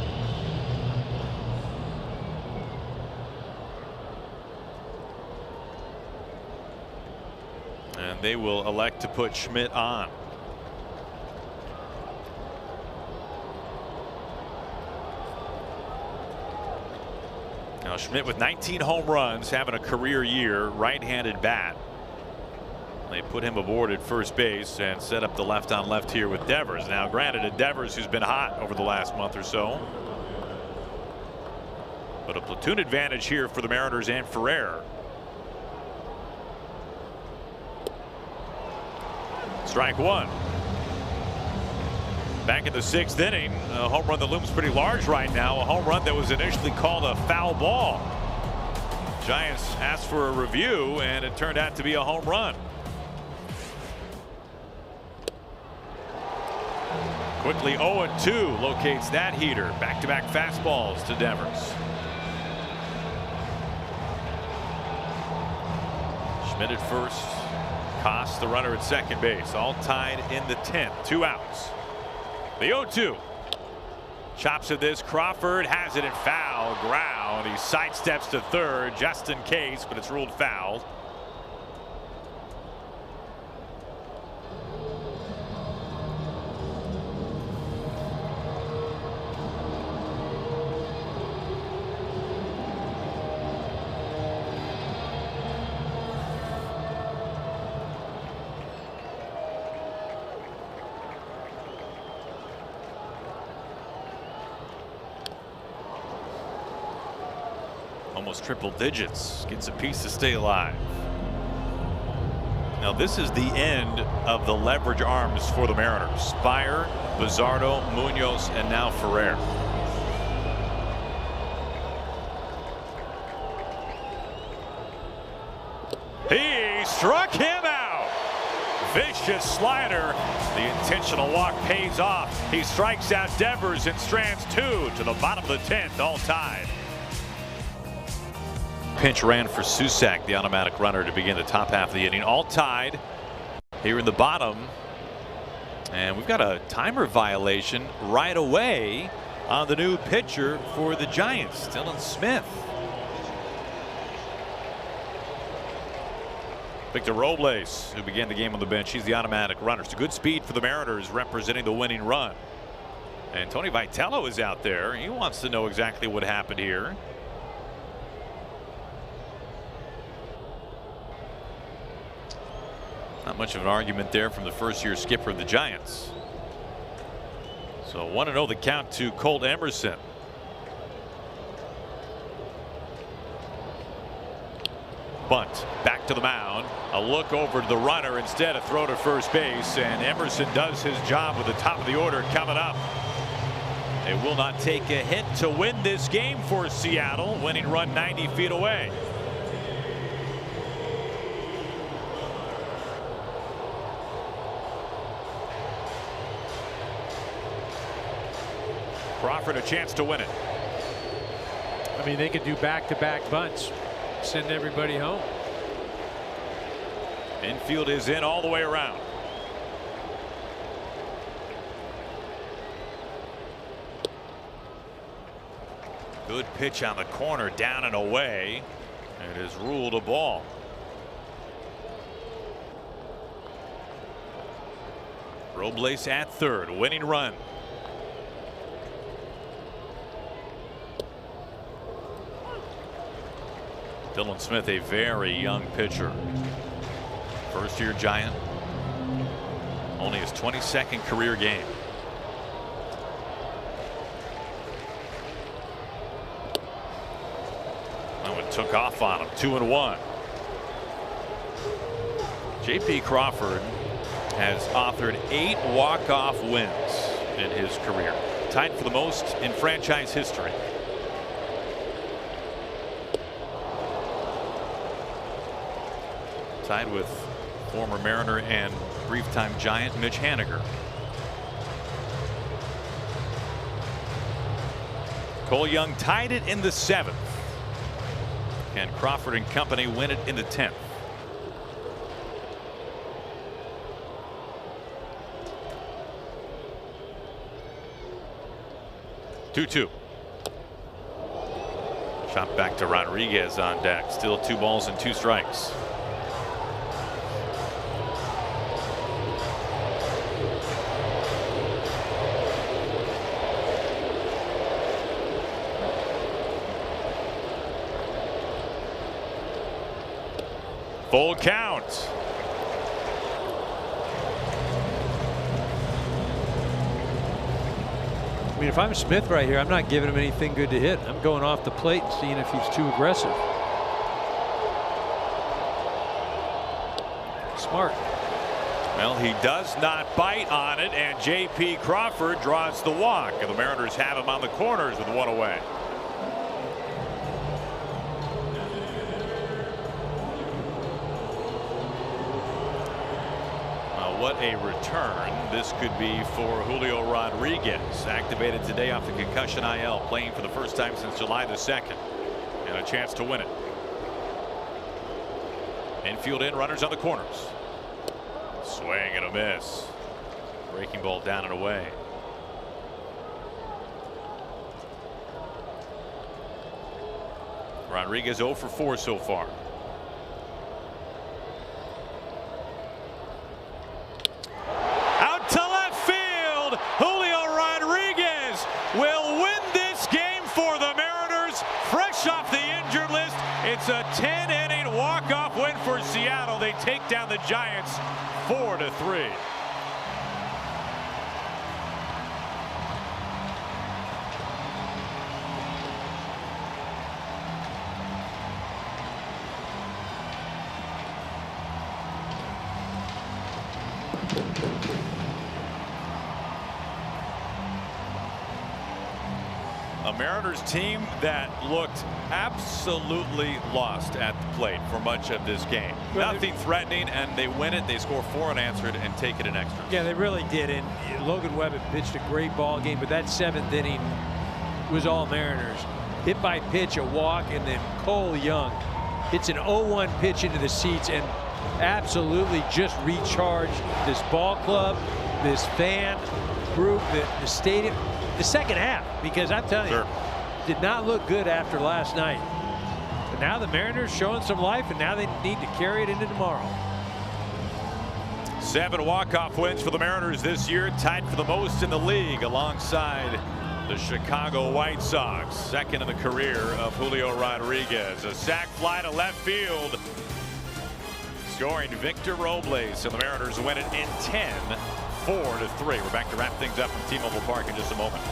And they will elect to put Schmidt on. Now Schmidt with 19 home runs, having a career year, right-handed bat. They put him aboard at first base and set up the left-on-left here with Devers. Now granted, a Devers who's been hot over the last month or so, but a platoon advantage here for the Mariners and Ferrer. Strike 1. Back in the 6th inning, a home run that looms pretty large right now. A home run that was initially called a foul ball. Giants asked for a review, and it turned out to be a home run. Quickly 0-2 locates that heater. Back-to-back fastballs to Devers. Schmidt at first. Koss, the runner at second base. All tied in the 10th. 2 outs. The 0-2. Chops at this. Crawford has it in foul ground. He sidesteps to third just in case, but it's ruled foul. Almost triple digits. Gets a piece to stay alive. Now this is the end of the leverage arms for the Mariners. Spire, Bizzardo, Munoz, and now Ferrer. He struck him out. Vicious slider. The intentional walk pays off. He strikes out Devers and strands 2 to the bottom of the 10th, all tied. Pinch ran for Susac, the automatic runner, to begin the top half of the inning. All tied here in the bottom. And we've got a timer violation right away on the new pitcher for the Giants, Dylan Smith. Victor Robles, who began the game on the bench, he's the automatic runner. So good speed for the Mariners, representing the winning run. And Tony Vitello is out there. He wants to know exactly what happened here. Not much of an argument there from the first-year skipper of the Giants. So 1-0 the count to Colt Emerson. Bunt back to the mound. A look over to the runner, instead a throw to first base, and Emerson does his job with the top of the order coming up. They will not take a hit to win this game for Seattle. Winning run 90 feet away. Crawford a chance to win it. I mean, they could do back-to-back bunts, send everybody home. Infield is in all the way around. Good pitch on the corner, down and away. It is ruled a ball. Robles at third, winning run. Dylan Smith, a very young pitcher. First-year Giant. Only his 22nd career game. That one took off on him. 2-1. J.P. Crawford has authored 8 walk-off wins in his career, tied for the most in franchise history. Tied with former Mariner and brief-time Giant Mitch Haniger. Cole Young tied it in the 7th. And Crawford and company win it in the 10th. Two. Shot back to Rodriguez on deck. Still 2 balls and 2 strikes. Full count. I mean, if I'm Smith right here, I'm not giving him anything good to hit. I'm going off the plate and seeing if he's too aggressive. Smart. Well, he does not bite on it, and J.P. Crawford draws the walk, and the Mariners have him on the corners with 1 away. What a return this could be for Julio Rodriguez, activated today off the concussion IL, playing for the first time since July the 2nd, and a chance to win it. Infield in, runners on the corners. Swing and a miss. Breaking ball down and away. Rodriguez 0 for 4 so far. Julio Rodriguez will win this game for the Mariners, fresh off the injured list. It's a 10-inning walk-off win for Seattle. They take down the Giants 4-3. A Mariners team that looked absolutely lost at the plate for much of this game. Well, nothing threatening, and they win it. They score 4 unanswered and take it in extras. Yeah, they really did. And Logan Webb had pitched a great ball game, but that 7th inning was all Mariners. Hit by pitch, a walk, and then Cole Young hits an 0-1 pitch into the seats and absolutely just recharged this ball club, this fan group, the stadium, the second half, because I'm telling you, did not look good after last night. But now the Mariners showing some life, and now they need to carry it into tomorrow. 7 walk-off wins for the Mariners this year, tied for the most in the league alongside the Chicago White Sox. Second in the career of Julio Rodriguez. A sac fly to left field, scoring Victor Robles, and the Mariners win it in 10, 4-3. We're back to wrap things up from T-Mobile Park in just a moment.